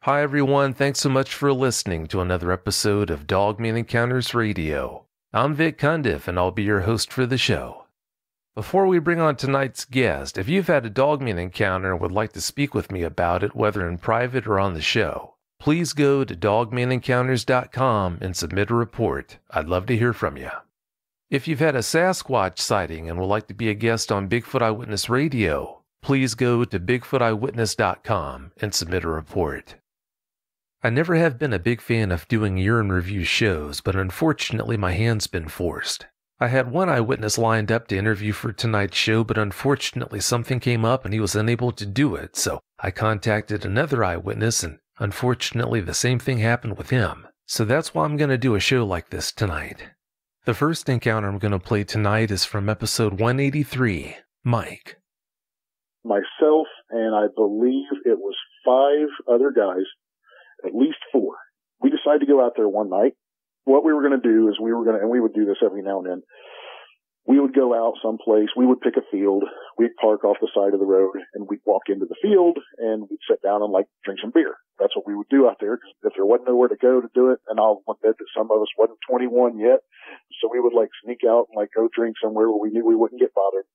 Hi everyone, thanks so much for listening to another episode of Dogman Encounters Radio. I'm Vic Cundiff and I'll be your host for the show. Before we bring on tonight's guest, if you've had a Dogman encounter and would like to speak with me about it, whether in private or on the show, please go to dogmanencounters.com and submit a report. I'd love to hear from you. If you've had a Sasquatch sighting and would like to be a guest on Bigfoot Eyewitness Radio, please go to bigfooteyewitness.com and submit a report. I never have been a big fan of doing urine review shows, but unfortunately my hand's been forced. I had one eyewitness lined up to interview for tonight's show, but unfortunately something came up and he was unable to do it, so I contacted another eyewitness and unfortunately the same thing happened with him. So that's why I'm going to do a show like this tonight. The first encounter I'm going to play tonight is from episode 183, Mike. Myself and I believe it was 5 other guys, at least 4. We decided to go out there one night. What we were going to do is and we would do this every now and then, we would go out someplace, we would pick a field, we'd park off the side of the road, and we'd walk into the field, and we'd sit down and, drink some beer. That's what we would do out there, because if there wasn't nowhere to go to do it, and I'll admit that some of us wasn't 21 yet, so we would, sneak out and, go drink somewhere where we knew we wouldn't get bothered.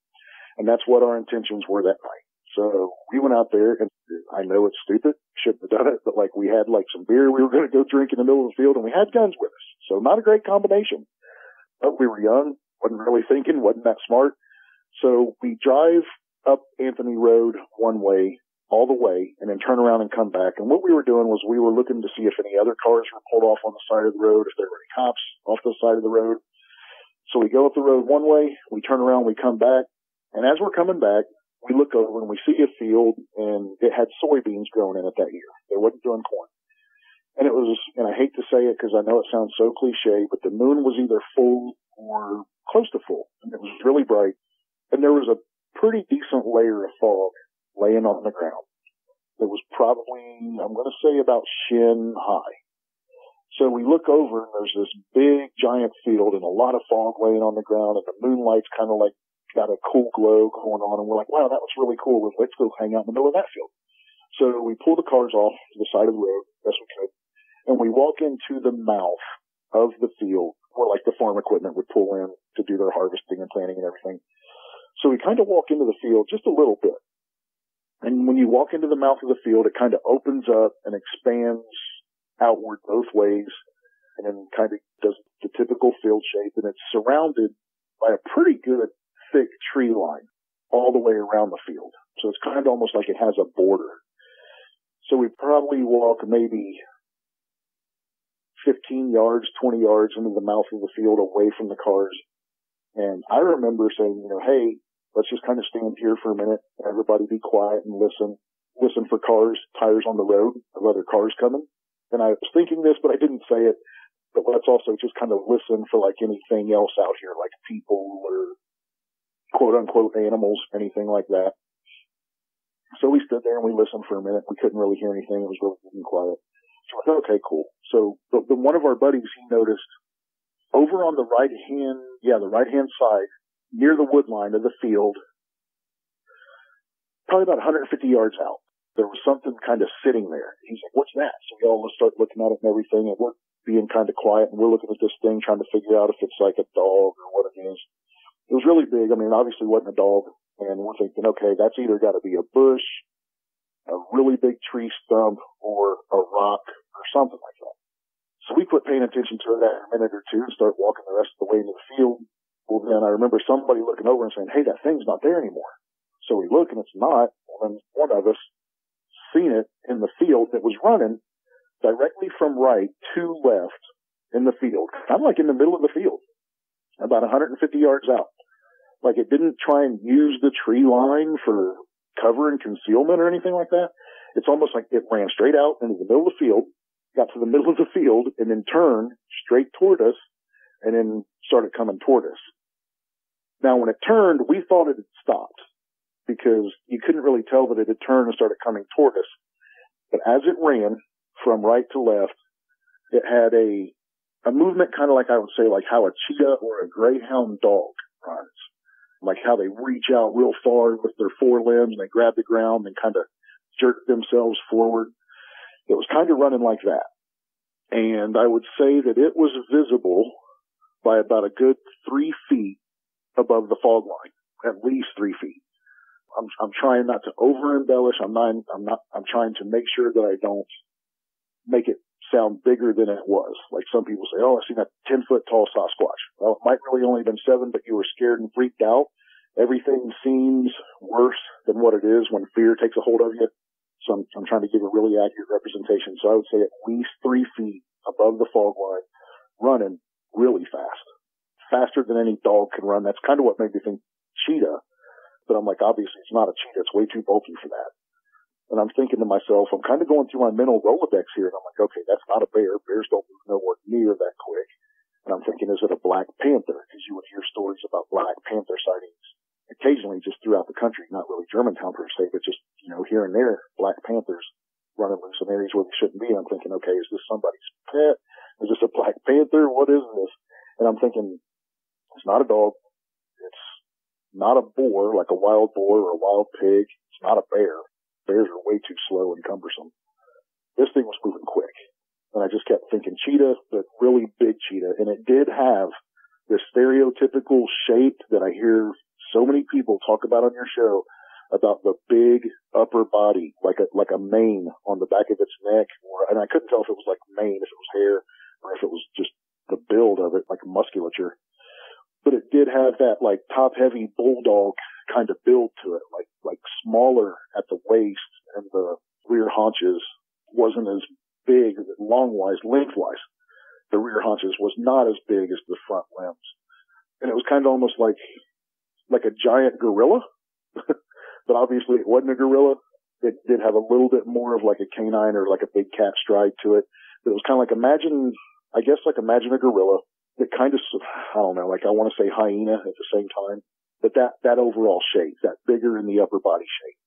And that's what our intentions were that night. So we went out there, and I know it's stupid, shouldn't have done it, but we had some beer we were going to go drink in the middle of the field, and we had guns with us. So not a great combination. But we were young, wasn't really thinking, wasn't that smart. So we drive up Anthony Road one way, all the way, and then turn around and come back. And what we were doing was we were looking to see if any other cars were pulled off on the side of the road, if there were any cops off the side of the road. So we go up the road one way, we turn around, we come back, and as we're coming back, we look over and we see a field, and it had soybeans growing in it that year. They wasn't doing corn. And I hate to say it because I know it sounds so cliche, but the moon was either full or close to full, and it was really bright. And there was a pretty decent layer of fog laying on the ground. It was probably, I'm going to say, about shin high. So we look over, and there's this big, giant field and a lot of fog laying on the ground, and the moonlight's kind of got a cool glow going on, and we're like, wow, that was really cool. Let's go hang out in the middle of that field. So we pull the cars off to the side of the road, best we could, and we walk into the mouth of the field where the farm equipment would pull in to do their harvesting and planting and everything. So we kind of walk into the field just a little bit. And when you walk into the mouth of the field, it kind of opens up and expands outward both ways, and then kind of does the typical field shape, and it's surrounded by a pretty good thick tree line all the way around the field. So it's kind of almost like it has a border. So we probably walk maybe 15 yards, 20 yards into the mouth of the field away from the cars. And I remember saying, hey, let's just kind of stand here for a minute. Everybody be quiet and listen. Listen for cars, tires on the road of other cars coming. And I was thinking this, but I didn't say it. But let's also just kind of listen for anything else out here, like people or quote-unquote animals, anything like that. So we stood there and we listened for a minute. We couldn't really hear anything. It was really getting quiet. So I thought, okay, cool. So the one of our buddies, he noticed over on the right-hand side, near the wood line of the field, probably about 150 yards out, there was something kind of sitting there. He's like, what's that? So we all start looking at it and everything, and we're being kind of quiet, and we're looking at this thing, trying to figure out if it's like a dog or what it is. It was really big. I mean, obviously it wasn't a dog. And we're thinking, okay, that's either got to be a bush, a really big tree stump, or a rock, or something like that. So we quit paying attention to it after a minute or two and start walking the rest of the way into the field. Well, then I remember somebody looking over and saying, hey, that thing's not there anymore. So we look and it's not. Well, then one of us seen it in the field that was running directly from right to left in the field, kind of like in the middle of the field, about 150 yards out. It didn't try and use the tree line for cover and concealment or anything like that. It's almost like it ran straight out into the middle of the field, got to the middle of the field, and then turned straight toward us, and then started coming toward us. Now, when it turned, we thought it had stopped because you couldn't really tell that it had turned and started coming toward us. But as it ran from right to left, it had a movement kind of like I would say like how a cheetah or a greyhound dog runs. Like how they reach out real far with their forelimbs and they grab the ground and kind of jerk themselves forward. It was kind of running like that. And I would say that it was visible by about a good 3 feet above the fog line, at least 3 feet. I'm trying not to over embellish. I'm trying to make sure that I don't make it sound bigger than it was. Like some people say, oh, I seen a 10-foot tall Sasquatch. Well, it might really only have been 7, but you were scared and freaked out. Everything seems worse than what it is when fear takes a hold of you. So I'm trying to give a really accurate representation. So I would say at least 3 feet above the fog line, running really fast. Faster than any dog can run. That's kind of what made me think cheetah. But I'm like, obviously it's not a cheetah. It's way too bulky for that. And I'm thinking to myself, I'm kind of going through my mental Rolodex here. And I'm like, okay, that's not a bear. Bears don't move nowhere near that quick. And I'm thinking, is it a black panther? Because you would hear stories about black panther sightings occasionally just throughout the country, not really Germantown per se, but just, here and there, black panthers running loose in areas where they shouldn't be. And I'm thinking, okay, is this somebody's pet? Is this a black panther? What is this? And I'm thinking, it's not a dog. It's not a boar, like a wild boar or a wild pig. It's not a bear. Bears are way too slow and cumbersome. This thing was moving quick. And I just kept thinking cheetah, but really big cheetah. And it did have this stereotypical shape that I hear so many people talk about on your show, about the big upper body, like a mane on the back of its neck. And I couldn't tell if it was like mane, if it was hair, or if it was just the build of it, like musculature. But it did have that like top-heavy bulldog kind of build to it, like smaller at the waist, and the rear haunches wasn't as big long-wise, lengthwise. The rear haunches was not as big as the front limbs. And it was kind of almost like a giant gorilla. But obviously it wasn't a gorilla. It did have a little bit more of like a canine or like a big cat stride to it. But it was kind of like imagine a gorilla that kind of, I don't know, like I want to say hyena at the same time. But that overall shape, that bigger in the upper body shape.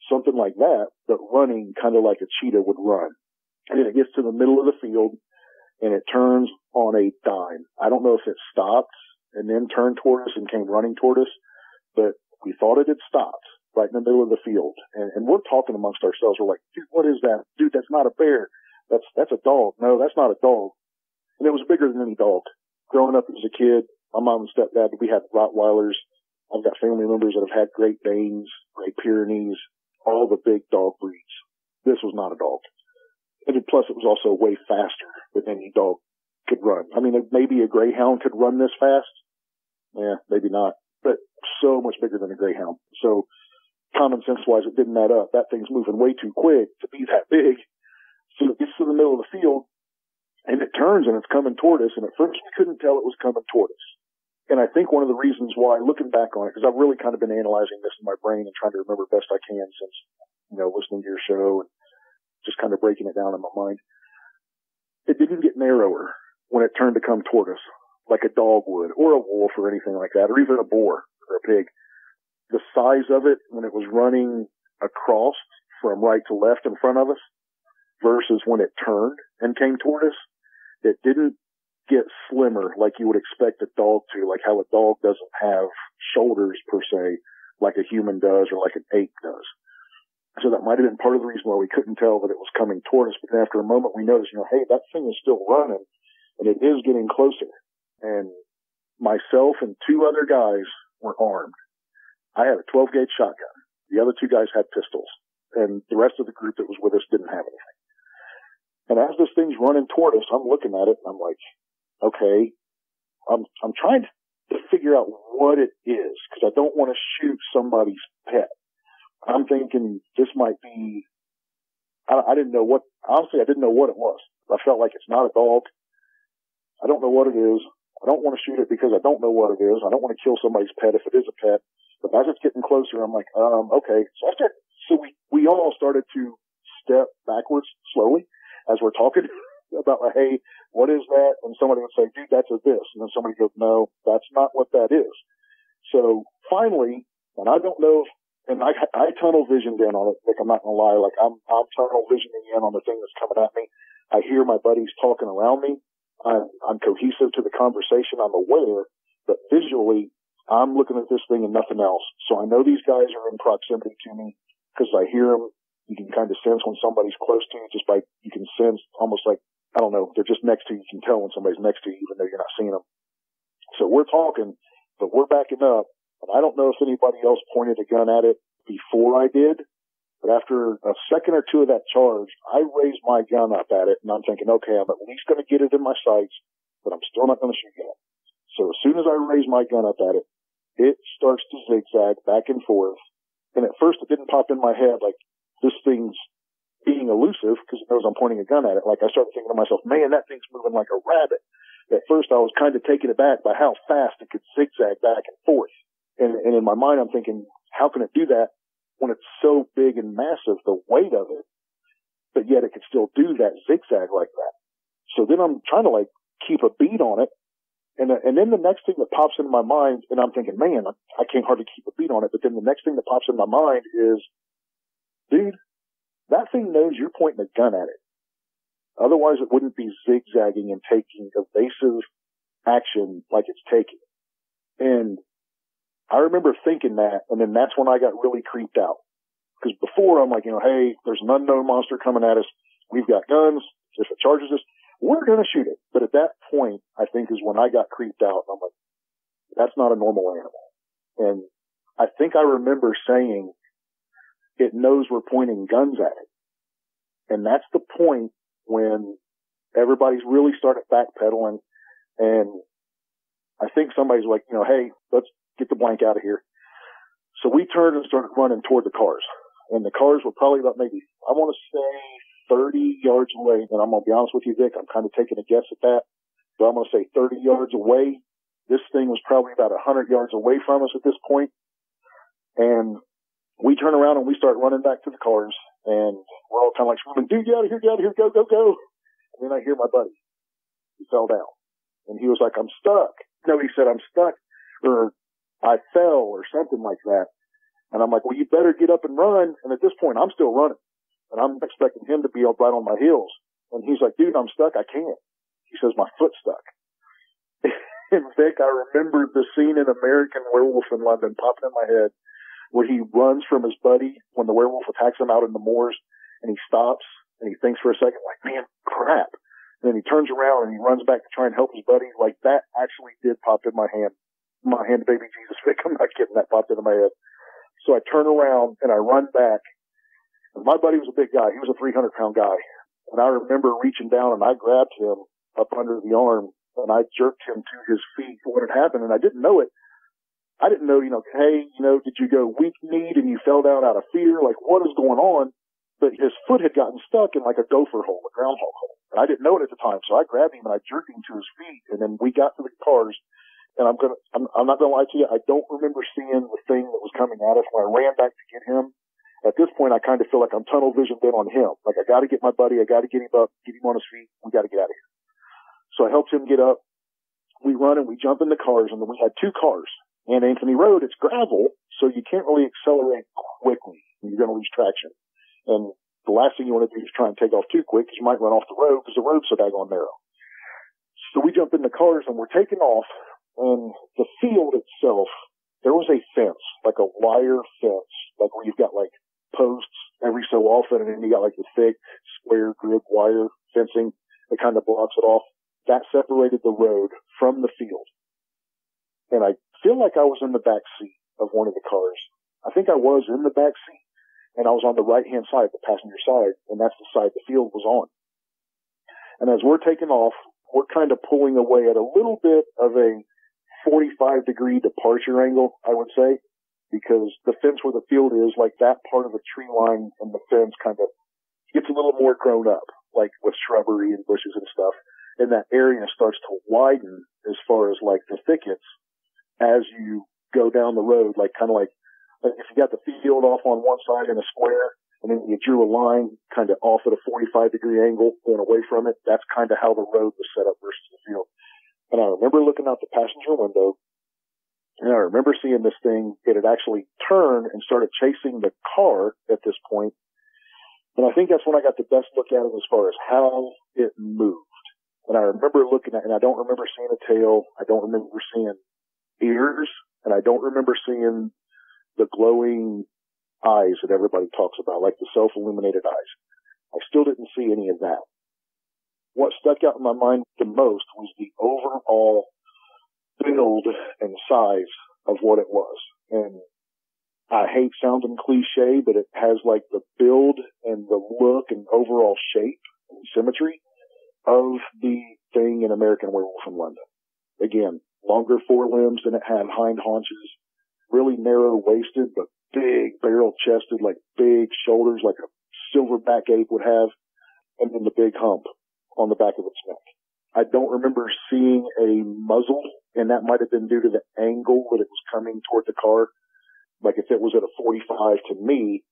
Something like that, but running kind of like a cheetah would run. And then it gets to the middle of the field and it turns on a dime. I don't know if it stopped and then turned toward us and came running toward us, but we thought it had stopped right in the middle of the field. And we're talking amongst ourselves. We're like, dude, what is that? Dude, that's not a bear. That's a dog. No, that's not a dog. And it was bigger than any dog. Growing up as a kid, my mom and stepdad, we had Rottweilers. I've got family members that have had Great Danes, Great Pyrenees, all the big dog breeds. This was not a dog. And plus, it was also way faster than any dog could run. I mean, maybe a greyhound could run this fast. Yeah, maybe not. But so much bigger than a greyhound. So common sense-wise, it didn't add up. That thing's moving way too quick to be that big. So it gets to the middle of the field, and it turns, and it's coming toward us. And at first, we couldn't tell it was coming toward us. And I think one of the reasons why, looking back on it, because I've really kind of been analyzing this in my brain and trying to remember best I can since, listening to your show and just kind of breaking it down in my mind. It didn't get narrower when it turned to come toward us, like a dog would, or a wolf or anything like that, or even a boar or a pig. The size of it when it was running across from right to left in front of us versus when it turned and came toward us, it didn't get slimmer like you would expect a dog to, like how a dog doesn't have shoulders per se, like a human does or like an ape does. So that might have been part of the reason why we couldn't tell that it was coming toward us. But then after a moment, we noticed, hey, that thing is still running and it is getting closer. And myself and 2 other guys were armed. I had a 12-gauge shotgun. The other 2 guys had pistols. And the rest of the group that was with us didn't have anything. And as this thing's running toward us, I'm looking at it and I'm like, okay, I'm trying to figure out what it is because I don't want to shoot somebody's pet. I'm thinking this might be, I didn't know what, honestly, I didn't know what it was. I felt like it's not a dog. I don't know what it is. I don't want to shoot it because I don't know what it is. I don't want to kill somebody's pet if it is a pet. But as it's getting closer, I'm like, okay. So we all started to step backwards slowly as we're talking about, like, hey, what is that? And somebody would say, dude, that's a this. And then somebody goes, no, that's not what that is. So finally, and I don't know, and I tunnel visioned in on it. Like, I'm not going to lie. Like, I'm tunnel visioning in on the thing that's coming at me. I hear my buddies talking around me. I'm cohesive to the conversation. I'm aware, but visually, I'm looking at this thing and nothing else. So I know these guys are in proximity to me because I hear them, You can kind of sense when somebody's close to you just by, you can sense almost like, I don't know, they're just next to you. You can tell when somebody's next to you, even though you're not seeing them. So we're talking, but we're backing up. And I don't know if anybody else pointed a gun at it before I did, but after a second or two of that charge, I raised my gun up at it, and I'm thinking, okay, I'm at least going to get it in my sights, but I'm still not going to shoot at it. So as soon as I raise my gun up at it, it starts to zigzag back and forth. And at first it didn't pop in my head like this thing's being elusive because it knows I'm pointing a gun at it. Like I started thinking to myself, man, that thing's moving like a rabbit. At first I was kind of taken aback by how fast it could zigzag back and forth. And in my mind I'm thinking, how can it do that when it's so big and massive, the weight of it, but yet it could still do that zigzag like that. So then I'm trying to like keep a beat on it. And then the next thing that pops into my mind, and I'm thinking, man, I can't hardly keep a beat on it. But then the next thing that pops in my mind is, dude, that thing knows you're pointing a gun at it. Otherwise it wouldn't be zigzagging and taking evasive action like it's taking. And I remember thinking that, and then that's when I got really creeped out. Because before I'm like, hey, there's an unknown monster coming at us. We've got guns. If it charges us, we're going to shoot it. But at that point, I think is when I got creeped out. I'm like, that's not a normal animal. And I think I remember saying it knows we're pointing guns at it. And that's the point when everybody's really started backpedaling. And I think somebody's like, hey, let's get the blank out of here. So we turned and started running toward the cars. And the cars were probably about maybe, I want to say 30 yards away. And I'm going to be honest with you, Vic, I'm kind of taking a guess at that. So I'm going to say 30 yards away. This thing was probably about 100 yards away from us at this point. And we turn around and we start running back to the cars. And we're all kind of like screaming, dude, get out of here, go, go, go. And then I hear my buddy. He fell down. And he was like, I'm stuck. No, he said, I'm stuck. Or I fell or something like that. And I'm like, well, you better get up and run. And at this point, I'm still running. And I'm expecting him to be right on my heels. And he's like, dude, I'm stuck. I can't. He says, my foot's stuck. And Vic, I remember the scene in American Werewolf in London popping in my head where he runs from his buddy when the werewolf attacks him out in the moors. And he stops and he thinks for a second, like, man, crap. And then he turns around and he runs back to try and help his buddy. Like that actually did pop in my hand. My hand, baby Jesus, Vic, I'm not kidding, that popped into my head. So I turn around and I run back. And my buddy was a big guy. He was a 300-pound guy. And I remember reaching down and I grabbed him up under the arm and I jerked him to his feet when it happened. And I didn't know it. I didn't know, hey, did you go weak-kneed and you fell down out of fear? Like, what is going on? But his foot had gotten stuck in like a gopher hole, a groundhog hole. And I didn't know it at the time. So I grabbed him and I jerked him to his feet. And then we got to the cars. And I'm not gonna lie to you, I don't remember seeing the thing that was coming at us when I ran back to get him. At this point, I kind of feel like I'm tunnel visioned in on him. Like I gotta get my buddy, I gotta get him up, get him on his feet, we gotta get out of here. So I helped him get up. We run and we jump in the cars, and then we had two cars. And Anthony Road, it's gravel, so you can't really accelerate quickly. You're gonna lose traction. And the last thing you want to do is try and take off too quick, because you might run off the road, because the road's so daggone narrow. So we jump in the cars and we're taking off. And the field itself, there was a fence, like a wire fence, like where you've got like posts every so often, and then you got like the thick square grid wire fencing that kind of blocks it off. That separated the road from the field. And I feel like I was in the back seat of one of the cars. I think I was in the back seat, and I was on the right-hand side, the passenger side, and that's the side the field was on. And as we're taking off, we're kind of pulling away at a little bit of a 45-degree departure angle, I would say, because the fence where the field is, like that part of the tree line and the fence kind of gets a little more grown up, like with shrubbery and bushes and stuff. And that area starts to widen as far as like the thickets as you go down the road, like kind of like if you got the field off on one side in a square and then you drew a line kind of off at a 45-degree angle going away from it, that's kind of how the road was set up versus the field. And I remember looking out the passenger window, and I remember seeing this thing. It had actually turned and started chasing the car at this point. And I think that's when I got the best look at it as far as how it moved. And I remember looking at it, and I don't remember seeing a tail. I don't remember seeing ears, and I don't remember seeing the glowing eyes that everybody talks about, like the self-illuminated eyes. I still didn't see any of that. What stuck out in my mind the most was the overall build and size of what it was. And I hate sounding cliche, but it has like the build and the look and overall shape and symmetry of the thing in American Werewolf in London. Again, longer forelimbs than it had hind haunches, really narrow-waisted, but big barrel-chested, like big shoulders, like a silverback ape would have, and then the big hump on the back of its neck. I don't remember seeing a muzzle, and that might have been due to the angle that it was coming toward the car. Like if it was at a 45 to me,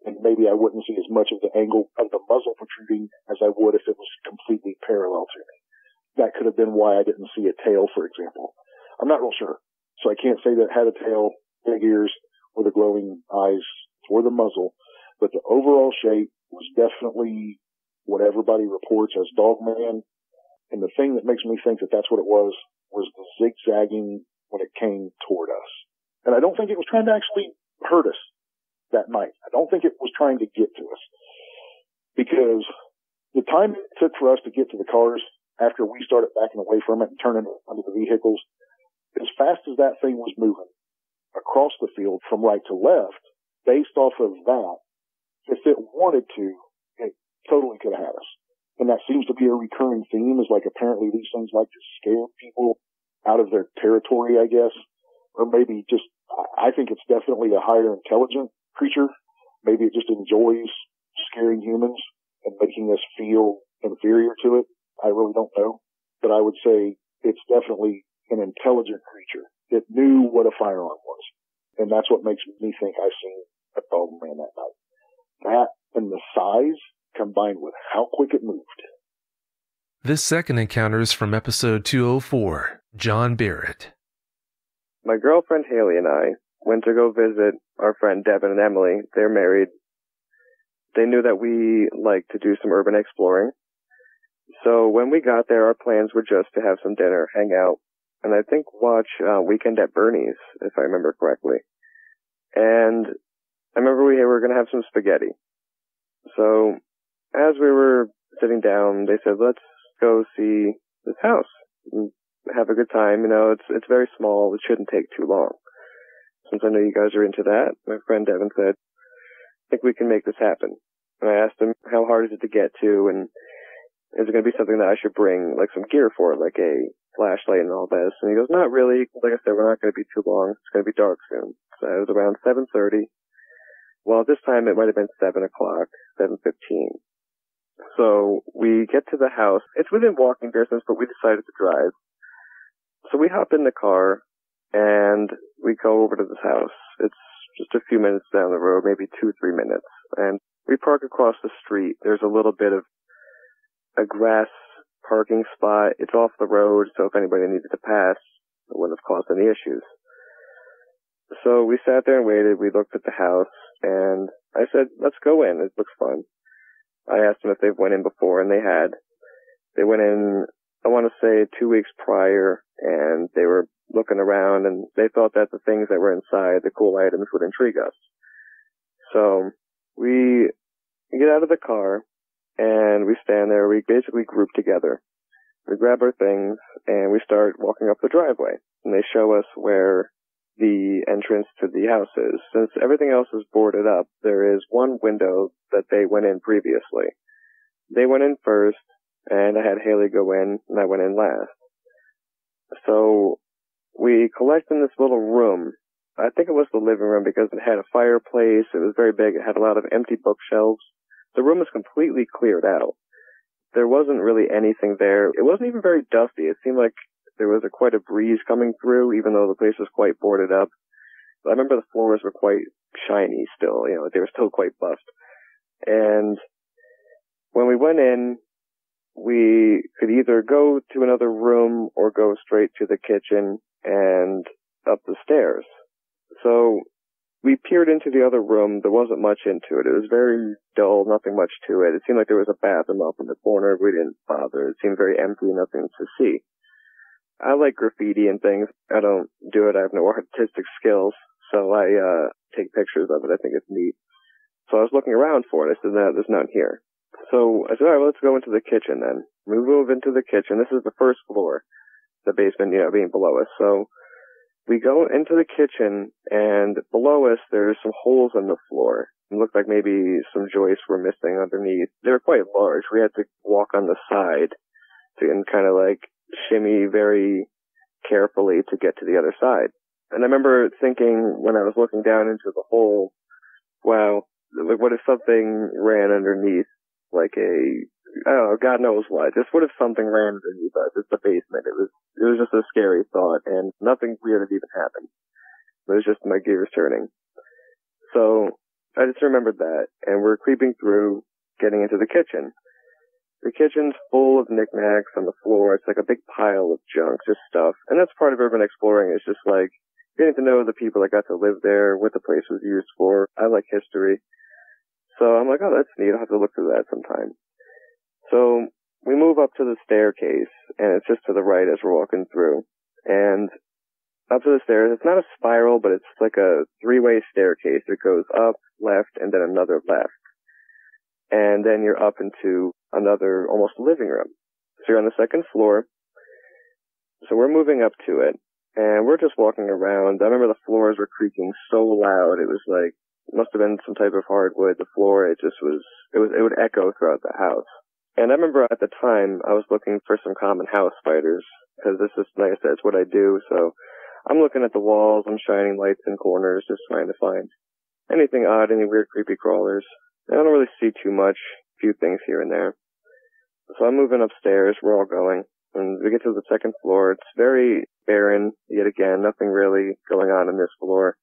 and maybe I wouldn't see as much of the angle of the muzzle protruding as I would if it was completely parallel to me. That could have been why I didn't see a tail, for example. I'm not real sure. So I can't say that it had a tail, big ears, or the glowing eyes, or the muzzle. But the overall shape was definitely what everybody reports as Dogman. And the thing that makes me think that that's what it was the zigzagging when it came toward us. And I don't think it was trying to actually hurt us that night. I don't think it was trying to get to us. Because the time it took for us to get to the cars after we started backing away from it and turning onto the vehicles, as fast as that thing was moving across the field from right to left, based off of that, if it wanted to, it totally could have had us. And that seems to be a recurring theme, is like apparently these things like to scare people out of their territory, I guess. Or maybe just, I think it's definitely a higher intelligent creature. Maybe it just enjoys scaring humans and making us feel inferior to it. I really don't know. But I would say it's definitely an intelligent creature. It knew what a firearm was. And that's what makes me think I seen a Dogman that night. That and the size combined with how quick it moved. This second encounter is from episode 204, John Barrett. My girlfriend Haley and I went to go visit our friend Devin and Emily. They're married. They knew that we like to do some urban exploring. So when we got there, our plans were just to have some dinner, hang out, and I think watch Weekend at Bernie's, if I remember correctly. And I remember we were going to have some spaghetti. So as we were sitting down, they said, let's go see this house and have a good time. You know, it's very small. It shouldn't take too long. Since I know you guys are into that, my friend Devin said, I think we can make this happen. And I asked him, how hard is it to get to, and is it going to be something that I should bring, like some gear for, like a flashlight and all this? And he goes, not really. Like I said, we're not going to be too long. It's going to be dark soon. So it was around 7:30. Well, this time it might have been 7 o'clock, 7:15. So we get to the house. It's within walking distance, but we decided to drive. So we hop in the car and we go over to this house. It's just a few minutes down the road, maybe 2-3 minutes. And we park across the street. There's a little bit of a grass parking spot. It's off the road, so if anybody needed to pass, it wouldn't have caused any issues. So we sat there and waited. We looked at the house, and I said, let's go in. It looks fun. I asked them if they've went in before, and they had. They went in, I want to say, 2 weeks prior, and they were looking around, and they thought that the things that were inside, the cool items, would intrigue us. So we get out of the car, and we stand there. We basically group together. We grab our things, and we start walking up the driveway. And they show us where the entrance to the house is. Since everything else is boarded up, there is one window that they went in previously. They went in first, and I had Haley go in, and I went in last. So we collect in this little room. I think it was the living room because it had a fireplace. It was very big. It had a lot of empty bookshelves. The room was completely cleared out. There wasn't really anything there. It wasn't even very dusty. It seemed like there was quite a breeze coming through, even though the place was quite boarded up. But I remember the floors were quite shiny still. You know, they were still quite buffed. And when we went in, we could either go to another room or go straight to the kitchen and up the stairs. So we peered into the other room. There wasn't much into it. It was very dull, nothing much to it. It seemed like there was a bathroom up in the corner. We didn't bother. It seemed very empty, nothing to see. I like graffiti and things. I don't do it. I have no artistic skills. So I take pictures of it. I think it's neat. So I was looking around for it. I said, no, there's none here. So I said, all right, well, let's go into the kitchen then. We move into the kitchen. This is the first floor, the basement, being below us. So we go into the kitchen, and below us, there's some holes in the floor. It looked like maybe some joists were missing underneath. They were quite large. We had to walk on the side and kind of like shimmy very carefully to get to the other side. And I remember thinking when I was looking down into the hole, wow, what if something ran underneath, like I don't know, God knows what. Just what if something ran underneath us? It's the basement. It was just a scary thought, and nothing weird had even happened. It was just my gears turning. So I just remembered that, and we're creeping through, getting into the kitchen. The kitchen's full of knickknacks on the floor. It's like a big pile of junk, just stuff. And that's part of urban exploring, is just like getting to know the people that got to live there, what the place was used for. I like history. So I'm like, oh, that's neat. I'll have to look through that sometime. So we move up to the staircase, and it's just to the right as we're walking through. And up to the stairs, it's not a spiral, but it's like a three-way staircase. It goes up, left, and then another left. And then you're up into another almost living room. So you're on the second floor. So we're moving up to it, and we're just walking around. I remember the floors were creaking so loud. It was like, it must have been some type of hardwood. The floor, it would echo throughout the house. And I remember at the time, I was looking for some common house spiders, because this is, like I said, it's what I do. So I'm looking at the walls, I'm shining lights in corners, just trying to find anything odd, any weird creepy crawlers. And I don't really see too much, a few things here and there. So I'm moving upstairs, we're all going, and we get to the second floor. It's very barren, yet again, nothing really going on in this floor.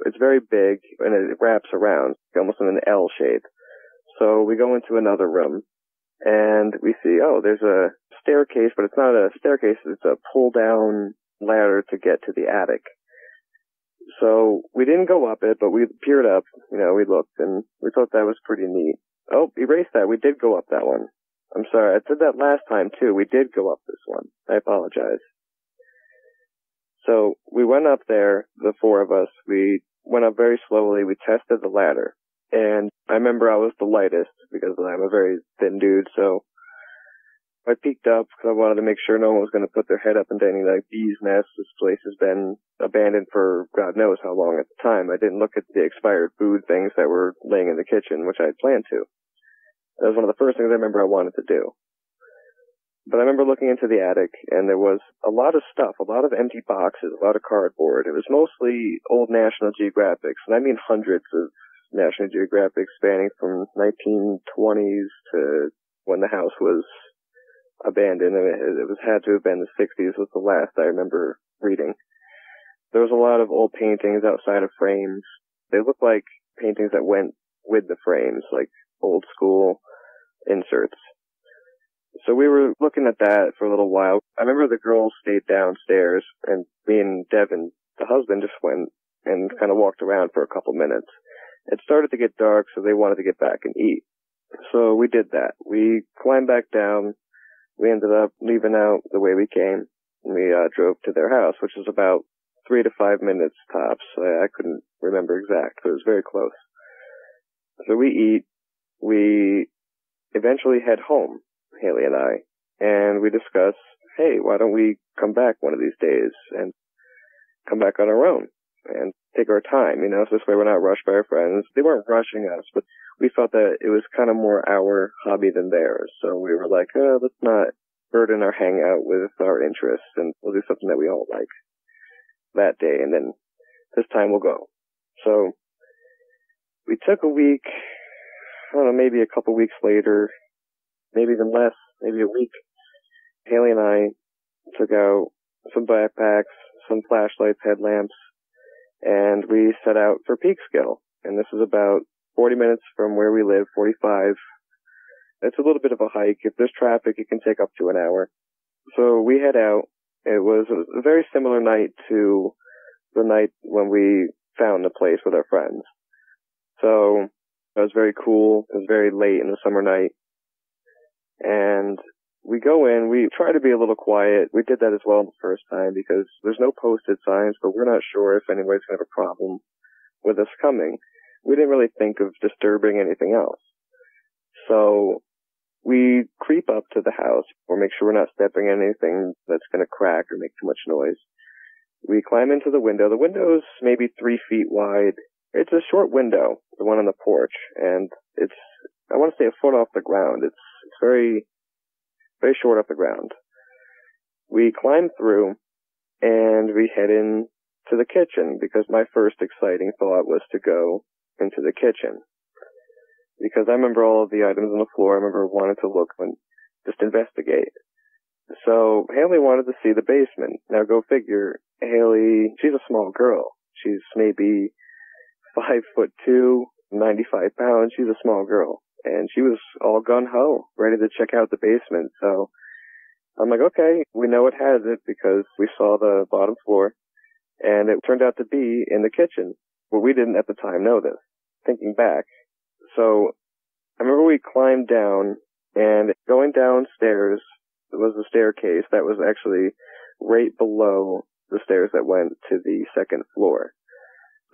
It's very big, and it wraps around, almost in an L shape. So we go into another room, and we see, oh, there's a staircase, but it's not a staircase, it's a pull-down ladder to get to the attic. So we didn't go up it, but we peered up, we looked, and we thought that was pretty neat. Oh, erase that, we did go up that one. I'm sorry, I did that last time too. We did go up this one. I apologize. So we went up there, the four of us. We went up very slowly. We tested the ladder. And I remember I was the lightest because I'm a very thin dude. So I peeked up because I wanted to make sure no one was going to put their head up into any like bees' nests. This place has been abandoned for God knows how long at the time. I didn't look at the expired food things that were laying in the kitchen, which I had planned to. That was one of the first things I remember I wanted to do. But I remember looking into the attic, and there was a lot of stuff, a lot of empty boxes, a lot of cardboard. It was mostly old National Geographics, and I mean hundreds of National Geographics spanning from 1920s to when the house was abandoned. I mean, it had to have been the 60s was the last I remember reading. There was a lot of old paintings outside of frames. They looked like paintings that went with the frames, like old school inserts. So we were looking at that for a little while. I remember the girls stayed downstairs, and me and Devin, the husband, just went and kind of walked around for a couple minutes. It started to get dark, so they wanted to get back and eat. So we did that. We climbed back down. We ended up leaving out the way we came. We drove to their house, which is about 3 to 5 minutes tops. I couldn't remember exact, but it was very close. So we eat. We eventually head home, Haley and I, and we discuss, hey, why don't we come back one of these days and come back on our own and take our time, so this way we're not rushed by our friends. They weren't rushing us, but we felt that it was kind of more our hobby than theirs. So we were like, let's not burden our hangout with our interests, and we'll do something that we all like that day, and then this time we'll go. So we took a week, I don't know, maybe a couple weeks later, maybe even less, maybe a week. Haley and I took out some backpacks, some flashlights, headlamps, and we set out for Peekskill. And this is about 40 minutes from where we live, 45. It's a little bit of a hike. If there's traffic, it can take up to an hour. So we head out. It was a very similar night to the night when we found the place with our friends. So it was very cool. It was very late in the summer night. And we go in, we try to be a little quiet. We did that as well the first time because there's no posted signs, but we're not sure if anybody's going to have a problem with us coming, we didn't really think of disturbing anything else. So we creep up to the house, or make sure we're not stepping on anything that's going to crack or make too much noise. We climb into the window. The window's maybe 3 feet wide. It's a short window, the one on the porch, and it's, I want to say, a foot off the ground. It's very, very short off the ground. We climb through, and we head in to the kitchen, because my first exciting thought was to go into the kitchen. Because I remember all of the items on the floor. I remember wanting to look and just investigate. So Haley wanted to see the basement. Now go figure, Haley, she's a small girl. She's maybe 5'2", 95 pounds. She's a small girl. And she was all gung-ho, ready to check out the basement. So I'm like, okay, we know it has it because we saw the bottom floor. And it turned out to be in the kitchen. Well, we didn't at the time know this. Thinking back. So I remember we climbed down, and going downstairs was the staircase that was actually right below the stairs that went to the second floor.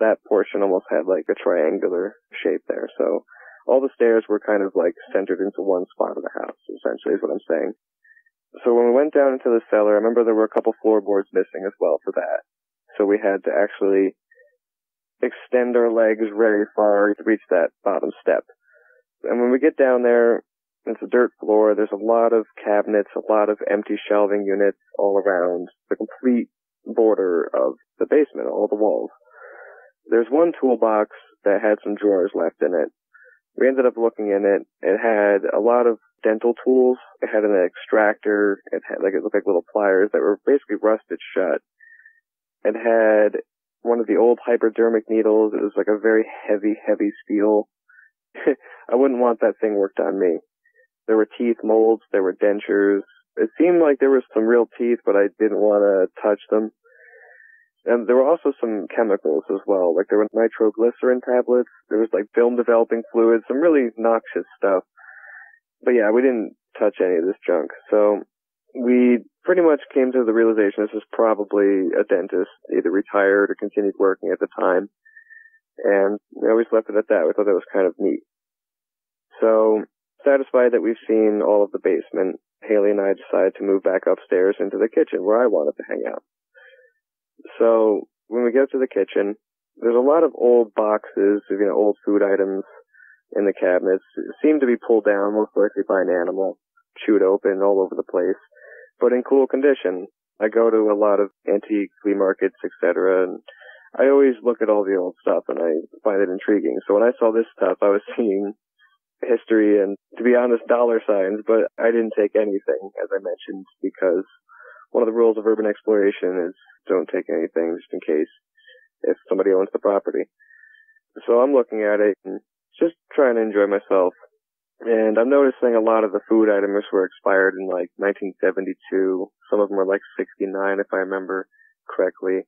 That portion almost had like a triangular shape there. So all the stairs were kind of like centered into one spot of the house, essentially is what I'm saying. So when we went down into the cellar, I remember there were a couple floorboards missing as well for that. So we had to actually extend our legs very far to reach that bottom step. And when we get down there, it's a dirt floor. There's a lot of cabinets, a lot of empty shelving units all around the complete border of the basement, all the walls. There's one toolbox that had some drawers left in it. We ended up looking in it. It had a lot of dental tools. It had an extractor. It looked like little pliers that were basically rusted shut. It had one of the old hypodermic needles. It was like a very heavy, heavy steel. I wouldn't want that thing worked on me. There were teeth molds. There were dentures. It seemed like there was some real teeth, but I didn't want to touch them. And there were also some chemicals as well. Like there were nitroglycerin tablets. There was like film developing fluid, some really noxious stuff. But yeah, we didn't touch any of this junk. So we pretty much came to the realization this was probably a dentist, either retired or continued working at the time. And we always left it at that. We thought that was kind of neat. So, satisfied that we've seen all of the basement, Haley and I decided to move back upstairs into the kitchen where I wanted to hang out. So, when we get to the kitchen, there's a lot of old boxes of, old food items in the cabinets. It seemed to be pulled down, most likely by an animal, chewed open all over the place, but in cool condition. I go to a lot of antique flea markets, etc., and I always look at all the old stuff, and I find it intriguing. So when I saw this stuff, I was seeing history and, to be honest, dollar signs, but I didn't take anything, as I mentioned, because one of the rules of urban exploration is don't take anything just in case if somebody owns the property. So I'm looking at it and just trying to enjoy myself. And I'm noticing a lot of the food items were expired in like 1972. Some of them were like 69, if I remember correctly.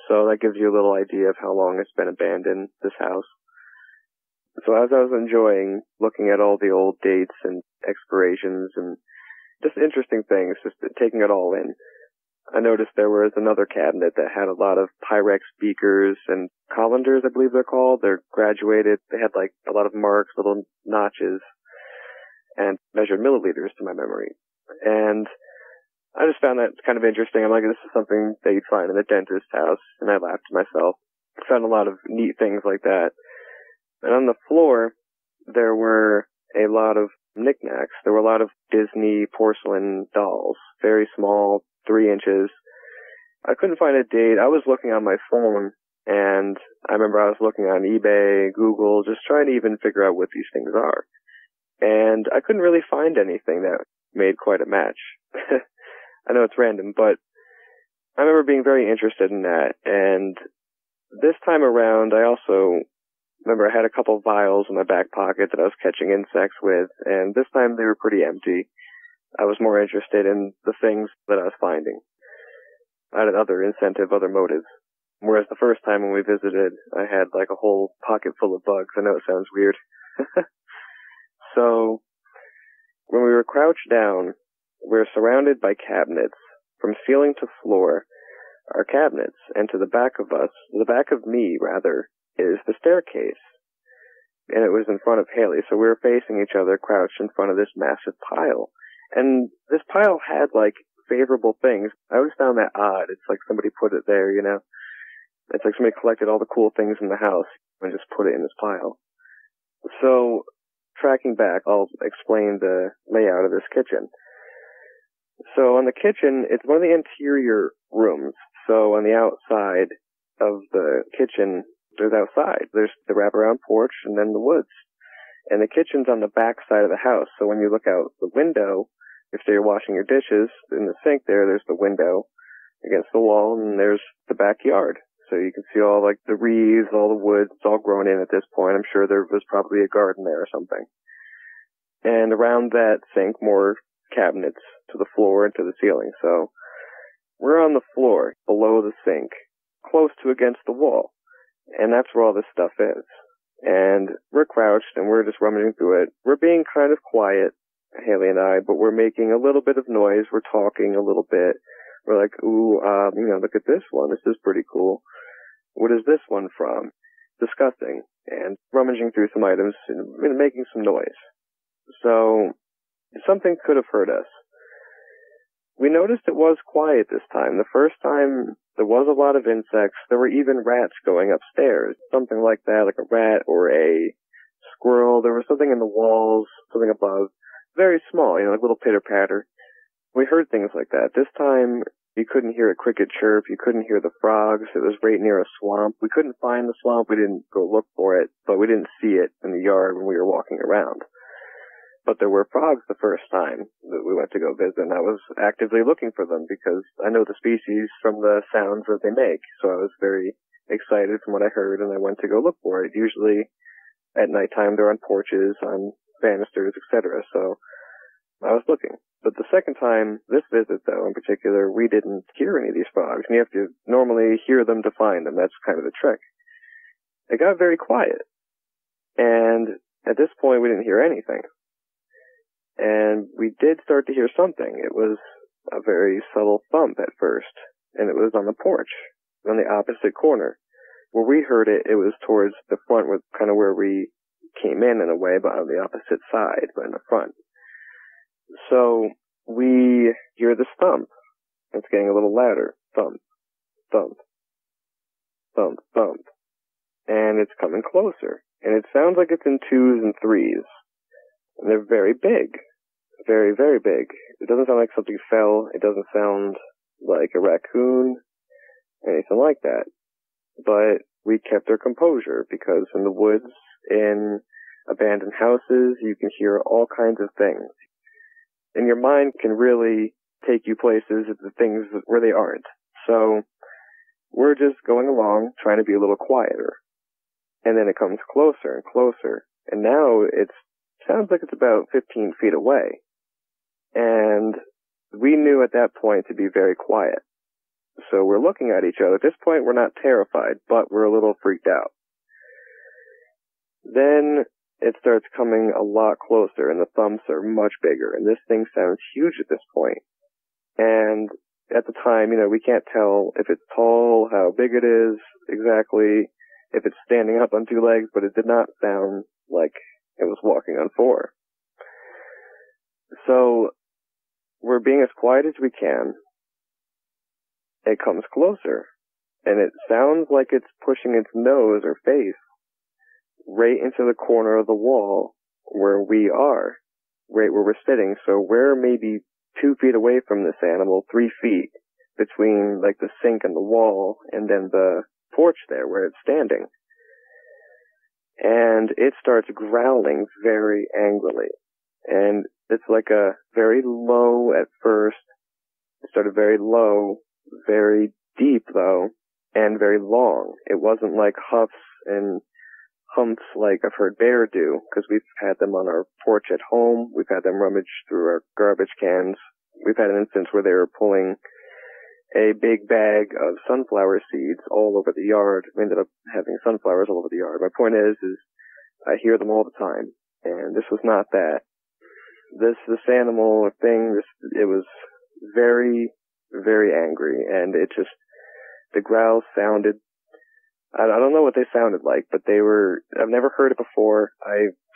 So that gives you a little idea of how long it's been abandoned, this house. So as I was enjoying looking at all the old dates and expirations and just interesting things, just taking it all in, I noticed there was another cabinet that had a lot of Pyrex beakers and colanders, I believe they're called. They're graduated. They had like a lot of marks, little notches, and measured milliliters to my memory. And I just found that kind of interesting. I'm like, this is something that you'd find in a dentist's house. And I laughed to myself. I found a lot of neat things like that. And on the floor, there were a lot of knickknacks. There were a lot of Disney porcelain dolls, very small, 3 inches. I couldn't find a date. I was looking on my phone, and I remember I was looking on eBay, Google, just trying to even figure out what these things are. And I couldn't really find anything that made quite a match. I know it's random, but I remember being very interested in that. And this time around, I also remember I had a couple vials in my back pocket that I was catching insects with, and this time they were pretty empty. I was more interested in the things that I was finding. I had other incentive, other motives. Whereas the first time when we visited, I had like a whole pocket full of bugs. I know it sounds weird. So, when we were crouched down, we were surrounded by cabinets. From ceiling to floor are cabinets, and to the back of us, the back of me rather, is the staircase. And it was in front of Haley, so we were facing each other, crouched in front of this massive pile. And this pile had, like, favorable things. I always found that odd. It's like somebody put it there, you know? It's like somebody collected all the cool things in the house and just put it in this pile. So, tracking back, I'll explain the layout of this kitchen. So, on the kitchen, it's one of the interior rooms. So, on the outside of the kitchen, there's outside. There's the wraparound porch and then the woods. And the kitchen's on the back side of the house. So when you look out the window, if you're washing your dishes in the sink there's the window against the wall, and there's the backyard. So you can see all like the wreaths, all the woods, it's all grown in at this point. I'm sure there was probably a garden there or something. And around that sink, more cabinets to the floor and to the ceiling. So we're on the floor below the sink, close to against the wall. And that's where all this stuff is. And we're crouched and we're just rummaging through it. We're being kind of quiet, Haley and I, but we're making a little bit of noise. We're talking a little bit. We're like, ooh, look at this one. This is pretty cool. What is this one from? Discussing and rummaging through some items and making some noise. So something could have hurt us. We noticed it was quiet this time. The first time, there was a lot of insects. There were even rats going upstairs. Something like that, like a rat or a squirrel. There was something in the walls, something above. Very small, like little pitter-patter. We heard things like that. This time, you couldn't hear a cricket chirp. You couldn't hear the frogs. It was right near a swamp. We couldn't find the swamp. We didn't go look for it, but we didn't see it in the yard when we were walking around. But there were frogs the first time that we went to go visit, and I was actively looking for them because I know the species from the sounds that they make. So I was very excited from what I heard, and I went to go look for it. Usually at nighttime they're on porches, on banisters, etc. So I was looking. But the second time, this visit though in particular, we didn't hear any of these frogs, and you have to normally hear them to find them. That's kind of the trick. It got very quiet, and at this point we didn't hear anything. And we did start to hear something. It was a very subtle thump at first, and it was on the porch, on the opposite corner. Where we heard it, it was towards the front, with kind of where we came in a way, but on the opposite side, but in the front. So we hear this thump. It's getting a little louder. Thump, thump, thump, thump. And it's coming closer. And it sounds like it's in 2s and 3s. And they're very big. Very, very big. It doesn't sound like something fell. It doesn't sound like a raccoon, anything like that. But we kept our composure because in the woods, in abandoned houses, you can hear all kinds of things. And your mind can really take you places, the things where they aren't. So we're just going along, trying to be a little quieter. And then it comes closer and closer. And now it sounds like it's about 15 feet away. And we knew at that point to be very quiet. So we're looking at each other. At this point, we're not terrified, but we're a little freaked out. Then it starts coming a lot closer, and the thumps are much bigger, and this thing sounds huge at this point. And at the time, we can't tell if it's tall, how big it is exactly, if it's standing up on 2 legs, but it did not sound like it was walking on 4. So we're being as quiet as we can. It comes closer, and it sounds like it's pushing its nose or face right into the corner of the wall where we are, right where we're sitting. So we're maybe 2 feet away from this animal, 3 feet between like the sink and the wall and then the porch there where it's standing. And it starts growling very angrily. And it's like a very low at first. It started very low, very deep though, and very long. It wasn't like huffs and humps like I've heard bear do, because we've had them on our porch at home. We've had them rummage through our garbage cans. We've had an instance where they were pulling a big bag of sunflower seeds all over the yard. We ended up having sunflowers all over the yard. My point is I hear them all the time, and this was not that. This animal thing, it was very, very angry, and the growl sounded I don't know what they sounded like, but I've never heard it before.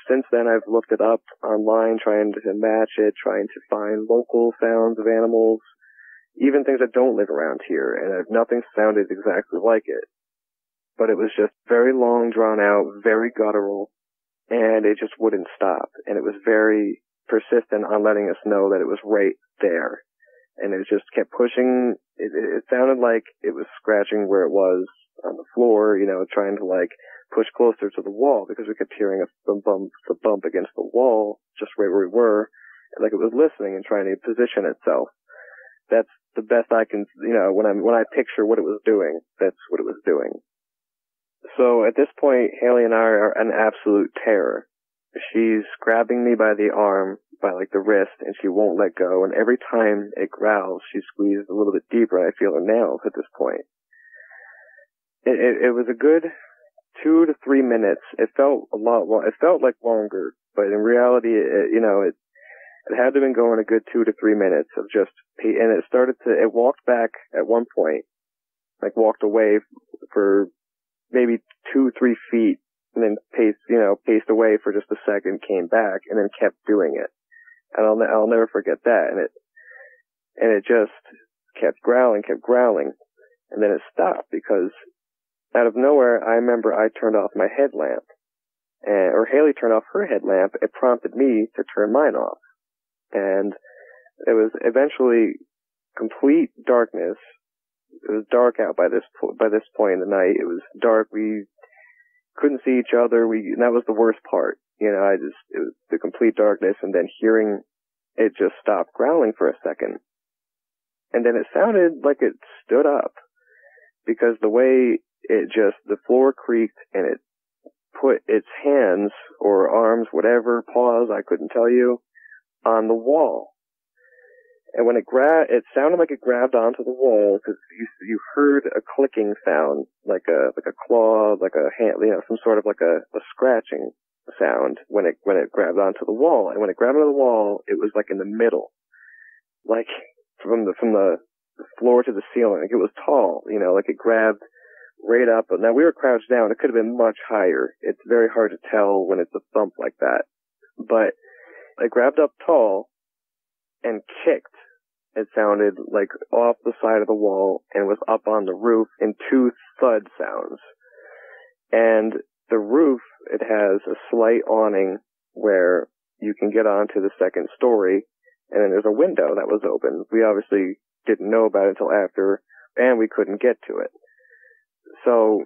Since then I've looked it up online, trying to match it, trying to find local sounds of animals, even things that don't live around here, and nothing sounded exactly like it. But it was just very long, drawn out, very guttural, and it just wouldn't stop. And it was very persistent on letting us know that it was right there. And it just kept pushing. It sounded like it was scratching where it was on the floor, trying to like push closer to the wall, because we kept hearing the bump against the wall just right where we were, and like it was listening and trying to position itself. That's the best I can, when I picture what it was doing, that's what it was doing. So at this point, Haley and I are an absolute terror. She's grabbing me by the arm, by like the wrist, and she won't let go. And every time it growls, she squeezes a little bit deeper, and I feel her nails at this point. It was a good 2 to 3 minutes. It felt a lot. It felt like longer, but in reality, it had to have been going a good 2 to 3 minutes of just. And it walked back at one point, like walked away for maybe 2-3 feet, and then paced away for just a second, came back, and then kept doing it. And I'll never forget that. And it just kept growling, and then it stopped because out of nowhere, I remember I turned off my headlamp, or Haley turned off her headlamp. It prompted me to turn mine off, and it was eventually complete darkness. It was dark out by this point in the night. It was dark. We couldn't see each other. And that was the worst part. It was the complete darkness, and then hearing it just stop growling for a second. And then it sounded like it stood up, because the way the floor creaked, and it put its hands or arms, whatever, paws, I couldn't tell you, on the wall. And when it sounded like it grabbed onto the wall, because you heard a clicking sound, like a claw, like a hand, some sort of like a scratching sound when it grabbed onto the wall. And when it grabbed onto the wall, it was like in the middle, like from the floor to the ceiling. Like it was tall, like it grabbed right up. Now we were crouched down. It could have been much higher. It's very hard to tell when it's a thump like that. But it grabbed up tall and kicked. It sounded like off the side of the wall and was up on the roof in 2 thud sounds. And the roof, it has a slight awning where you can get onto the second story, and then there's a window that was open. We obviously didn't know about it until after, and we couldn't get to it. So,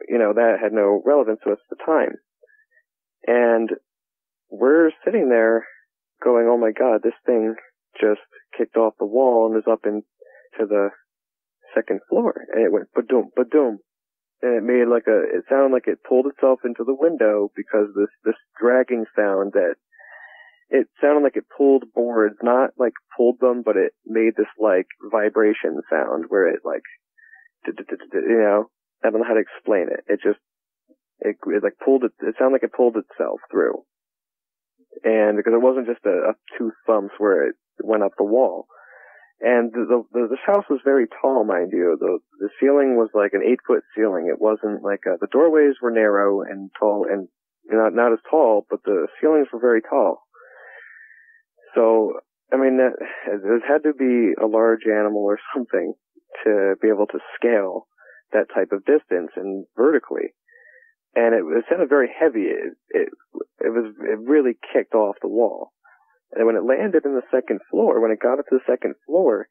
that had no relevance to us at the time. And we're sitting there going, oh my God, this thing just kicked off the wall and was up into the second floor. And it went ba-doom, ba-doom. And it sounded like it pulled itself into the window, because this dragging sound that it sounded like it pulled boards, not like pulled them, but it made this like vibration sound where it like, I don't know how to explain it. It like pulled it sounded like it pulled itself through. And because it wasn't just a 2 thumps where it went up the wall. And this house was very tall, mind you. The ceiling was like an 8-foot ceiling. It wasn't like, the doorways were narrow and tall, and not as tall, but the ceilings were very tall. So, I mean, it had to be a large animal or something to be able to scale that type of distance and vertically. And it sounded very heavy. It really kicked off the wall. And when it landed in the second floor, when it got up to the second floor,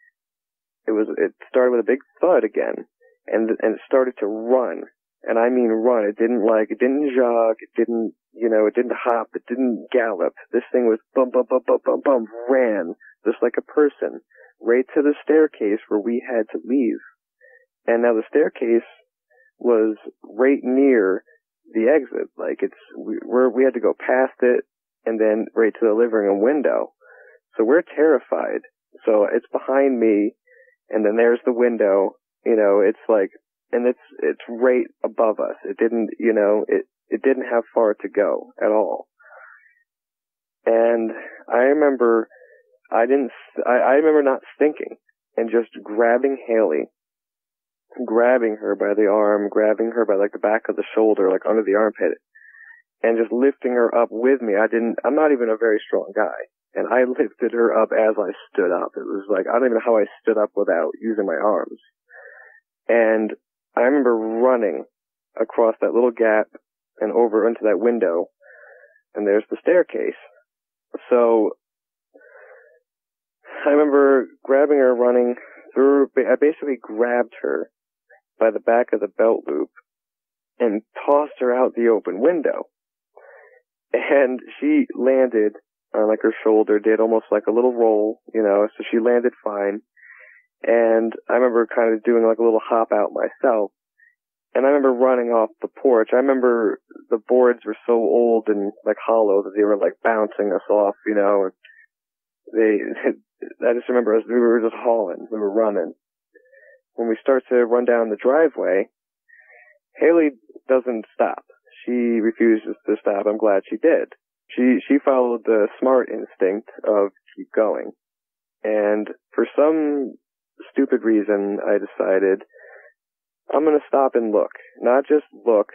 it started with a big thud again, and it started to run. And I mean run. It didn't jog, it didn't hop, it didn't gallop. This thing was bum, bum, bum, bum, bum, bum, ran, just like a person, right to the staircase where we had to leave. And now the staircase was right near the exit. Like we had to go past it and then right to the living room window. So we're terrified. So it's behind me, and then there's the window. It's like, and it's right above us. It didn't, it didn't have far to go at all. And I remember I remember not thinking and just grabbing Haley grabbing her by the arm, grabbing her by like the back of the shoulder, like under the armpit, and just lifting her up with me. I'm not even a very strong guy, and I lifted her up as I stood up. It was like, I don't even know how I stood up without using my arms. And I remember running across that little gap and over into that window, and there's the staircase. So I remember grabbing her, running through. I basically grabbed her by the back of the belt loop and tossed her out the open window. And she landed on like her shoulder, did almost like a little roll, you know, so she landed fine. And I remember kind of doing like a little hop out myself. And I remember running off the porch. I remember the boards were so old and like hollow that they were like bouncing us off, you know. I just remember we were just hauling. We were running. When we start to run down the driveway, Haley doesn't stop. She refuses to stop. I'm glad she did. She followed the smart instinct of keep going. And for some stupid reason, I decided I'm going to stop and look. Not just look,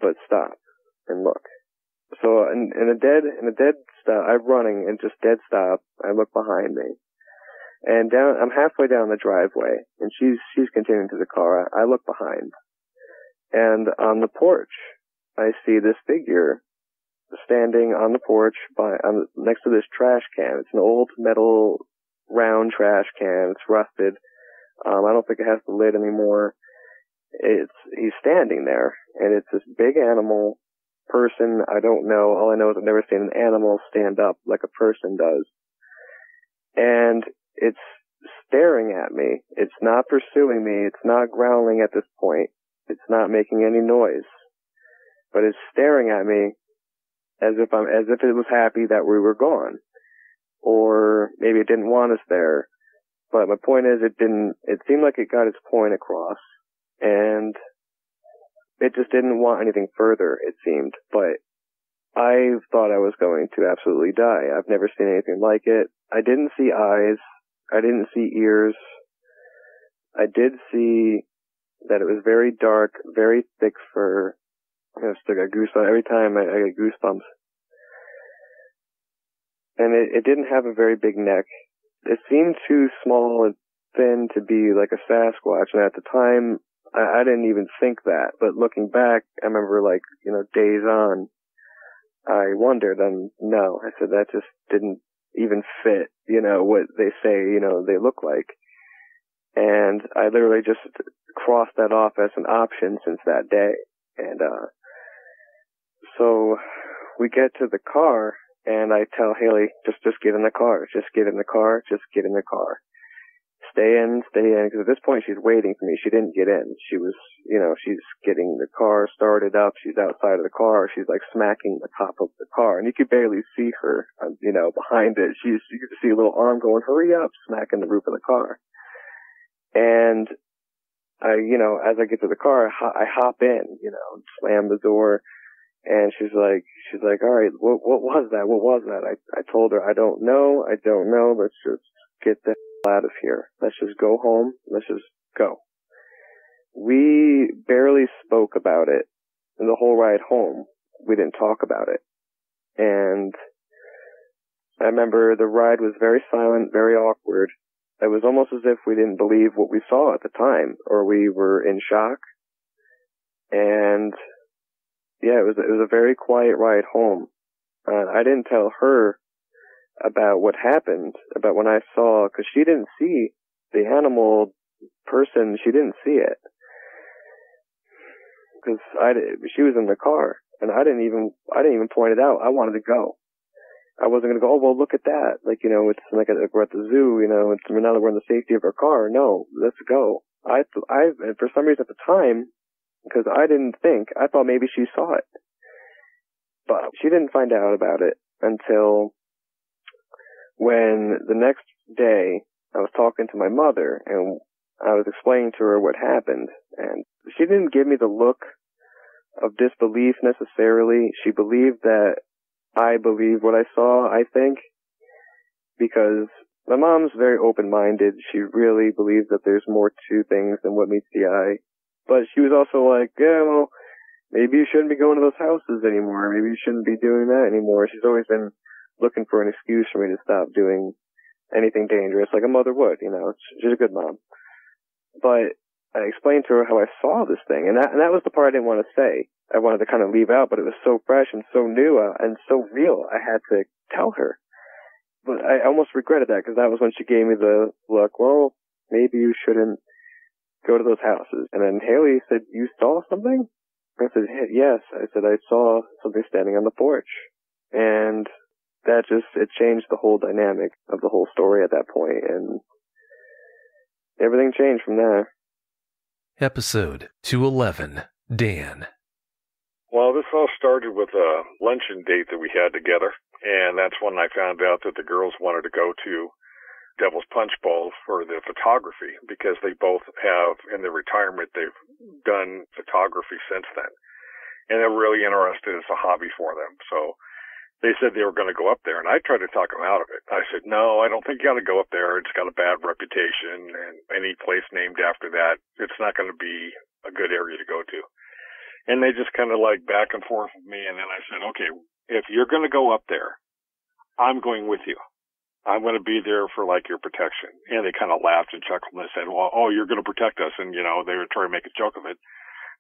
but stop and look. So in a dead stop, I'm running and just dead stop. I look behind me. And I'm halfway down the driveway, and she's continuing to the car. I look behind. And on the porch, I see this figure standing on the porch next to this trash can. It's an old metal round trash can. It's rusted. I don't think it has the lid anymore. He's standing there, and it's this big animal person. I don't know. All I know is I've never seen an animal stand up like a person does. And it's staring at me. It's not pursuing me. It's not growling at this point. It's not making any noise. But it's staring at me as if it was happy that we were gone. Or maybe it didn't want us there. But my point is, it seemed like it got its point across. And it just didn't want anything further, it seemed. But I thought I was going to absolutely die. I've never seen anything like it. I didn't see eyes. I didn't see ears. I did see that it was very dark, very thick fur. I still got goosebumps. Every time I get goosebumps. And it didn't have a very big neck. It seemed too small and thin to be like a Sasquatch. And at the time, I didn't even think that. But looking back, I remember like, you know, days on, I wondered, and no, I said that just didn't even fit, you know, what they say, you know, they look like. And I literally just crossed that off as an option since that day. And, so we get to the car, and I tell Haley, just get in the car, just get in the car, just get in the car. Stay in, because at this point she's waiting for me. She didn't get in. She was, you know, she's getting the car started up. She's outside of the car. She's like smacking the top of the car, and you could barely see her, you know, behind it. You could see a little arm going, hurry up, smacking the roof of the car. And I, you know, as I get to the car, I hop in, you know, slam the door, and she's like, all right, what was that? What was that? I told her, I don't know. Let's just get the out of here. Let's just go home. Let's just go. We barely spoke about it. And the whole ride home, we didn't talk about it. And I remember the ride was very silent, very awkward. It was almost as if we didn't believe what we saw at the time, or we were in shock. And yeah, it was a very quiet ride home. I didn't tell her about what happened, about when I saw, because she didn't see the animal person. She didn't see it because she was in the car, and I didn't even point it out. I wanted to go. I wasn't going to go, oh, well, look at that. Like, you know, it's like we're at the zoo, you know, now that we're in the safety of our car. No, let's go. And for some reason at the time, because I didn't think, I thought maybe she saw it. But she didn't find out about it until when the next day I was talking to my mother, and I was explaining to her what happened. And she didn't give me the look of disbelief necessarily. She believed that I believed what I saw, I think, because My mom's very open-minded. She really believes that there's more to things than what meets the eye. But she was also like, yeah, well, maybe you shouldn't be going to those houses anymore. Maybe you shouldn't be doing that anymore. She's always been looking for an excuse for me to stop doing anything dangerous, like a mother would, you know. She's a good mom. But I explained to her how I saw this thing, and that was the part I didn't want to say. I wanted to kind of leave out, but it was so fresh and so new and so real, I had to tell her. But I almost regretted that, because that was when she gave me the look, well, maybe you shouldn't go to those houses. And then Haley said, you saw something? I said, yes. I said, I saw something standing on the porch. And that it changed the whole dynamic of the whole story at that point, and everything changed from there. Episode 211, Dan. Well, this all started with a luncheon date that we had together, and that's when I found out that the girls wanted to go to Devil's Punch Bowl for the photography, because they both have, in their retirement, they've done photography since then. And they're really interested. It's a hobby for them. So they said they were going to go up there, and I tried to talk them out of it. I said, no, I don't think you got to go up there. It's got a bad reputation, and any place named after that, it's not going to be a good area to go to. And they just kind of like back and forth with me, and then I said, okay, if you're going to go up there, I'm going with you. I'm going to be there for like your protection. And they kind of laughed and chuckled, and they said, well, oh, you're going to protect us. And, you know, they were trying to make a joke of it.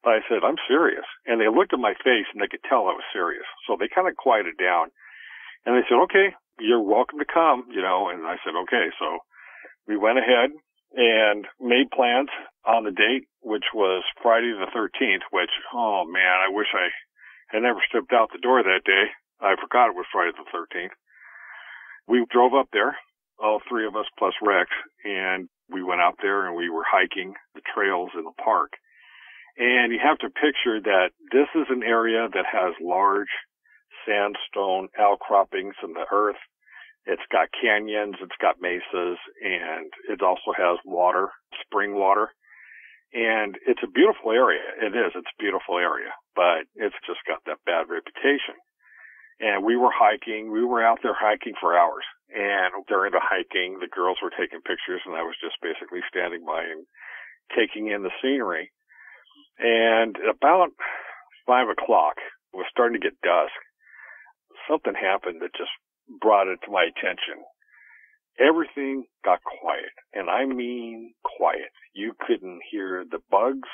But I said, I'm serious. And they looked at my face, and they could tell I was serious. So they kind of quieted down. And they said, okay, you're welcome to come, you know. And I said, okay. So we went ahead and made plans on the date, which was Friday the 13th, which, oh, man, I wish I had never stepped out the door that day. I forgot it was Friday the 13th. We drove up there, all three of us plus Rex, and we went out there and we were hiking the trails in the park. And you have to picture that this is an area that has large sandstone outcroppings in the earth. It's got canyons, it's got mesas, and it also has water, spring water. And it's a beautiful area. It is. It's a beautiful area, but it's just got that bad reputation. And we were hiking. We were out there hiking for hours. And during the hiking, the girls were taking pictures, and I was just basically standing by and taking in the scenery. And about 5 o'clock, it was starting to get dusk. Something happened that just brought it to my attention. Everything got quiet, and I mean quiet. You couldn't hear the bugs.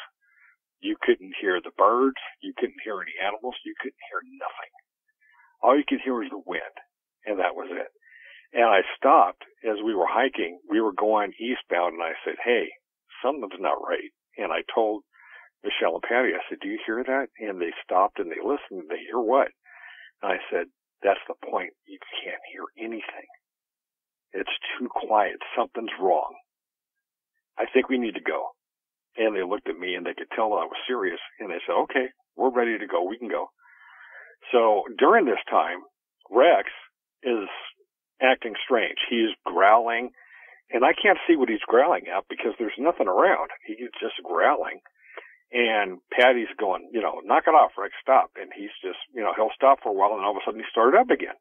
You couldn't hear the birds. You couldn't hear any animals. You couldn't hear nothing. All you could hear was the wind, and that was it. And I stopped as we were hiking. We were going eastbound, and I said, hey, something's not right. And I told Michelle and Patty, I said, do you hear that? And they stopped, and they listened, and they hear what? And I said, that's the point. You can't hear anything. It's too quiet. Something's wrong. I think we need to go. And they looked at me, and they could tell I was serious. And they said, okay, we're ready to go. We can go. So during this time, Rex is acting strange. He's growling, and I can't see what he's growling at because there's nothing around. He's just growling. And Patty's going, you know, knock it off, Rex, stop. And he's just, you know, he'll stop for a while, and all of a sudden he started up again.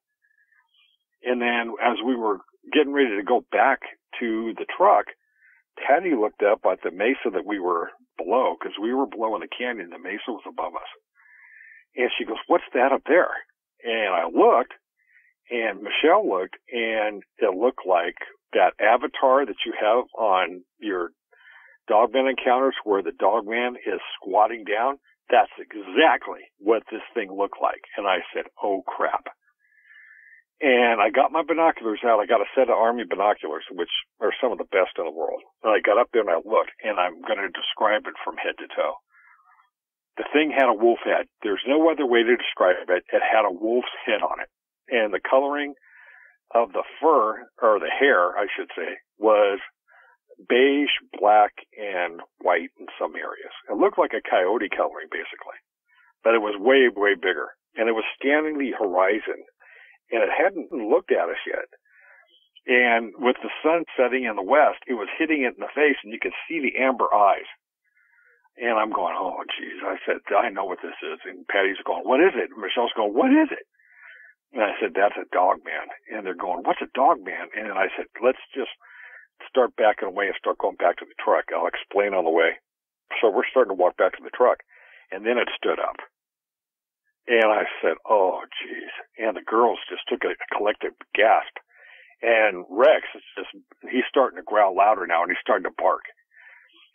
And then as we were getting ready to go back to the truck, Patty looked up at the mesa that we were below, because we were below in the canyon. The mesa was above us. And she goes, what's that up there? And I looked, and Michelle looked, and it looked like that avatar that you have on your Dogman Encounters where the Dogman is squatting down. That's exactly what this thing looked like. And I said, oh, crap. And I got my binoculars out. I got a set of Army binoculars, which are some of the best in the world. And I got up there and I looked, and I'm going to describe it from head to toe. The thing had a wolf head. There's no other way to describe it. It had a wolf's head on it. And the coloring of the fur, or the hair, I should say, was beige, black, and white in some areas. It looked like a coyote coloring, basically. But it was way, way bigger. And it was scanning the horizon. And it hadn't looked at us yet. And with the sun setting in the west, it was hitting it in the face, and you could see the amber eyes. And I'm going, oh, geez. I said, I know what this is. And Patty's going, what is it? And Michelle's going, what is it? And I said, that's a Dogman. And they're going, what's a Dogman? And I said, let's just start backing away and start going back to the truck. I'll explain on the way. So we're starting to walk back to the truck. And then it stood up. And I said, oh, geez. And the girls just took a collective gasp. And Rex is he's starting to growl louder now, and he's starting to bark.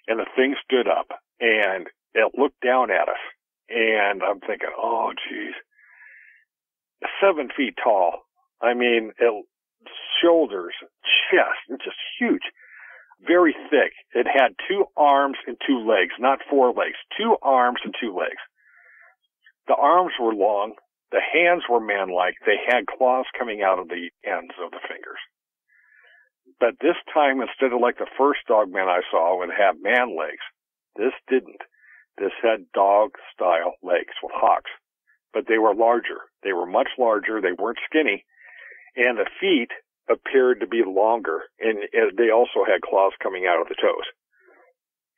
And the thing stood up, and it looked down at us. And I'm thinking, oh, geez. 7 feet tall. I mean, shoulders, chest, it's just huge. Very thick. It had 2 arms and 2 legs, not 4 legs. 2 arms and 2 legs. The arms were long. The hands were man-like. They had claws coming out of the ends of the fingers. But this time, instead of like the first Dogman I saw would have man legs, this didn't. This had dog-style legs with hocks. But they were larger. They were much larger. They weren't skinny. And the feet appeared to be longer. And they also had claws coming out of the toes.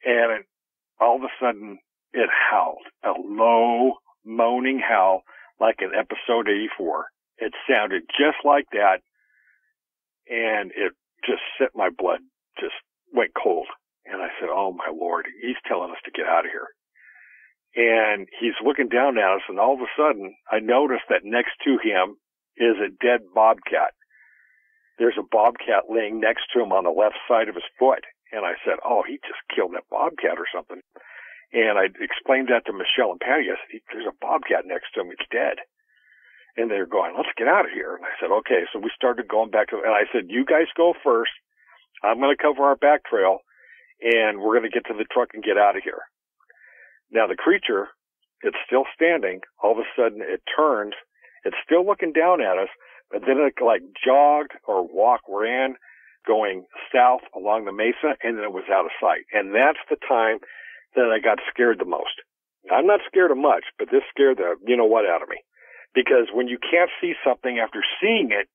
And all of a sudden, it howled. A low, moaning howl like in episode 84. It sounded just like that. And it just set my blood, just went cold. And I said, oh my Lord, he's telling us to get out of here. And he's looking down at us, and all of a sudden, I noticed that next to him is a dead bobcat. There's a bobcat laying next to him on the left side of his foot. And I said, oh, he just killed that bobcat or something. And I explained that to Michelle and Patty. I said, there's a bobcat next to him. It's dead. And they're going, let's get out of here. And I said, okay. So we started going back to, and I said, you guys go first. I'm going to cover our back trail, and we're going to get to the truck and get out of here. Now the creature, it's still standing. All of a sudden it turns. It's still looking down at us, but then it like jogged or ran going south along the mesa, and then it was out of sight. And that's the time that I got scared the most. I'm not scared of much, but this scared the you-know-what out of me. Because when you can't see something after seeing it,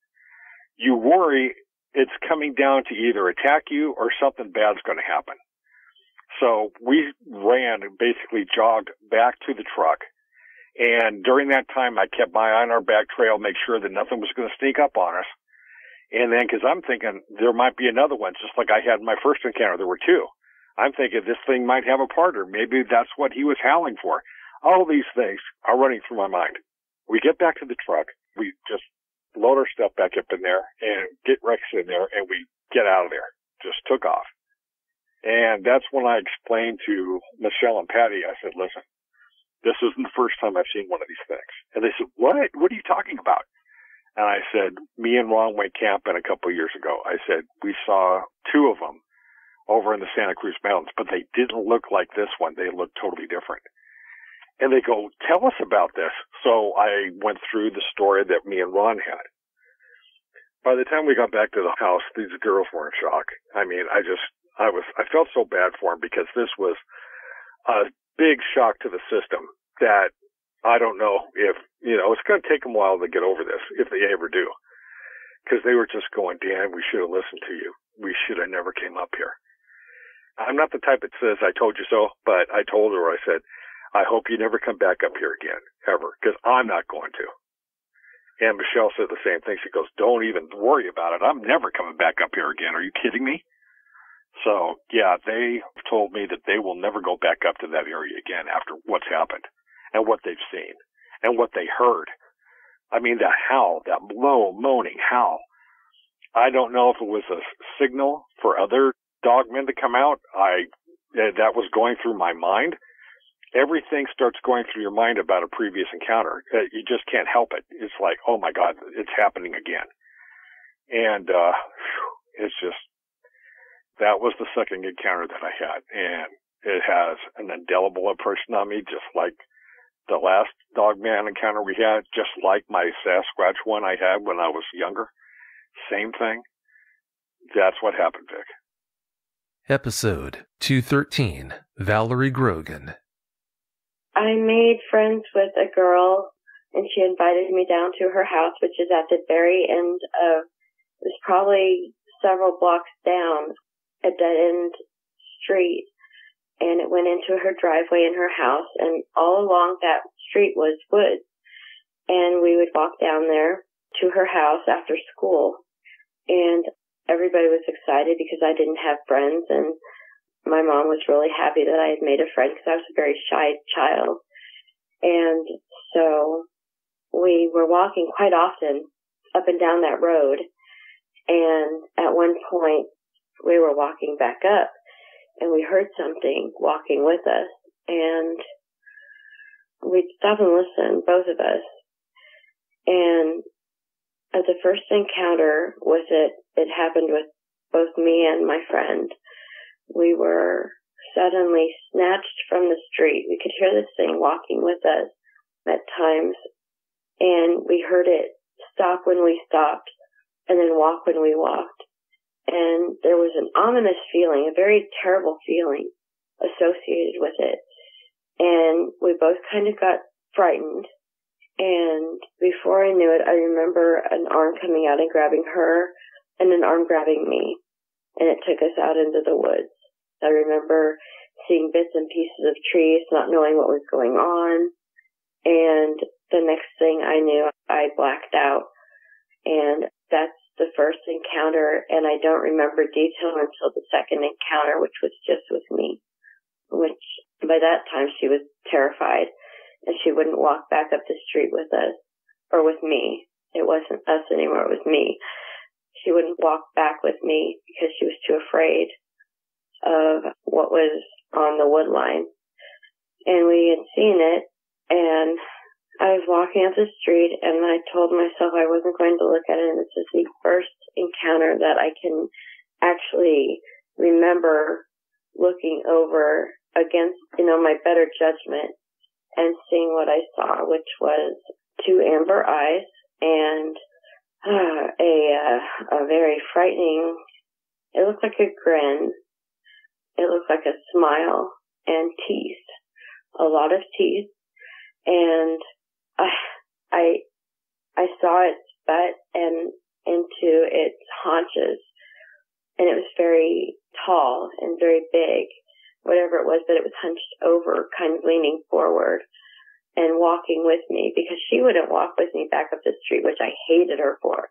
you worry it's coming down to either attack you or something bad's going to happen. So we ran and basically jogged back to the truck. And during that time, I kept my eye on our back trail, make sure that nothing was going to sneak up on us. And then, because I'm thinking there might be another one, just like I had in my first encounter, there were 2. I'm thinking this thing might have a partner. Maybe that's what he was howling for. All these things are running through my mind. We get back to the truck. We just load our stuff back up in there and get Rex in there, and we get out of there. Just took off. And that's when I explained to Michelle and Patty, I said, listen, this isn't the first time I've seen one of these things. And they said, what? What are you talking about? And I said, me and Ron went camping a couple of years ago. I said, we saw 2 of them over in the Santa Cruz Mountains, but they didn't look like this one. They looked totally different. And they go, tell us about this. So I went through the story that me and Ron had. By the time we got back to the house, these girls were in shock. I mean, I felt so bad for them because this was a big shock to the system that I don't know if, it's going to take them a while to get over this, if they ever do. Because they were just going, Dan, we should have listened to you. We should have never came up here. I'm not the type that says, I told you so, but I told her, I said, I hope you never come back up here again, ever, because I'm not going to. And Michelle said the same thing. She goes, don't even worry about it. I'm never coming back up here again. Are you kidding me? So, yeah, they told me that they will never go back up to that area again after what's happened and what they've seen and what they heard. I mean, that howl, that low, moaning howl. I don't know if it was a signal for other dogmen to come out. That was going through my mind. Everything starts going through your mind about a previous encounter. You just can't help it. It's like, oh my God, it's happening again. And, it's just, that was the second encounter that I had. And it has an indelible impression on me, just like the last Dogman encounter we had, just like my Sasquatch one I had when I was younger. Same thing. That's what happened, Vic. Episode 213, Valerie Grogan. I made friends with a girl, and she invited me down to her house, which is at the very end of, it was probably several blocks down, a dead-end street, and it went into her driveway in her house, and all along that street was woods, and we would walk down there, to her house after school, and everybody was excited because I didn't have friends, and my mom was really happy that I had made a friend because I was a very shy child. And so we were walking quite often up and down that road, and at one point we were walking back up, and we heard something walking with us, and we stopped and listened, both of us. And at the first encounter with it, it happened with both me and my friend. We were suddenly snatched from the street. We could hear this thing walking with us at times, and we heard it stop when we stopped and then walk when we walked. And there was an ominous feeling, a very terrible feeling associated with it. And we both kind of got frightened. And before I knew it, I remember an arm coming out and grabbing her and an arm grabbing me. And it took us out into the woods. I remember seeing bits and pieces of trees, not knowing what was going on. And the next thing I knew, I blacked out. And that's the first encounter. And I don't remember detail until the second encounter, which was just with me. Which, by that time, she was terrified. And she wouldn't walk back up the street with us, or with me. It wasn't us anymore, it was me. She wouldn't walk back with me because she was too afraid of what was on the wood line. And we had seen it, and I was walking up the street, and I told myself I wasn't going to look at it, and this is the first encounter that I can actually remember looking over against, my better judgment and seeing what I saw, which was two amber eyes and a very frightening, it looked like a grin. It looked like a smile and teeth, a lot of teeth. And I saw its butt and into its haunches, and it was very tall and very big, whatever it was, but it was hunched over, kind of leaning forward and walking with me, because she wouldn't walk with me back up the street, which I hated her for,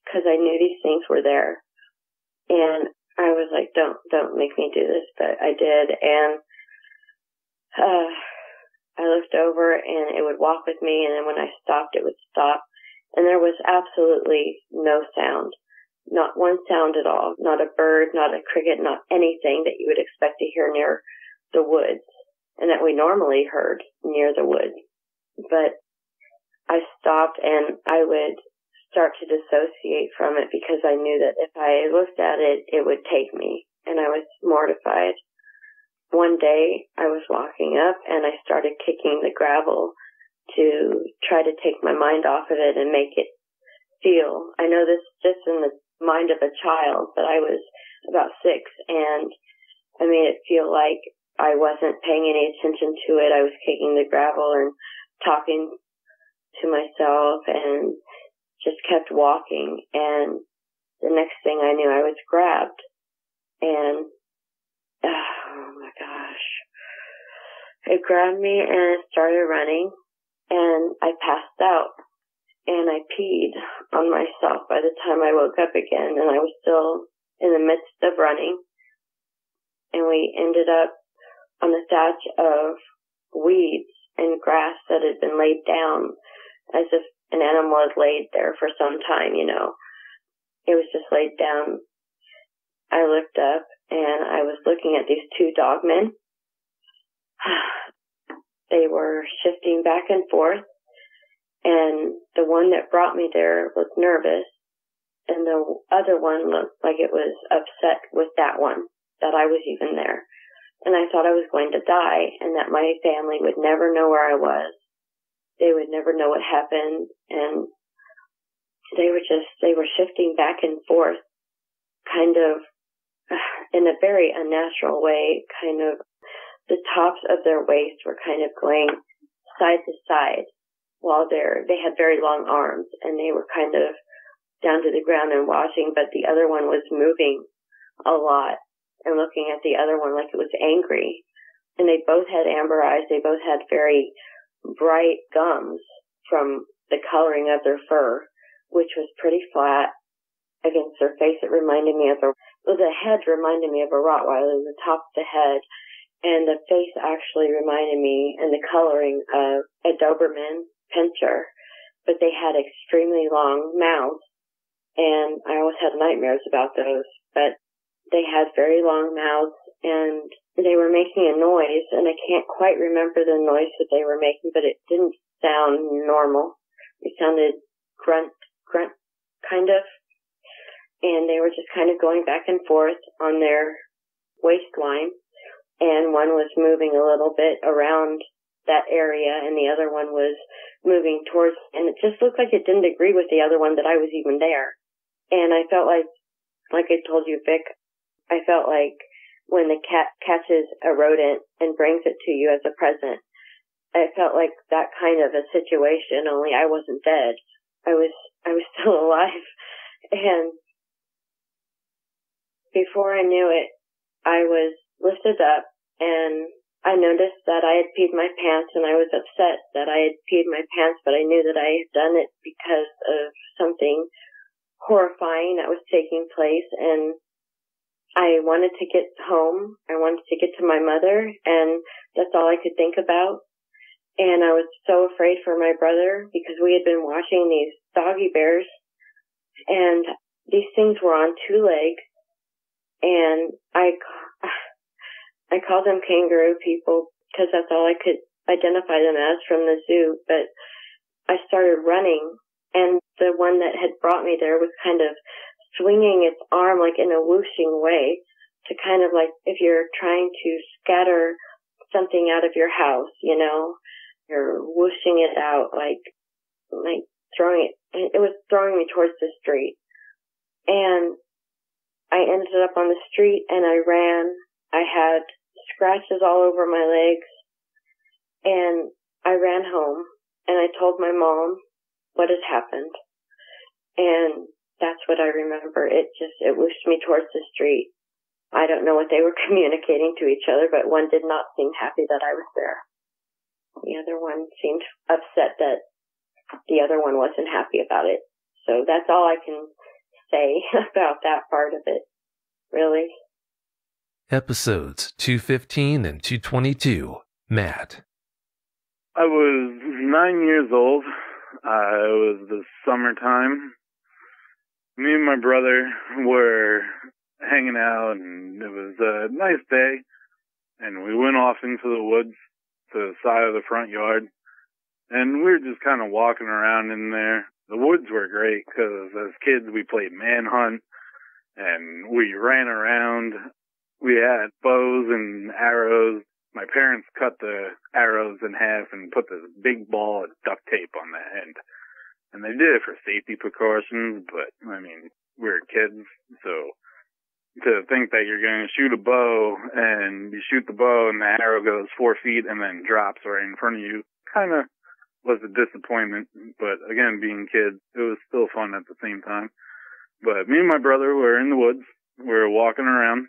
because I knew these things were there. And I was like, don't make me do this, but I did. And I looked over, and it would walk with me, and then when I stopped, it would stop. And there was absolutely no sound. Not one sound at all. Not a bird, not a cricket, not anything that you would expect to hear near the woods, and that we normally heard near the woods. But I stopped, and I would start to dissociate from it because I knew that if I looked at it, it would take me, and I was mortified. One day, I was walking up, and I started kicking the gravel to try to take my mind off of it and make it feel. I know this just in the mind of a child, but I was about 6, and I made it feel like I wasn't paying any attention to it. I was kicking the gravel and talking to myself and just kept walking. And the next thing I knew, I was grabbed, and oh my gosh, it grabbed me and it started running, and I passed out. And I peed on myself by the time I woke up again, and I was still in the midst of running. And we ended up on a thatch of weeds and grass that had been laid down as if an animal had laid there for some time, It was just laid down. I looked up, and I was looking at these two dogmen. They were shifting back and forth. And the one that brought me there was nervous, and the other one looked like it was upset with that one, that I was even there. And I thought I was going to die, and that my family would never know where I was. They would never know what happened, and they were shifting back and forth, kind of in a very unnatural way, kind of the tops of their waist were kind of going side to side. While they had very long arms, and they were kind of down to the ground and watching, but the other one was moving a lot and looking at the other one like it was angry. And they both had amber eyes. They both had very bright gums from the coloring of their fur. which was pretty flat. Against her face, the head reminded me of a Rottweiler, the top of the head, and the face actually reminded me, and the coloring, of a Doberman Pinscher, but they had extremely long mouths, and I always had nightmares about those, but they had very long mouths, and they were making a noise, and I can't quite remember the noise that they were making, but it didn't sound normal. It sounded grunt, kind of. And they were just kind of going back and forth on their waistline. And one was moving a little bit around that area, and the other one was moving towards, and it just looked like it didn't agree with the other one that I was even there. And I felt like I told you, Vic, I felt like when the cat catches a rodent and brings it to you as a present, I felt like that kind of a situation, only I wasn't dead. I was still alive. And before I knew it, I was lifted up, and I noticed that I had peed my pants, and I was upset that I had peed my pants, but I knew that I had done it because of something horrifying that was taking place, and I wanted to get home. I wanted to get to my mother, and that's all I could think about. And I was so afraid for my brother because we had been watching these doggy bears, and these things were on 2 legs. And I called them kangaroo people because that's all I could identify them as from the zoo. But I started running, and the one that had brought me there was kind of swinging its arm like in a whooshing way to kind of like if you're trying to scatter something out of your house, you know, you're whooshing it out like throwing it. It was throwing me towards the street. And I ended up on the street, and I ran. I had scratches all over my legs, and I ran home, and I told my mom what had happened, and that's what I remember. It whooshed me towards the street. I don't know what they were communicating to each other, but one did not seem happy that I was there. The other one seemed upset that the other one wasn't happy about it. So that's all I can say about that part of it, really. Episodes 215 and 222. Matt. I was 9 years old. It was the summertime. Me and my brother were hanging out, and it was a nice day, and we went off into the woods to the side of the front yard, and we were just kind of walking around in there. The woods were great because as kids we played manhunt and we ran around. We had bows and arrows. My parents cut the arrows in half and put this big ball of duct tape on the end. And they did it for safety precautions, but I mean, we were kids, so to think that you're going to shoot a bow and you shoot the bow and the arrow goes 4 feet and then drops right in front of you kind of was a disappointment, but again, being kids, it was still fun at the same time. But me and my brother were in the woods. We were walking around.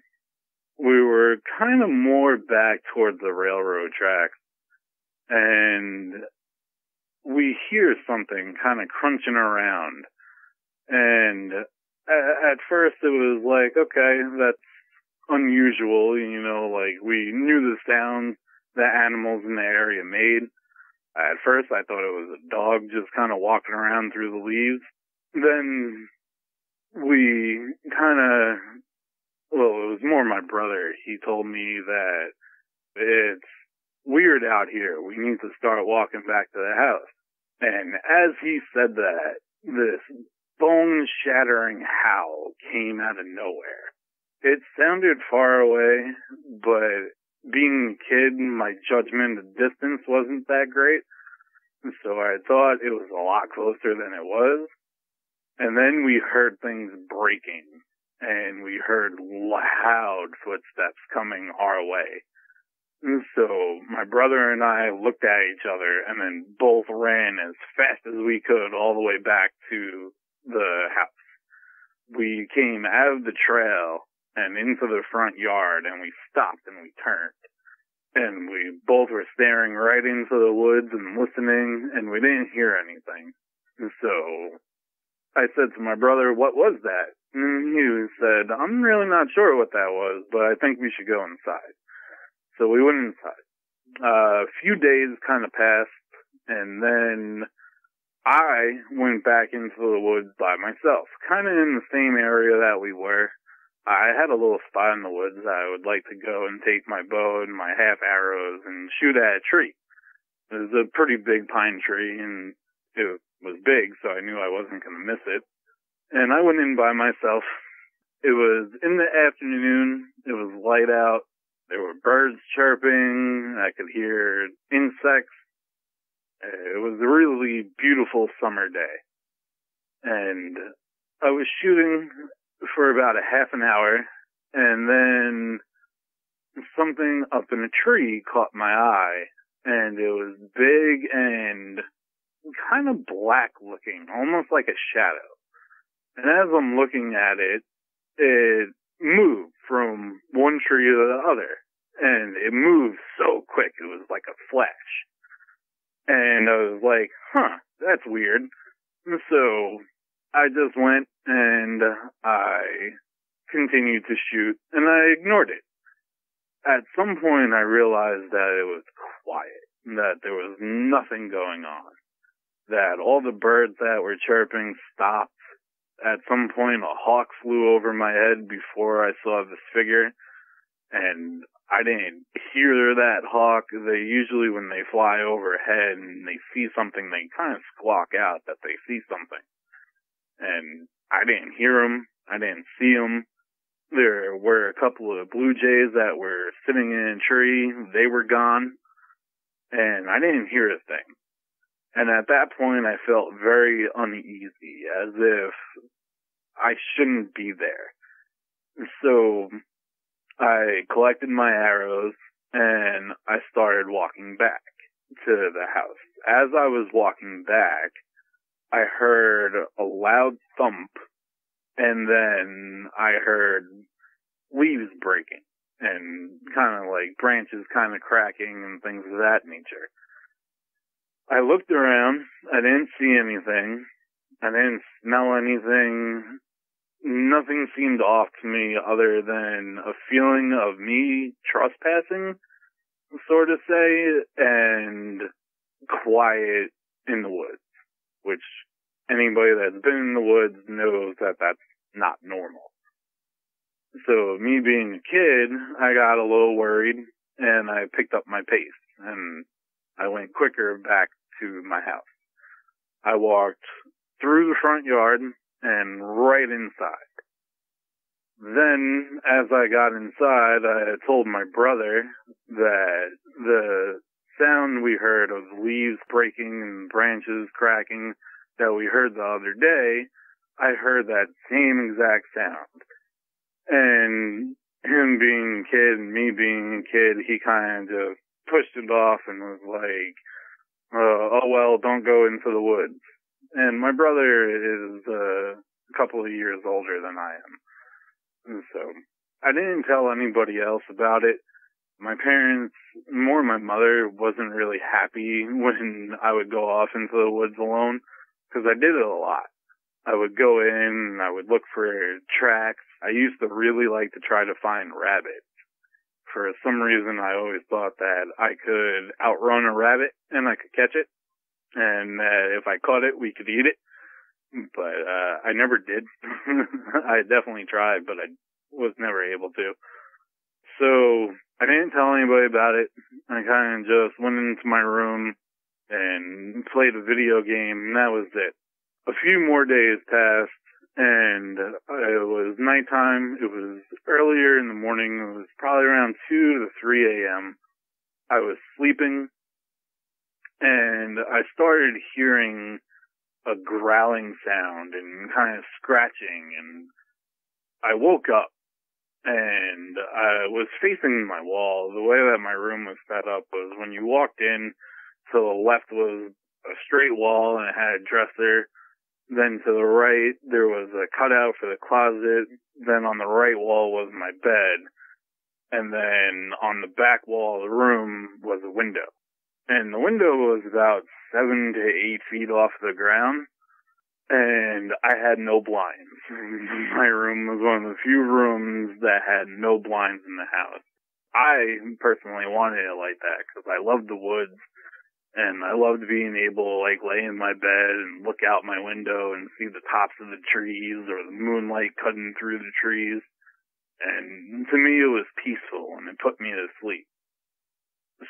We were kind of more back towards the railroad tracks, and we hear something kind of crunching around. And at first it was like, okay, that's unusual, you know, like we knew the sounds that animals in the area made. At first, I thought it was a dog just kind of walking around through the leaves. Then we it was more my brother. He told me that it's weird out here. We need to start walking back to the house. And as he said that, this bone-shattering howl came out of nowhere. It sounded far away, but being a kid, my judgment of distance wasn't that great, so I thought it was a lot closer than it was. And then we heard things breaking, and we heard loud footsteps coming our way. And so my brother and I looked at each other and then both ran as fast as we could all the way back to the house. We came out of the trail and into the front yard, and we stopped and we turned. And we both were staring right into the woods and listening, and we didn't hear anything. And so I said to my brother, what was that? And he said, I'm really not sure what that was, but I think we should go inside. So we went inside. A few days kind of passed, and then I went back into the woods by myself, kind of in the same area that we were. I had a little spot in the woods I would like to go and take my bow and my half arrows and shoot at a tree. It was a pretty big pine tree, and it was big, so I knew I wasn't going to miss it. And I went in by myself. It was in the afternoon. It was light out. There were birds chirping. I could hear insects. It was a really beautiful summer day. And I was shooting for about a half an hour, and then something up in a tree caught my eye, and it was big and kind of black looking, almost like a shadow. And as I'm looking at it, it moved from one tree to the other. And it moved so quick, it was like a flash. And I was like, that's weird. So I just went and I continued to shoot, and I ignored it. At some point, I realized that it was quiet, that there was nothing going on, that all the birds that were chirping stopped. At some point, a hawk flew over my head before I saw this figure, and I didn't hear that hawk. They usually, when they fly overhead and they see something, they kind of squawk out that they see something. And I didn't hear them. I didn't see them. There were a couple of blue jays that were sitting in a tree. They were gone. And I didn't hear a thing. And at that point, I felt very uneasy, as if I shouldn't be there. So I collected my arrows, and I started walking back to the house. As I was walking back, I heard a loud thump, and then I heard leaves breaking, and kind of like branches kind of cracking and things of that nature. I looked around. I didn't see anything. I didn't smell anything. Nothing seemed off to me other than a feeling of me trespassing, sort of say, and quiet in the woods, which anybody that's been in the woods knows that that's not normal. So me being a kid, I got a little worried, and I picked up my pace, and I went quicker back to my house. I walked through the front yard and right inside. Then, as I got inside, I told my brother that the sound we heard of leaves breaking and branches cracking that we heard the other day, I heard that same exact sound. And him being a kid and me being a kid, he kind of pushed it off and was like, oh well, don't go into the woods. And my brother is a couple of years older than I am. And so I didn't tell anybody else about it. My parents, more my mother, wasn't really happy when I would go off into the woods alone, because I did it a lot. I would go in and I would look for tracks. I used to really like to try to find rabbits. For some reason, I always thought that I could outrun a rabbit and I could catch it. And if I caught it, we could eat it. But I never did. I definitely tried, but I was never able to. So I didn't tell anybody about it. I kind of just went into my room and played a video game, and that was it. A few more days passed, and it was nighttime. It was earlier in the morning. It was probably around 2 to 3 a.m. I was sleeping, and I started hearing a growling sound and kind of scratching, and I woke up, and I was facing my wall. The way that my room was set up was when you walked in, to the left was a straight wall, and it had a dresser. Then to the right, there was a cutout for the closet. Then on the right wall was my bed. And then on the back wall of the room was a window. And the window was about 7 to 8 feet off the ground. and I had no blinds. My room was one of the few rooms that had no blinds in the house. I personally wanted it like that because I loved the woods, and I loved being able to like lay in my bed and look out my window and see the tops of the trees or the moonlight cutting through the trees. And to me, it was peaceful, and it put me to sleep.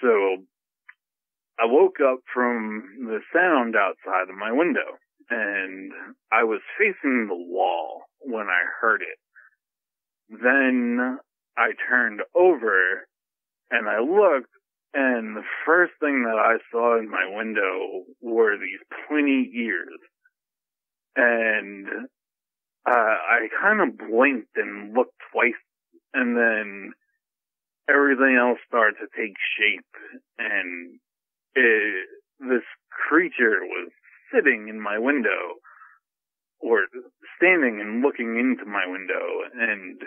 So I woke up from the sound outside of my window, and I was facing the wall when I heard it. Then I turned over, and I looked, and the first thing that I saw in my window were these pointy ears. And I kind of blinked and looked twice, and then everything else started to take shape, and this creature was sitting in my window, or standing and looking into my window, and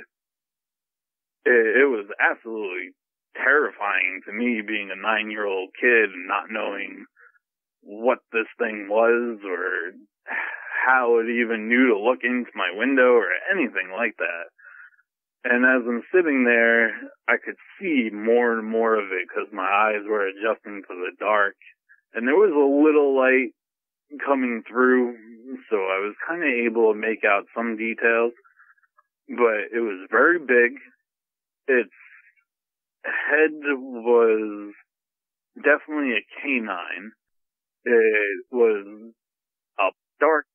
it was absolutely terrifying to me, being a 9-year-old kid and not knowing what this thing was or how it even knew to look into my window or anything like that. And as I'm sitting there, I could see more and more of it because my eyes were adjusting to the dark. And there was a little light coming through, so I was kind of able to make out some details. But it was very big. Its head was definitely a canine. It was a dark,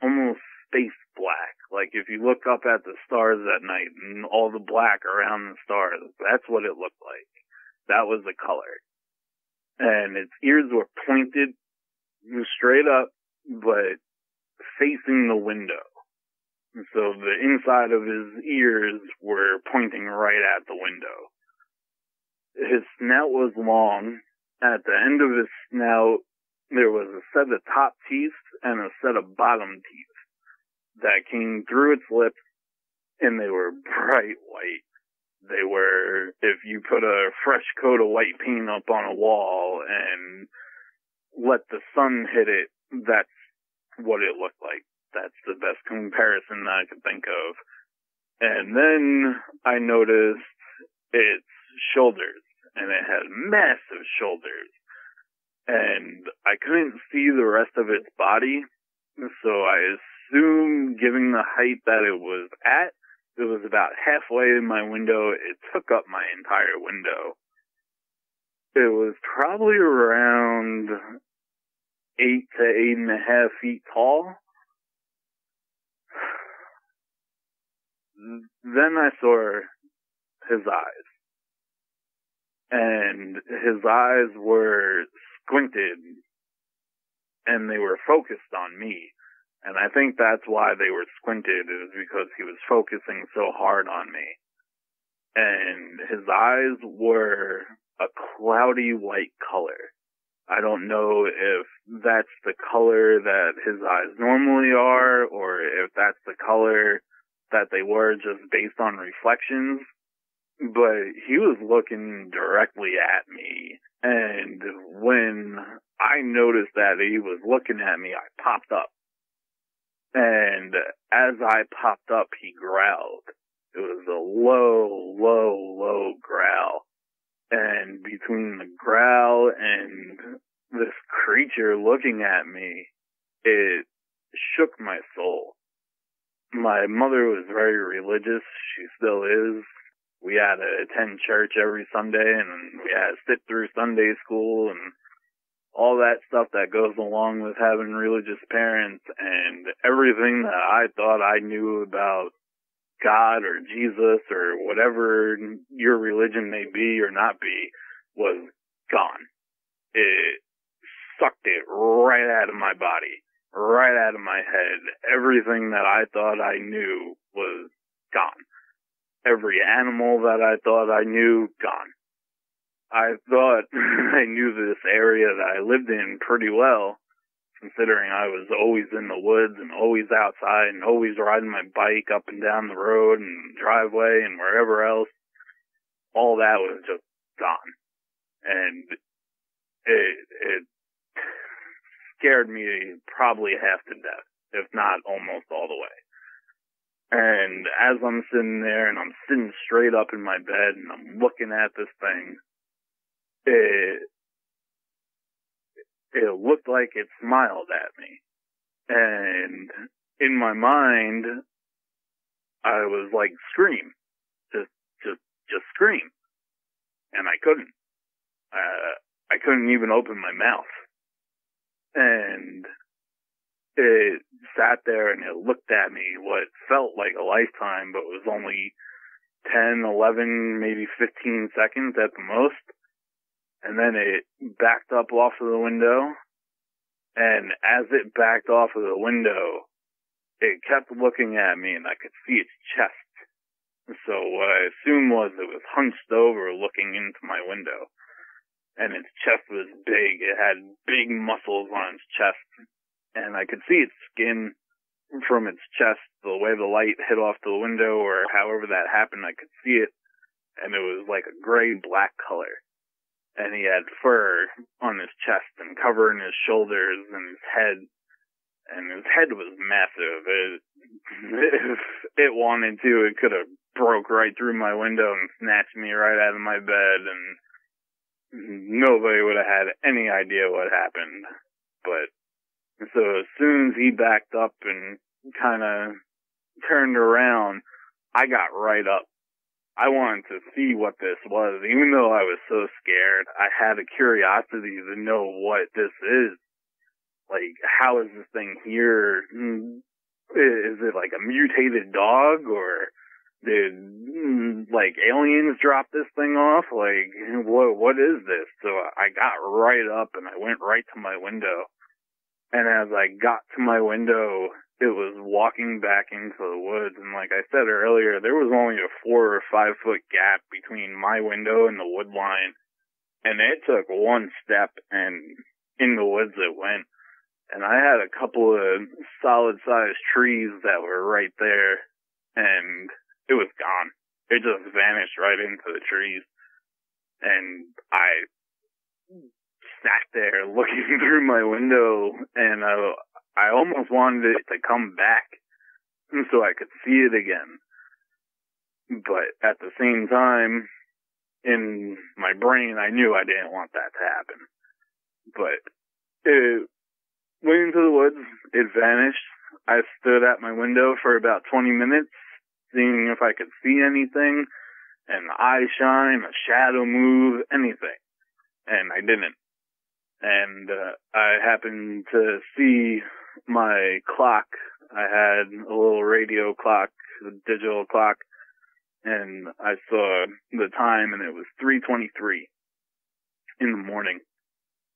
almost space black. Like if you look up at the stars at night and all the black around the stars, that's what it looked like. That was the color. And its ears were pointed straight up, but facing the window. So the inside of his ears were pointing right at the window. His snout was long. At the end of his snout, there was a set of top teeth and a set of bottom teeth that came through its lips, and they were bright white. They were, if you put a fresh coat of white paint up on a wall and let the sun hit it, that's what it looked like. That's the best comparison that I could think of. And then I noticed its shoulders, and it had massive shoulders. And I couldn't see the rest of its body, so I assumed, given the height that it was at, it was about halfway in my window. It took up my entire window. It was probably around 8 to 8.5 feet tall. Then I saw his eyes. And his eyes were squinted, and they were focused on me. And I think that's why they were squinted, is because he was focusing so hard on me. And his eyes were a cloudy white color. I don't know if that's the color that his eyes normally are, or if that's the color that they were just based on reflections. But he was looking directly at me. And when I noticed that he was looking at me, I popped up. And as I popped up, he growled. It was a low, low, low growl. And between the growl and this creature looking at me, it shook my soul. My mother was very religious. She still is. We had to attend church every Sunday, and we had to sit through Sunday school and all that stuff that goes along with having religious parents. And everything that I thought I knew about God or Jesus or whatever your religion may be or not be was gone. It sucked it right out of my body, right out of my head. Everything that I thought I knew was gone. Every animal that I thought I knew, gone. I thought I knew this area that I lived in pretty well, considering I was always in the woods and always outside and always riding my bike up and down the road and driveway and wherever else. All that was just gone. And it scared me probably half to death. if not almost all the way. And as I'm sitting there and I'm sitting straight up in my bed and I'm looking at this thing, it looked like it smiled at me. And in my mind, I was like, scream. Just scream. And I couldn't. I couldn't even open my mouth. And it sat there and it looked at me what felt like a lifetime, but was only 10, 11, maybe 15 seconds at the most. And then it backed up off of the window. And as it backed off of the window, it kept looking at me and I could see its chest. So what I assumed was it was hunched over looking into my window. And its chest was big. It had big muscles on its chest. And I could see its skin from its chest, the way the light hit off the window or however that happened, I could see it. And it was like a gray-black color. And he had fur on his chest and covering his shoulders and his head. And his head was massive. If it wanted to, it could have broke right through my window and snatched me right out of my bed, and nobody would have had any idea what happened. But so as soon as he backed up and kind of turned around, I got right up. I wanted to see what this was. Even though I was so scared, I had a curiosity to know what this is. Like, how is this thing here? Is it like a mutated dog, or did, like, aliens drop this thing off? Like, what is this? So I got right up and I went right to my window. And as I got to my window, it was walking back into the woods. And like I said earlier, there was only a 4 or 5 foot gap between my window and the wood line. And it took one step and in the woods it went. And I had a couple of solid-sized trees that were right there, and it was gone. It just vanished right into the trees. And I sat there looking through my window, and I almost wanted it to come back so I could see it again. But at the same time, in my brain, I knew I didn't want that to happen. But it went into the woods, it vanished. I stood at my window for about 20 minutes, seeing if I could see anything, an eye shine, a shadow move, anything. And I didn't. And I happened to see my clock. I had a little radio clock, a digital clock, and I saw the time, and it was 3:23 in the morning.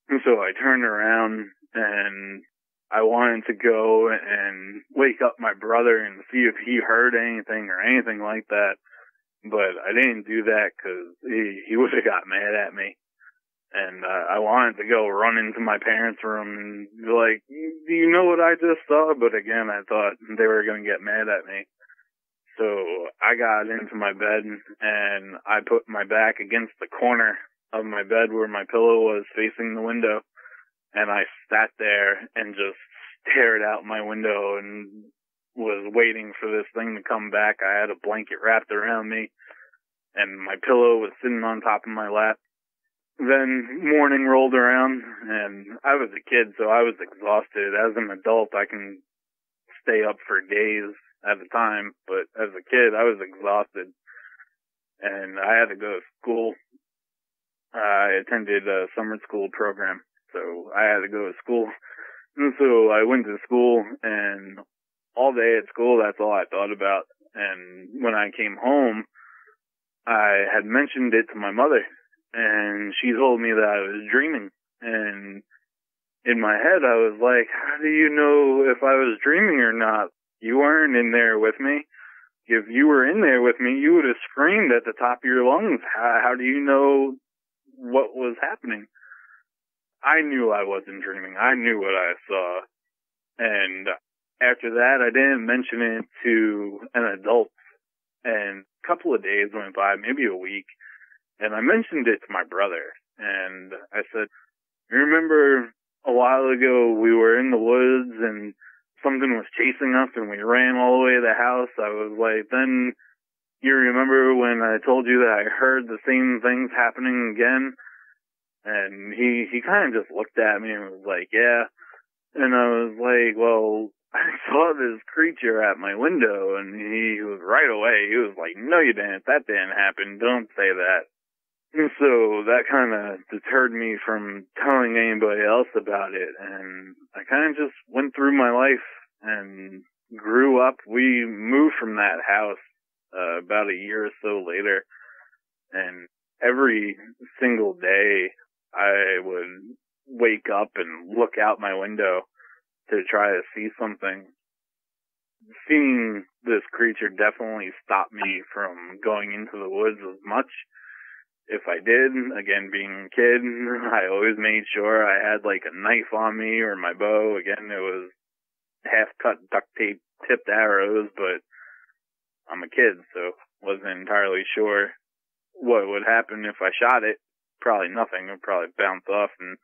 And so I turned around, and I wanted to go and wake up my brother and see if he heard anything or anything like that. But I didn't do that because he would have got mad at me. And I wanted to go run into my parents' room and be like, do you know what I just saw? But again, I thought they were going to get mad at me. So I got into my bed and I put my back against the corner of my bed where my pillow was facing the window. And I sat there and just stared out my window and was waiting for this thing to come back. I had a blanket wrapped around me and my pillow was sitting on top of my lap. Then morning rolled around and I was a kid, so I was exhausted. As an adult, I can stay up for days at a time, but as a kid, I was exhausted and I had to go to school. I attended a summer school program. So I had to go to school. And so I went to school, and all day at school, that's all I thought about. And when I came home, I had mentioned it to my mother, and she told me that I was dreaming. And in my head, I was like, how do you know if I was dreaming or not? You weren't in there with me. If you were in there with me, you would have screamed at the top of your lungs. How do you know what was happening? I knew I wasn't dreaming. I knew what I saw. And after that, I didn't mention it to an adult. And a couple of days went by, maybe a week, and I mentioned it to my brother. And I said, you remember a while ago we were in the woods and something was chasing us and we ran all the way to the house. I was like, then you remember when I told you that I heard the same things happening again? And he kind of just looked at me and was like, yeah. And I was like, well, I saw this creature at my window. And he was right away. He was like, no, you didn't. That didn't happen. Don't say that. And so that kind of deterred me from telling anybody else about it. And I kind of just went through my life and grew up. We moved from that house about a year or so later. And every single day I would wake up and look out my window to try to see something. Seeing this creature definitely stopped me from going into the woods as much. If I did, again, being a kid, I always made sure I had like a knife on me or my bow. Again, it was half-cut duct tape tipped arrows, but I'm a kid, so wasn't entirely sure what would happen if I shot it. Probably nothing. It would probably bounce off and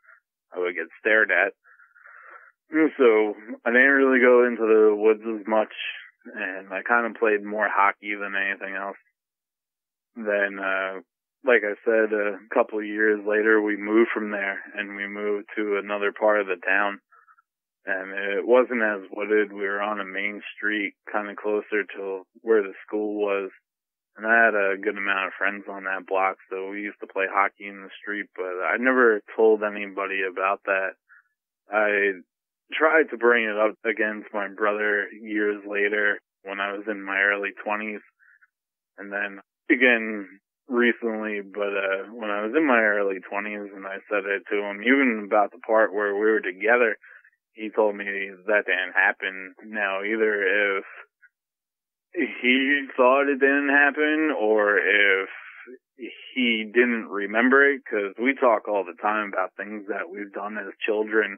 I would get stared at. So I didn't really go into the woods as much, and I kind of played more hockey than anything else. Then, like I said, a couple of years later, we moved from there, and we moved to another part of the town. And it wasn't as wooded. We were on a main street, kind of closer to where the school was. And I had a good amount of friends on that block, so we used to play hockey in the street, but I never told anybody about that. I tried to bring it up against my brother years later when I was in my early 20s. And then again recently, but when I was in my early 20s and I said it to him, even about the part where we were together, he told me that didn't happen. Now, either if he thought it didn't happen or if he didn't remember it, because we talk all the time about things that we've done as children,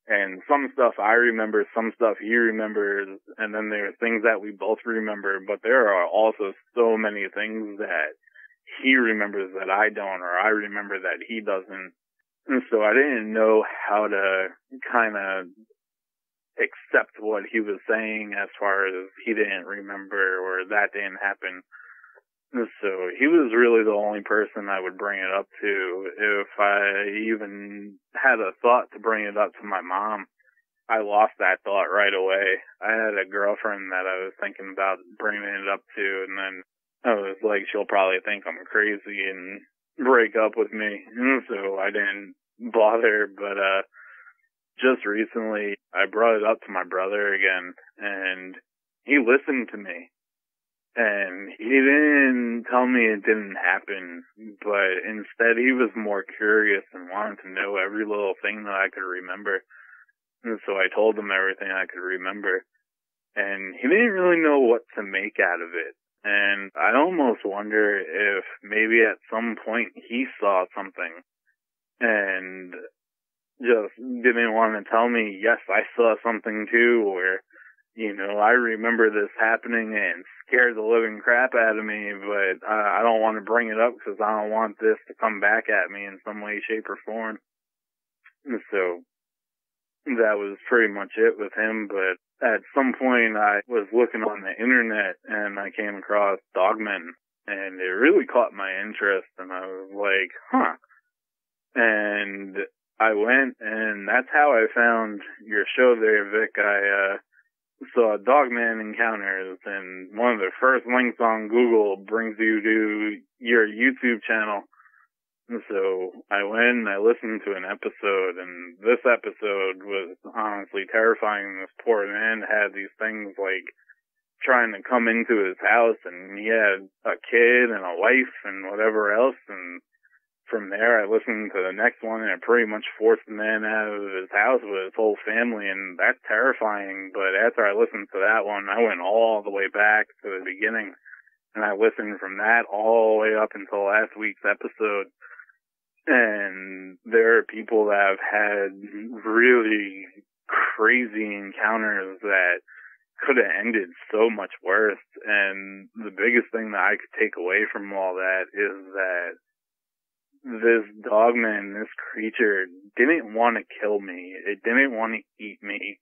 and some stuff I remember, some stuff he remembers, and then there are things that we both remember, but there are also so many things that he remembers that I don't, or I remember that he doesn't. And so I didn't know how to kind of accept what he was saying as far as he didn't remember or that didn't happen. So he was really the only person I would bring it up to. If I even had a thought to bring it up to my mom, I lost that thought right away. I had a girlfriend that I was thinking about bringing it up to, and then I was like, she'll probably think I'm crazy and break up with me. And so I didn't bother, but just recently I brought it up to my brother again, and he listened to me. And he didn't tell me it didn't happen, but instead he was more curious and wanted to know every little thing that I could remember. And so I told him everything I could remember. And he didn't really know what to make out of it. And I almost wonder if maybe at some point he saw something and just didn't want to tell me, yes, I saw something too, or, you know, I remember this happening and scared the living crap out of me, but I don't want to bring it up because I don't want this to come back at me in some way, shape, or form. And so that was pretty much it with him, but at some point I was looking on the internet and I came across Dogman, and it really caught my interest, and I was like, huh. And I went, and that's how I found your show there, Vic. I saw Dogman Encounters, and one of the first links on Google brings you to your YouTube channel. And so I went and I listened to an episode, and this episode was honestly terrifying. This poor man had these things like trying to come into his house, and he had a kid and a wife and whatever else, and from there, I listened to the next one, and it pretty much forced the man out of his house with his whole family, and that's terrifying. But after I listened to that one, I went all the way back to the beginning, and I listened from that all the way up until last week's episode. And there are people that have had really crazy encounters that could have ended so much worse. And the biggest thing that I could take away from all that is that this dogman, this creature, didn't want to kill me. It didn't want to eat me.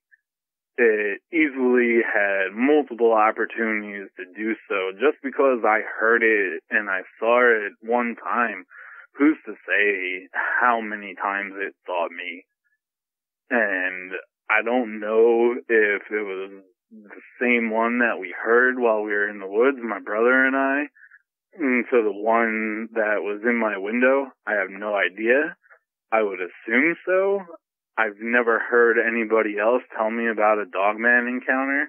it easily had multiple opportunities to do so. Just because I heard it and I saw it one time, who's to say how many times it saw me? And I don't know if it was the same one that we heard while we were in the woods, my brother and I. And so the one that was in my window, I have no idea. I would assume so. I've never heard anybody else tell me about a Dogman encounter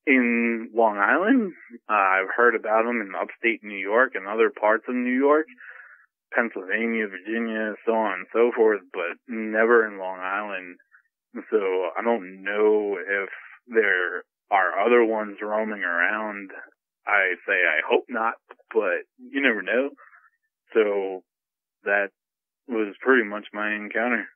in Long Island. I've heard about them in upstate New York and other parts of New York, Pennsylvania, Virginia, so on and so forth, but never in Long Island. So I don't know if there are other ones roaming around. I say I hope not, but you never know. So that was pretty much my encounter.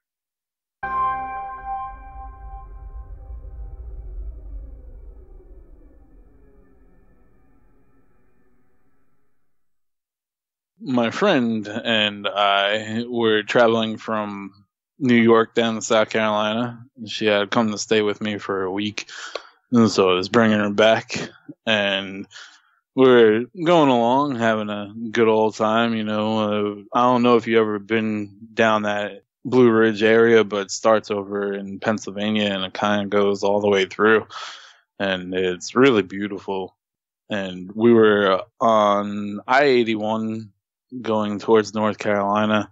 My friend and I were traveling from New York down to South Carolina. She had come to stay with me for a week, and so I was bringing her back, and we're going along, having a good old time, you know. I don't know if you've ever been down that Blue Ridge area, but it starts over in Pennsylvania, and it kind of goes all the way through, and it's really beautiful. And we were on I-81 going towards North Carolina,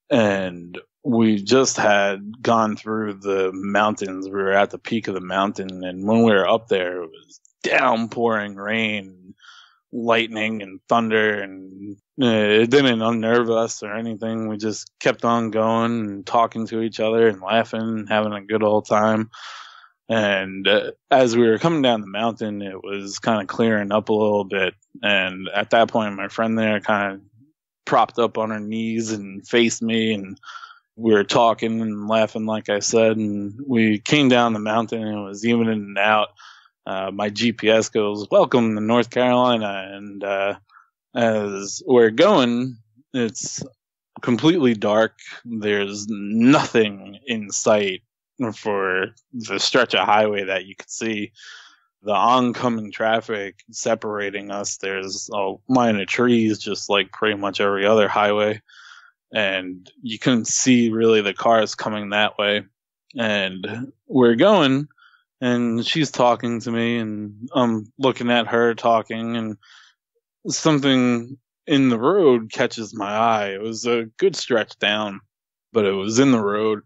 and we just had gone through the mountains. We were at the peak of the mountain, and when we were up there, it was downpouring rain, lightning, and thunder, and it didn't unnerve us or anything. We just kept on going and talking to each other and laughing and having a good old time. And as we were coming down the mountain, it was kind of clearing up a little bit. And at that point, my friend there kind of propped up on her knees and faced me, and we were talking and laughing, like I said. And we came down the mountain, and it was evening out. My GPS goes, "Welcome to North Carolina." And as we're going, it's completely dark. There's nothing in sight for the stretch of highway that you could see. The oncoming traffic separating us, there's a line of trees just like pretty much every other highway, and you couldn't see really the cars coming that way. And we're going, and she's talking to me, and I'm looking at her talking, and something in the road catches my eye. It was a good stretch down, but it was in the road.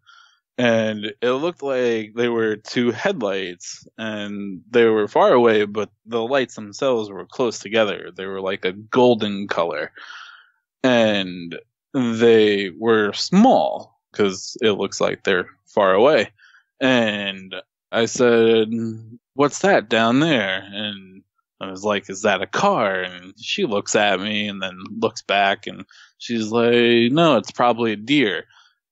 And it looked like they were two headlights, and they were far away, but the lights themselves were close together. They were like a golden color. And they were small, because it looks like they're far away. And I said, "What's that down there?" And I was like, "Is that a car?" And she looks at me and then looks back, and she's like, "No, it's probably a deer."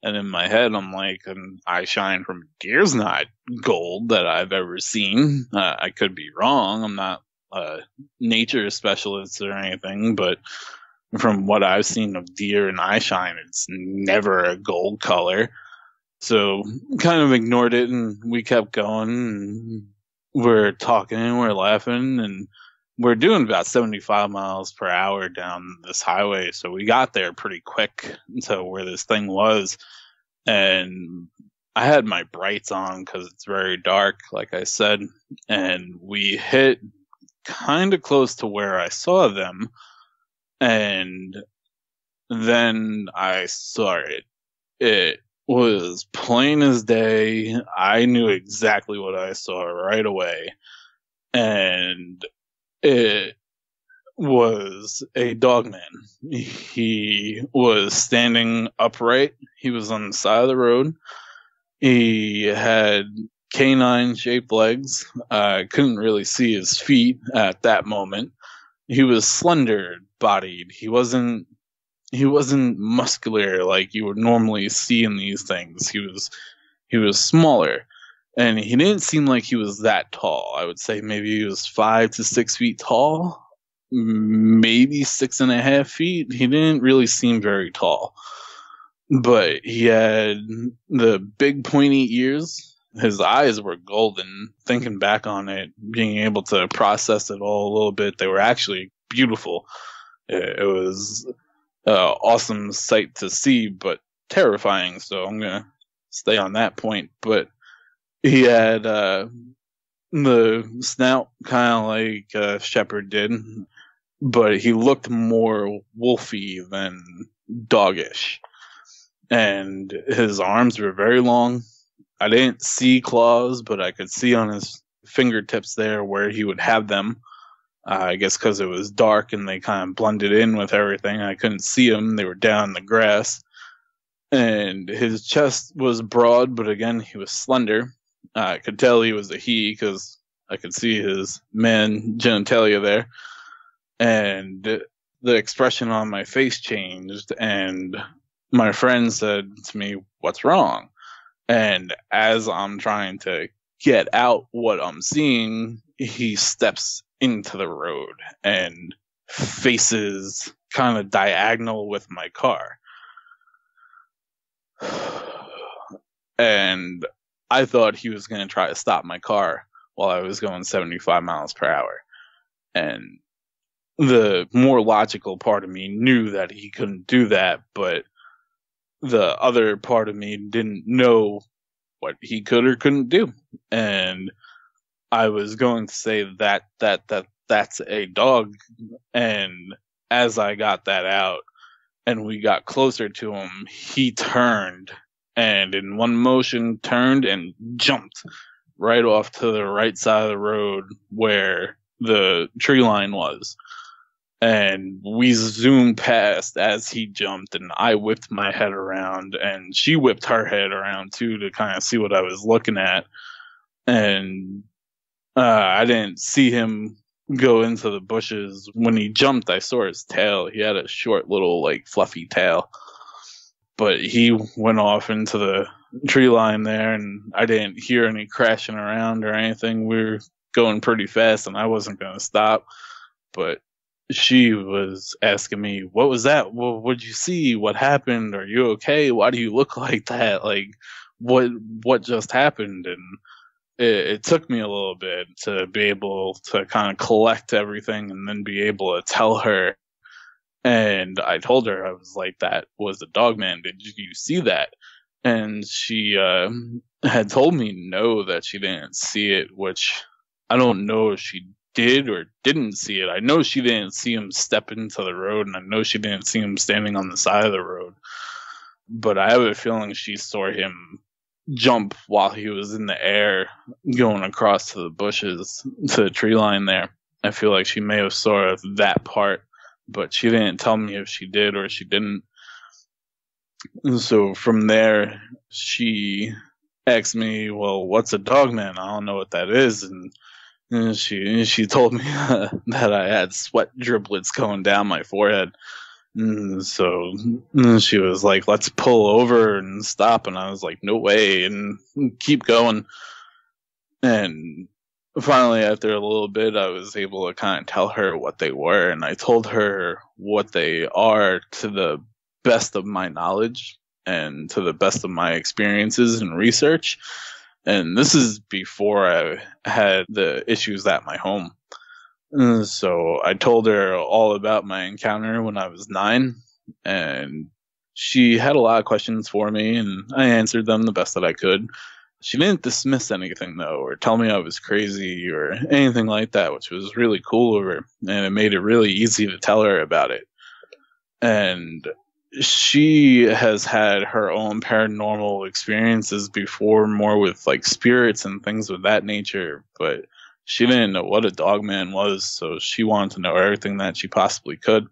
And in my head, I'm like, an eye shine from a deer's not gold that I've ever seen. I could be wrong. I'm not a nature specialist or anything, but from what I've seen of deer and eye shine, it's never a gold color. So kind of ignored it, and we kept going, and we're talking and we're laughing, and we're doing about 75 miles per hour down this highway. So we got there pretty quick to where this thing was. And I had my brights on because it's very dark, like I said. And we hit kind of close to where I saw them. And then I saw it. It was plain as day. I knew exactly what I saw right away. And it was a Dogman. He was standing upright. He was on the side of the road. He had canine-shaped legs. I couldn't really see his feet at that moment. He was slender-bodied. He wasn't muscular like you would normally see in these things. He was smaller. And he didn't seem like he was that tall. I would say maybe he was 5 to 6 feet tall. Maybe 6.5 feet. He didn't really seem very tall. But he had the big pointy ears his eyes were golden. Thinking back on it, being able to process it all a little bit, they were actually beautiful. It was an awesome sight to see, but terrifying. So I'm going to stay on that point. But he had the snout kind of like Shepherd did, but he looked more wolfy than doggish. And his arms were very long. I didn't see claws, but I could see on his fingertips there where he would have them. I guess because it was dark and they kind of blended in with everything. I couldn't see them. They were down in the grass. And his chest was broad, but again, he was slender. I could tell he was a he because I could see his man genitalia there. And the expression on my face changed. And my friend said to me, "What's wrong?" And as I'm trying to get out what I'm seeing, he steps into the road and faces kind of diagonal with my car. And I thought he was going to try to stop my car while I was going 75 miles per hour. And the more logical part of me knew that he couldn't do that, but the other part of me didn't know what he could or couldn't do. And I was going to say that's a dog. And as I got that out and we got closer to him, he turned and in one motion turned and jumped right off to the right side of the road where the tree line was. And we zoomed past as he jumped, and I whipped my head around, and she whipped her head around too to kind of see what I was looking at. And I didn't see him go into the bushes. When he jumped, I saw his tail. He had a short little, like, fluffy tail. But he went off into the tree line there, and I didn't hear any crashing around or anything. We were going pretty fast, and I wasn't going to stop. But she was asking me, "What was that? What'd you see? What happened? Are you okay? Why do you look like that? Like, what just happened?" And it took me a little bit to be able to kind of collect everything and then be able to tell her. And I told her, I was like, "That was the Dogman. Did you see that?" And she had told me no, that she didn't see it, which I don't know if she did or didn't see it. I know she didn't see him step into the road, and I know she didn't see him standing on the side of the road. But I have a feeling she saw him jump while he was in the air going across to the bushes, to the tree line there. I feel like she may have saw that part, but she didn't tell me if she did or she didn't. And so from there, she asked me, "Well, what's a Dogman? I don't know what that is." And she told me that I had sweat driblets going down my forehead. And so she was like, "Let's pull over and stop." And I was like, "No way," and keep going. And finally, after a little bit, I was able to kind of tell her what they were. And I told her what they are to the best of my knowledge and to the best of my experiences and research. And this is before I had the issues at my home. So I told her all about my encounter when I was 9, and she had a lot of questions for me, and I answered them the best that I could. She didn't dismiss anything, though, or tell me I was crazy or anything like that, which was really cool of her, and it made it really easy to tell her about it. And she has had her own paranormal experiences before, more with like spirits and things of that nature, but she didn't know what a Dogman was, so she wanted to know everything that she possibly could.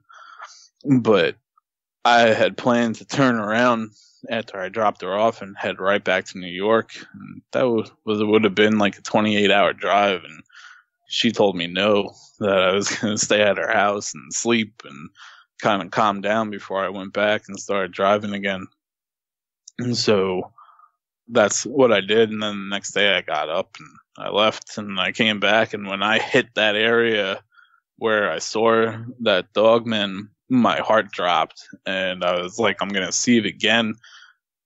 But I had planned to turn around after I dropped her off and head right back to New York. And that would have been like a 28-hour drive, and she told me no, that I was going to stay at her house and sleep and kind of calm down before I went back and started driving again. And so that's what I did. And then the next day I got up and I left and I came back. And when I hit that area where I saw that Dogman, my heart dropped and I was like, I'm going to see it again.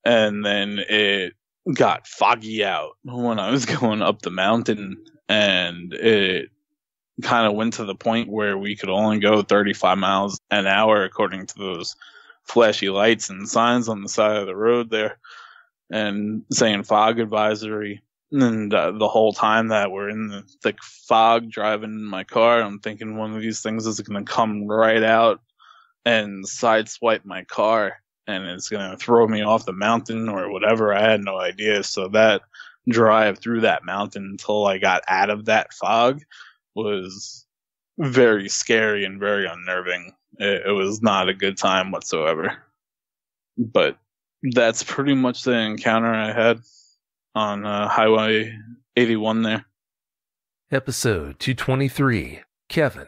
And then it got foggy out when I was going up the mountain, and it kind of went to the point where we could only go 35 miles an hour according to those flashy lights and signs on the side of the road there, and saying fog advisory. And the whole time that we're in the thick fog driving in my car, I'm thinking one of these things is going to come right out and sideswipe my car, and it's going to throw me off the mountain or whatever. I had no idea. So that drive through that mountain until I got out of that fog was very scary and very unnerving. It was not a good time whatsoever. But that's pretty much the encounter I had on Highway 81 there. Episode 223, Kevin.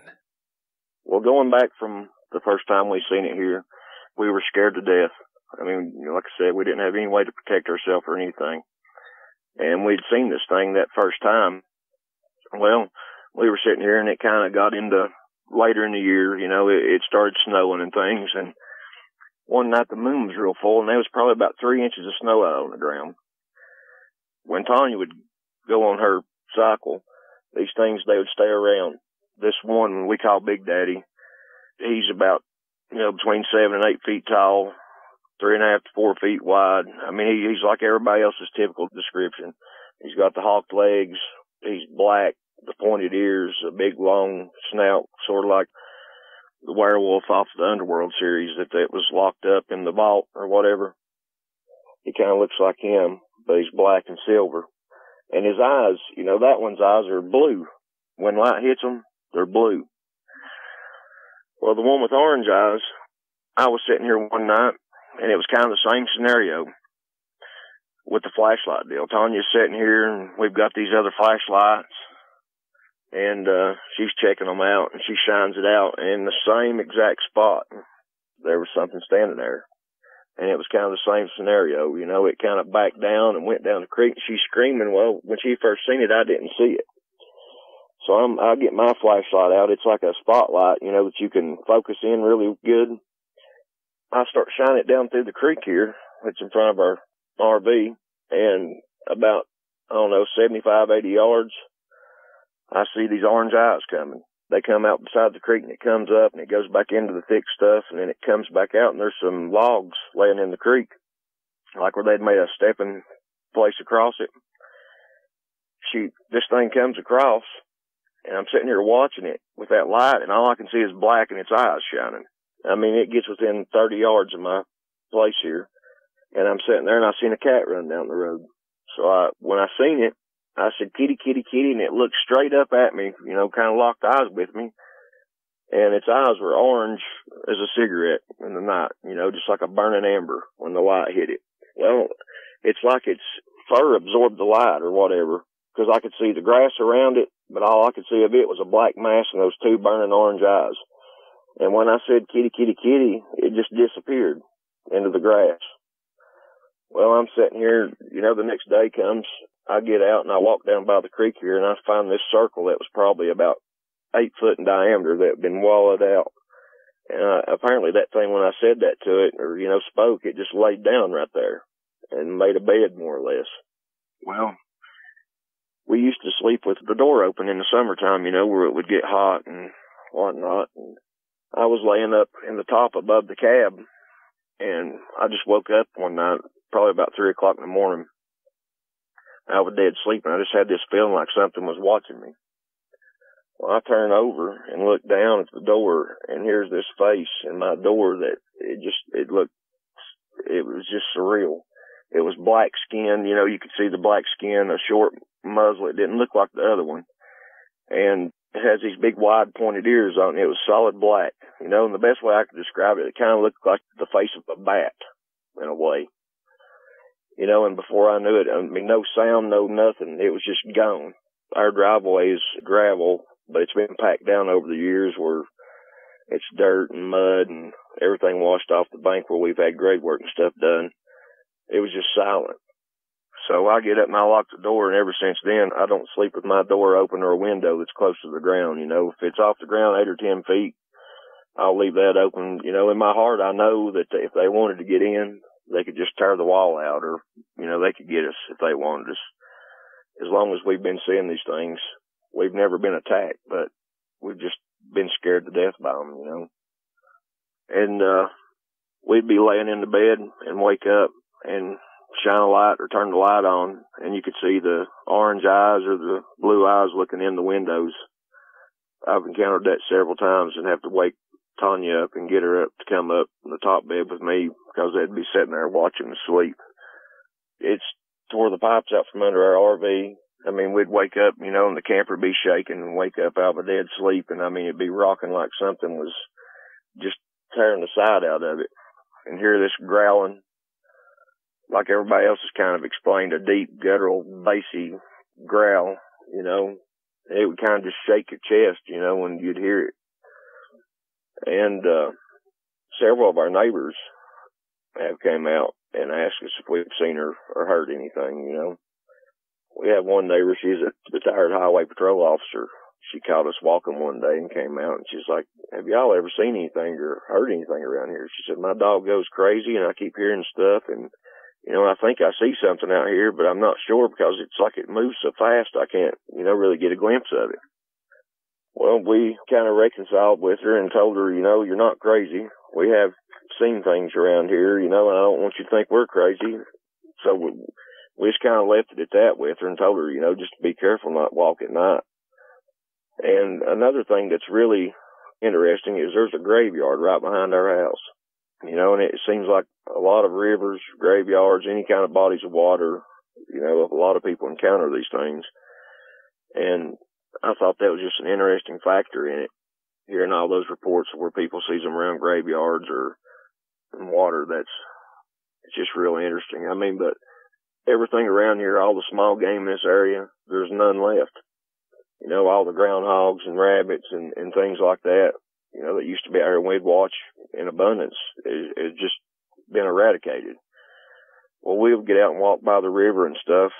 Well, going back from the first time we seen it here, we were scared to death. I mean, like I said, we didn't have any way to protect ourselves or anything. And we'd seen this thing that first time. Well, we were sitting here and it kind of got into later in the year, you know, it started snowing and things. And one night the moon was real full and there was probably about 3 inches of snow out on the ground. When Tanya would go on her cycle, these things, they would stay around. This one we call Big Daddy, he's about, you know, between 7 and 8 feet tall, 3.5 to 4 feet wide. I mean, he's like everybody else's typical description. He's got the hawk legs. He's black, the pointed ears, a big long snout, sort of like the werewolf off the Underworld series that was locked up in the vault or whatever. He kind of looks like him, but he's black and silver. And his eyes, you know, that one's eyes are blue. When light hits them, they're blue. Well, the one with orange eyes, I was sitting here one night, and it was kind of the same scenario with the flashlight deal. Tanya's sitting here, and we've got these other flashlights, and she's checking them out, and she shines it out, and in the same exact spot, there was something standing there. And it was kind of the same scenario, you know, it kind of backed down and went down the creek, and she's screaming. Well, when she first seen it, I didn't see it. So I get my flashlight out. It's like a spotlight, you know, that you can focus in really good. I start shining it down through the creek here. It's in front of our RV, and about, I don't know, 75, 80 yards, I see these orange eyes coming. They come out beside the creek, and it comes up, and it goes back into the thick stuff, and then it comes back out, and there's some logs laying in the creek, like where they'd made a stepping place across it. This thing comes across, and I'm sitting here watching it with that light, and all I can see is black and its eyes shining. I mean, it gets within 30 yards of my place here, and I'm sitting there, and I seen a cat run down the road. So when I seen it, I said, kitty, kitty, kitty, and it looked straight up at me, you know, kind of locked eyes with me. And its eyes were orange as a cigarette in the night, you know, just like a burning amber when the light hit it. Well, it's like its fur absorbed the light or whatever, because I could see the grass around it, but all I could see of it was a black mass and those two burning orange eyes. And when I said kitty, kitty, kitty, it just disappeared into the grass. Well, I'm sitting here, you know, the next day comes, I get out and I walk down by the creek here and I find this circle that was probably about 8 foot in diameter that had been wallowed out. And apparently that thing, when I said that to it, or, you know, spoke, it just laid down right there and made a bed more or less. Well, we used to sleep with the door open in the summertime, you know, where it would get hot and whatnot. And I was laying up in the top above the cab, and I just woke up one night, probably about 3 o'clock in the morning. I was dead sleeping. I just had this feeling like something was watching me. Well, I turn over and look down at the door, and here's this face in my door that it was just surreal. It was black skin, you know, you could see the black skin, a short muzzle. It didn't look like the other one. And it has these big wide pointed ears on it. It was solid black, you know, and the best way I could describe it, it kind of looked like the face of a bat in a way. You know, and before I knew it, I mean, no sound, no nothing. It was just gone. Our driveway is gravel, but it's been packed down over the years where it's dirt and mud and everything washed off the bank where we've had grade work and stuff done. It was just silent. So I get up and I lock the door, and ever since then, I don't sleep with my door open or a window that's close to the ground. You know, if it's off the ground 8 or 10 feet, I'll leave that open. You know, in my heart, I know that if they wanted to get in, they could just tear the wall out or You know, they could get us if they wanted us. As long as we've been seeing these things, we've never been attacked, but we've just been scared to death by them, you know. And we'd be laying in the bed and wake up and shine a light or turn the light on, and you could see the orange eyes or the blue eyes looking in the windows. I've encountered that several times and have to wake Tanya up and get her up to come up in the top bed with me because they'd be sitting there watching us sleep. It's tore the pipes out from under our RV. I mean, we'd wake up, you know, and the camper would be shaking and wake up out of a dead sleep, and I mean, it'd be rocking like something was just tearing the side out of it. And hear this growling, like everybody else has kind of explained, a deep, guttural, bassy growl, you know. It would kind of just shake your chest, you know, when you'd hear it. And several of our neighbors have came out and asked us if we've seen or heard anything, you know. We have one neighbor, she's a retired highway patrol officer. She caught us walking one day and came out, and she's like, have y'all ever seen anything or heard anything around here? She said, my dog goes crazy, and I keep hearing stuff, and, you know, I think I see something out here, but I'm not sure because it's like it moves so fast I can't, you know, really get a glimpse of it. Well, we kind of reconciled with her and told her, you know, you're not crazy. We have seen things around here, you know, and I don't want you to think we're crazy. So we just kind of left it at that with her and told her, you know, just to be careful not walk at night. And another thing that's really interesting is there's a graveyard right behind our house. You know, and it seems like a lot of rivers, graveyards, any kind of bodies of water, you know, a lot of people encounter these things. And I thought that was just an interesting factor in it, hearing all those reports where people see them around graveyards or in water. It's just really interesting. I mean, but everything around here, all the small game in this area, there's none left. You know, all the groundhogs and rabbits and things like that, you know, that used to be out here and we'd watch in abundance, is just been eradicated. Well, we'll get out and walk by the river and stuff,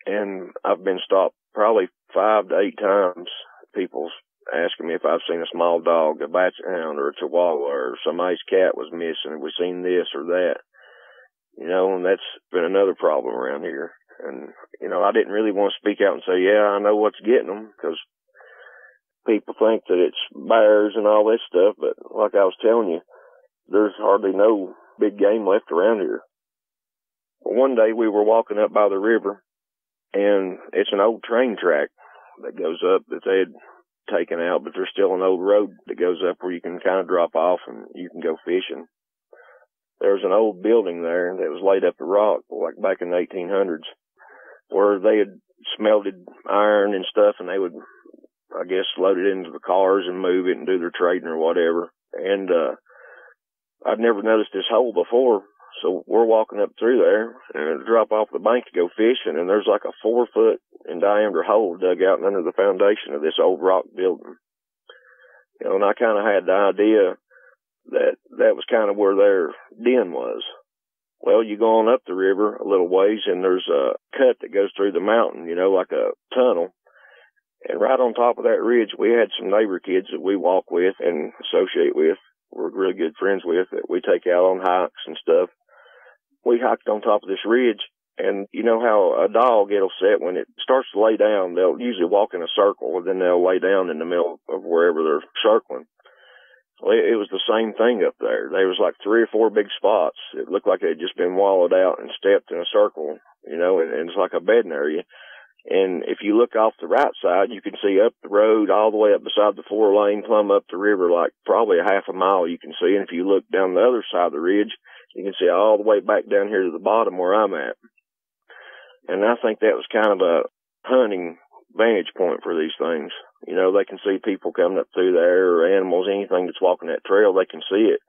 and I've been stopped probably 5 to 8 times. People asking me if I've seen a small dog, a basset hound, or a chihuahua, or somebody's cat was missing, have we seen this or that? You know, and that's been another problem around here. And, you know, I didn't really want to speak out and say, yeah, I know what's getting them, because people think that it's bears and all that stuff, but like I was telling you, there's hardly no big game left around here. Well, one day we were walking up by the river, and it's an old train track that goes up that they had taken out, but there's still an old road that goes up where you can kind of drop off and you can go fishing. There was an old building there that was laid up to rock, like back in the 1800s, where they had smelted iron and stuff, and they would, I guess, load it into the cars and move it and do their trading or whatever. And I'd never noticed this hole before, so we're walking up through there and drop off the bank to go fishing, and there's like a 4-foot in diameter hole dug out under the foundation of this old rock building. You know, and I kind of had the idea that was kind of where their den was. Well, you go on up the river a little ways, and there's a cut that goes through the mountain, you know, like a tunnel. And right on top of that ridge, we had some neighbor kids that we walk with and associate with. We're really good friends with, that we take out on hikes and stuff. We hiked on top of this ridge, and you know how a dog, it'll sit when it starts to lay down, they'll usually walk in a circle, and then they'll lay down in the middle of wherever they're circling. Well, it was the same thing up there. There was like 3 or 4 big spots. It looked like they'd just been wallowed out and stepped in a circle, you know, and it's like a bedding area. And if you look off the right side, you can see up the road all the way up beside the 4-lane, plumb up the river, like probably a half a mile you can see. And if you look down the other side of the ridge, you can see all the way back down here to the bottom where I'm at. And I think that was kind of a hunting vantage point for these things. You know, they can see people coming up through there, or animals, anything that's walking that trail, they can see it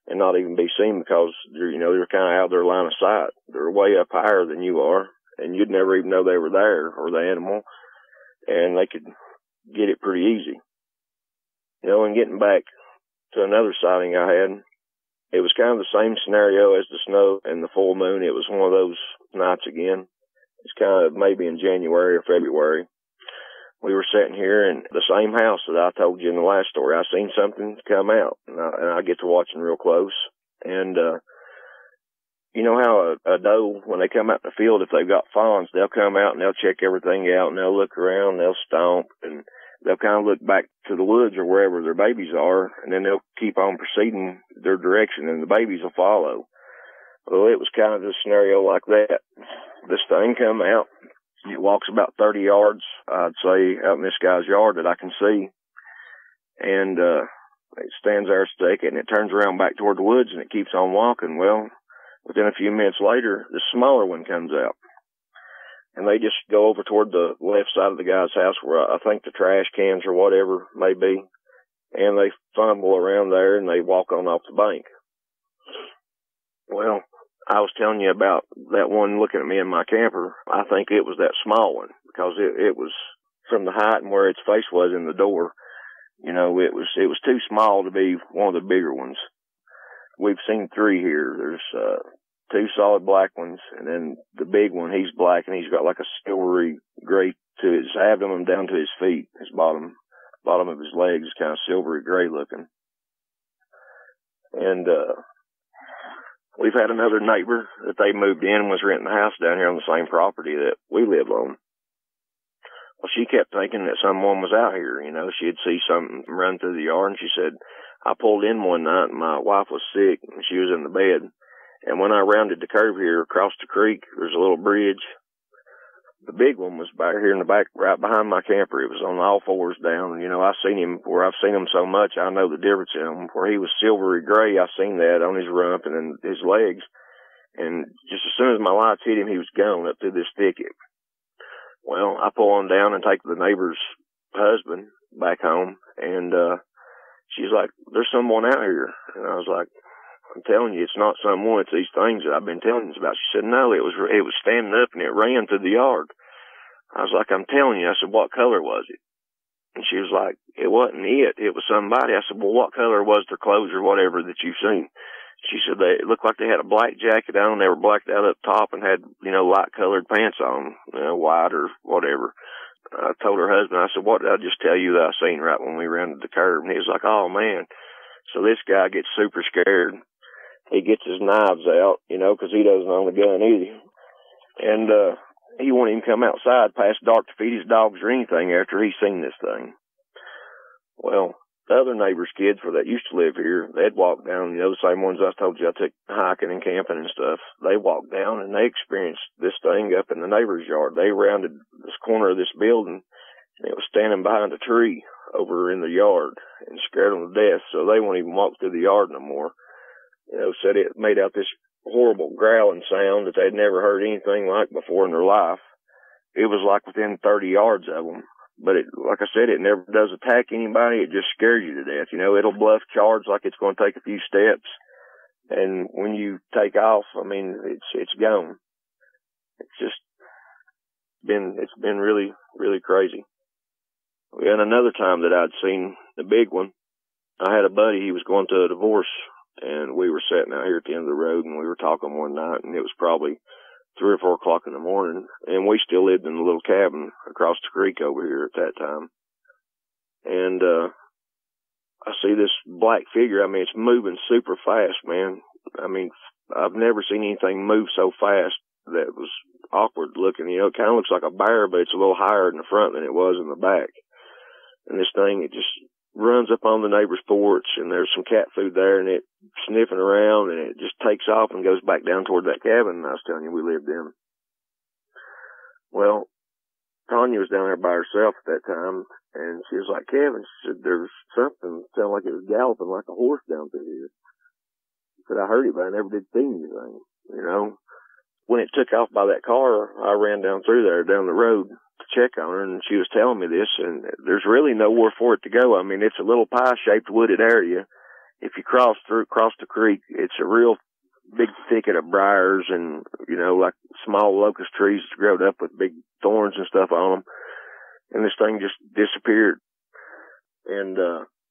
and not even be seen because they're, you know, they're kind of out of their line of sight. They're way up higher than you are, and you'd never even know they were there, or the animal, and they could get it pretty easy. You know, and getting back to another sighting I had, it was kind of the same scenario as the snow and the full moon. It was one of those nights again. It's kind of maybe in January or February. We were sitting here in the same house that I told you in the last story. I seen something come out, and I get to watching real close. And you know how a doe, when they come out in the field, if they've got fawns, they'll come out and they'll check everything out and they'll look around, they'll stomp, and they'll kind of look back to the woods or wherever their babies are, and then they'll keep on proceeding their direction, and the babies will follow. Well, it was kind of a scenario like that. This thing come out. It walks about 30 yards, I'd say, out in this guy's yard that I can see. And it stands there a stick, and it turns around back toward the woods, and it keeps on walking. Well, within a few minutes later, the smaller one comes out. And they just go over toward the left side of the guy's house where I think the trash cans or whatever may be. And they fumble around there, and they walk on off the bank. Well, I was telling you about that one looking at me in my camper. I think it was that small one, because it was from the height and where its face was in the door. You know, it was too small to be one of the bigger ones. We've seen 3 here. There's 2 solid black ones, and then the big one, he's black, and he's got like a silvery gray to his abdomen down to his feet. His bottom of his legs is kind of silvery gray looking. And we've had another neighbor that they moved in and was renting a house down here on the same property that we live on. Well, she kept thinking that someone was out here. You know, she'd see something run through the yard, and she said, I pulled in one night, and my wife was sick, and she was in the bed. And when I rounded the curve here across the creek, there's a little bridge. The big one was back here in the back, right behind my camper. It was on all fours down. You know, I've seen him so much, I know the difference in him. Where he was silvery gray, I seen that on his rump and then his legs. And just as soon as my lights hit him, he was gone up through this thicket. Well, I pull on down and take the neighbor's husband back home, and she's like, there's someone out here. And I was like, I'm telling you, it's not someone, it's these things that I've been telling you about. She said, no, it was standing up and it ran through the yard. I was like, I'm telling you. I said, what color was it? And she was like, it wasn't it. It was somebody. I said, well, what color was their clothes or whatever that you've seen? She said it looked like they had a black jacket on. They were blacked out up top and had, you know, light colored pants on, you know, white or whatever. I told her husband, I said, what did I just tell you that I seen right when we rounded the curve? And he was like, oh man. So this guy gets super scared. He gets his knives out, you know, because he doesn't own a gun either. And he won't even come outside past dark to feed his dogs or anything after he's seen this thing. Well, the other neighbors' kids that used to live here, they'd walk down, you know, the same ones I told you I took hiking and camping and stuff. They walked down and they experienced this thing up in the neighbor's yard. They rounded this corner of this building, and it was standing behind a tree over in the yard and scared them to death, so they won't even walk through the yard no more. You know, said it made out this horrible growling sound that they'd never heard anything like before in their life. It was like within 30 yards of them. But like I said, it never does attack anybody. It just scares you to death. You know, it'll bluff charge like it's going to take a few steps. And when you take off, I mean, it's gone. It's been really, really crazy. And another time that I'd seen the big one, I had a buddy, he was going to a divorce. And we were sitting out here at the end of the road, and we were talking one night, and it was probably 3 or 4 o'clock in the morning, and we still lived in a little cabin across the creek over here at that time. And I see this black figure. I mean, it's moving super fast, man. I mean, I've never seen anything move so fast that was awkward looking. You know, it kind of looks like a bear, but it's a little higher in the front than it was in the back. And this thing, it just runs up on the neighbor's porch, and there's some cat food there, and it sniffing around, and it just takes off and goes back down toward that cabin I was telling you we lived in. Well, Tanya was down there by herself at that time, and she was like, Kevin, she said, there's something sounded like it was galloping like a horse down through here. She said, I heard it, but I never did see anything, you know. When it took off by that car, I ran down through there, down the road, to check on her, and she was telling me this, and there's really nowhere for it to go. I mean, it's a little pie-shaped wooded area. If you cross the creek, it's a real big thicket of briars and, you know, like small locust trees growed up with big thorns and stuff on them. And this thing just disappeared. And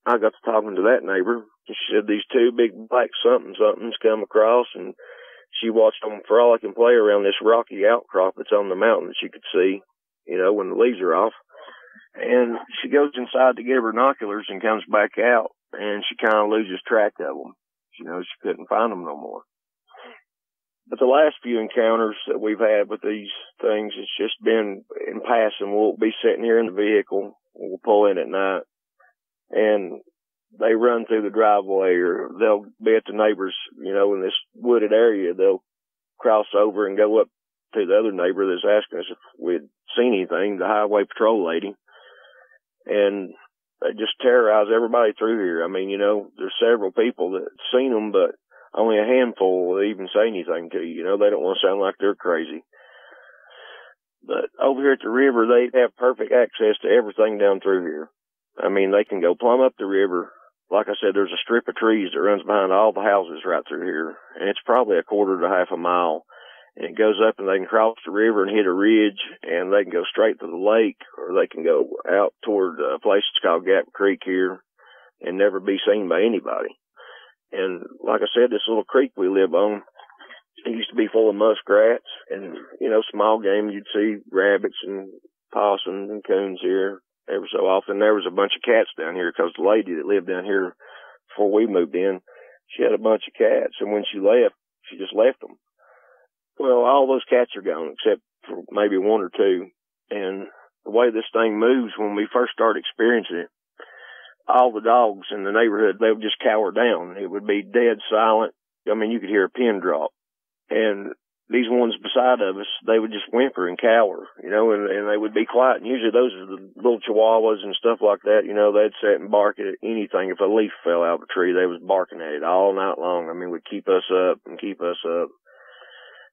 I got to talking to that neighbor. She said these 2 big black somethings come across, and she watched them for all I can play around this rocky outcrop that's on the mountain that she could see, you know, when the leaves are off. And she goes inside to get her binoculars and comes back out, and she kind of loses track of them. You know, she couldn't find them no more. But the last few encounters that we've had with these things, it's just been in passing. We'll be sitting here in the vehicle. We'll pull in at night, and they run through the driveway, or they'll be at the neighbors, you know, in this wooded area. They'll cross over and go up to the other neighbor that's asking us if we'd seen anything, the highway patrol lady. And they just terrorize everybody through here. I mean, you know, there's several people that seen them, but only a handful will even say anything to you. You know, they don't want to sound like they're crazy. But over here at the river, they have perfect access to everything down through here. I mean, they can go plumb up the river. Like I said, there's a strip of trees that runs behind all the houses right through here. And it's probably a quarter to half a mile. And it goes up, and they can cross the river and hit a ridge, and they can go straight to the lake, or they can go out toward a place that's called Gap Creek here and never be seen by anybody. And like I said, this little creek we live on, it used to be full of muskrats and, you know, small game. You'd see rabbits and possums and coons here every so often. There was a bunch of cats down here because the lady that lived down here before we moved in, she had a bunch of cats, and when she left, she just left them. Well, all those cats are gone except for maybe one or two. And the way this thing moves, when we first started experiencing it, all the dogs in the neighborhood, they would just cower down. It would be dead silent. I mean, you could hear a pin drop. And these ones beside of us, they would just whimper and cower, you know, and they would be quiet. And usually those are the little chihuahuas and stuff like that. You know, they'd sit and bark at anything. If a leaf fell out of a tree, they was barking at it all night long. I mean, would keep us up and keep us up.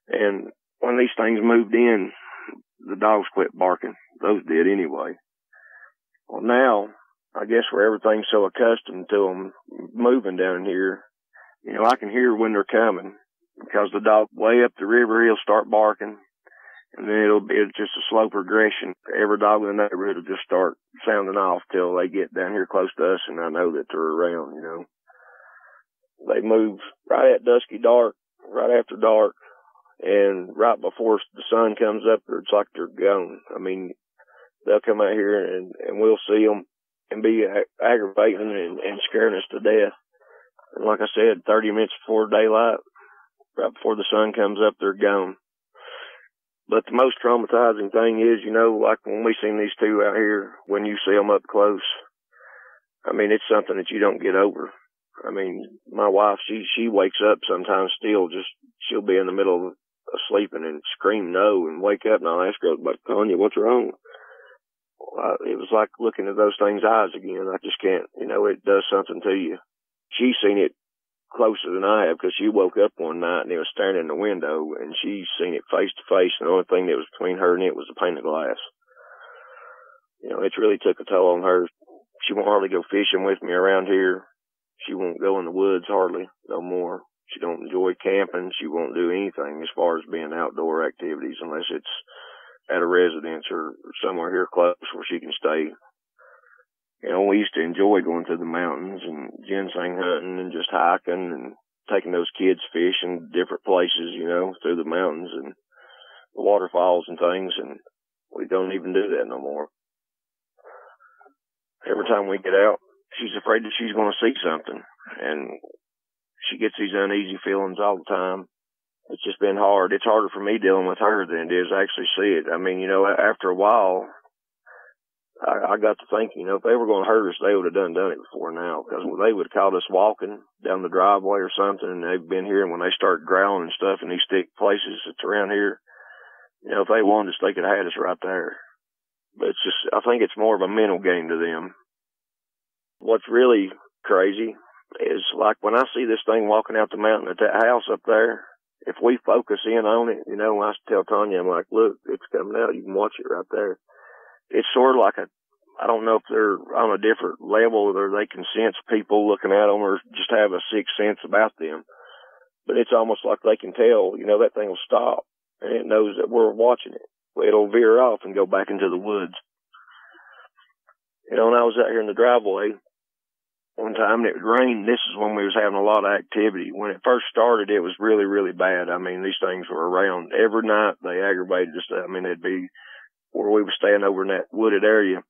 And when these things moved in, the dogs quit barking. Those did anyway. Well, now, I guess where everything's so accustomed to them moving down here, you know, I can hear when they're coming because the dog way up the river, he'll start barking, and then it'll be just a slow progression. Every dog in the neighborhood will just start sounding off till they get down here close to us, and I know that they're around, you know. They move right at dusky dark, right after dark, and right before the sun comes up, it's like they're gone. I mean, they'll come out here and we'll see them and be aggravating and scaring us to death. And like I said, 30 minutes before daylight, right before the sun comes up, they're gone. But the most traumatizing thing is, you know, like when we seen these two out here, when you see them up close, I mean, it's something that you don't get over. I mean, my wife, she wakes up sometimes still, just, she'll be in the middle of sleeping and scream no and wake up, and I'll ask her, but Tanya, what's wrong? Well, it was like looking at those things' eyes again. I just can't, you know, it does something to you. She's seen it closer than I have because she woke up one night and it was staring in the window, and she's seen it face to face, and the only thing that was between her and it was a pane of glass. You know, it's really took a toll on her. She won't hardly go fishing with me around here. She won't go in the woods hardly no more. She don't enjoy camping. She won't do anything as far as being outdoor activities unless it's at a residence or somewhere here close where she can stay. You know, we used to enjoy going to the mountains and ginseng hunting and just hiking and taking those kids fishing different places, you know, through the mountains and the waterfalls and things, and we don't even do that no more. Every time we get out, she's afraid that she's going to see something, and she gets these uneasy feelings all the time. It's just been hard. It's harder for me dealing with her than it is to actually see it. I mean, you know, after a while, I got to thinking, you know, if they were going to hurt us, they would have done it before now, because they would have caught us walking down the driveway or something, and they've been here, and when they start growling and stuff in these thick places that's around here, you know, if they wanted us, they could have had us right there. But it's just, I think it's more of a mental game to them. What's really crazy is like when I see this thing walking out the mountain at that house up there, if we focus in on it, you know, I tell Tanya, I'm like, look, it's coming out. You can watch it right there. It's sort of like I don't know if they're on a different level or they can sense people looking at them or just have a sixth sense about them. But it's almost like they can tell, you know, that thing will stop and it knows that we're watching it. It'll veer off and go back into the woods. You know, when I was out here in the driveway, one time it rained. This is when we was having a lot of activity. When it first started, it was really, really bad. I mean, these things were around every night. They aggravated us. I mean, they'd be where we were staying over in that wooded area.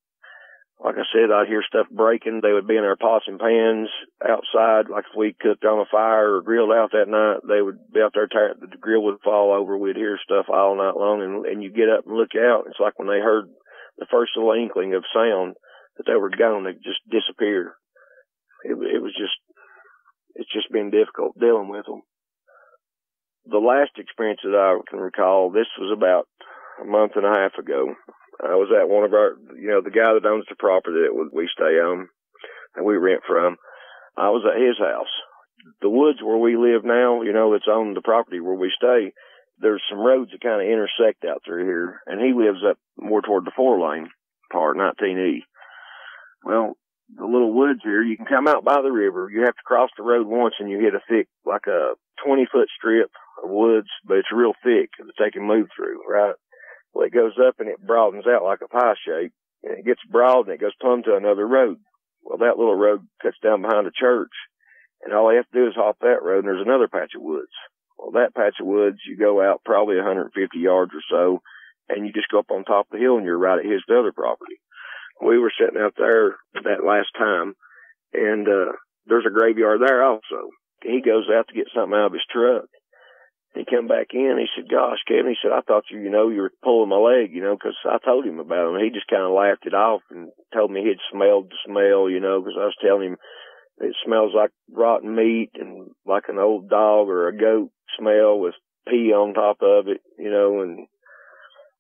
Like I said, I'd hear stuff breaking. They would be in their pots and pans outside. Like if we cooked on a fire or grilled out that night, they would be out there, the grill would fall over. We'd hear stuff all night long, and you get up and look out. It's like when they heard the first little inkling of sound that they were gone, they just disappeared. It's just been difficult dealing with them. The last experience that I can recall, this was about a month and a half ago. I was at one of our, the guy that owns the property that we stay on and we rent from. I was at his house. The woods where we live now, that's on the property where we stay, there's some roads that kind of intersect out through here, and he lives up more toward the 4-lane part, 19E. Well, the little woods here, you can come out by the river. You have to cross the road once and you hit a thick, like a 20-foot strip of woods, but it's real thick that they can move through, right? Well, it goes up and it broadens out like a pie shape, and it gets broad and it goes plumb to another road. Well, that little road cuts down behind a church, and all they have to do is hop that road, and there's another patch of woods. Well, that patch of woods, you go out probably 150 yards or so, and you just go up on top of the hill, and you're right at his other property. We were sitting out there that last time, and there's a graveyard there also. He goes out to get something out of his truck. He come back in, he said, "Gosh, Kevin," he said, "I thought you were pulling my leg, because I told him about him." He just kind of laughed it off and told me he'd smelled the smell, because I was telling him it smells like rotten meat and like an old dog or a goat smell with pee on top of it, and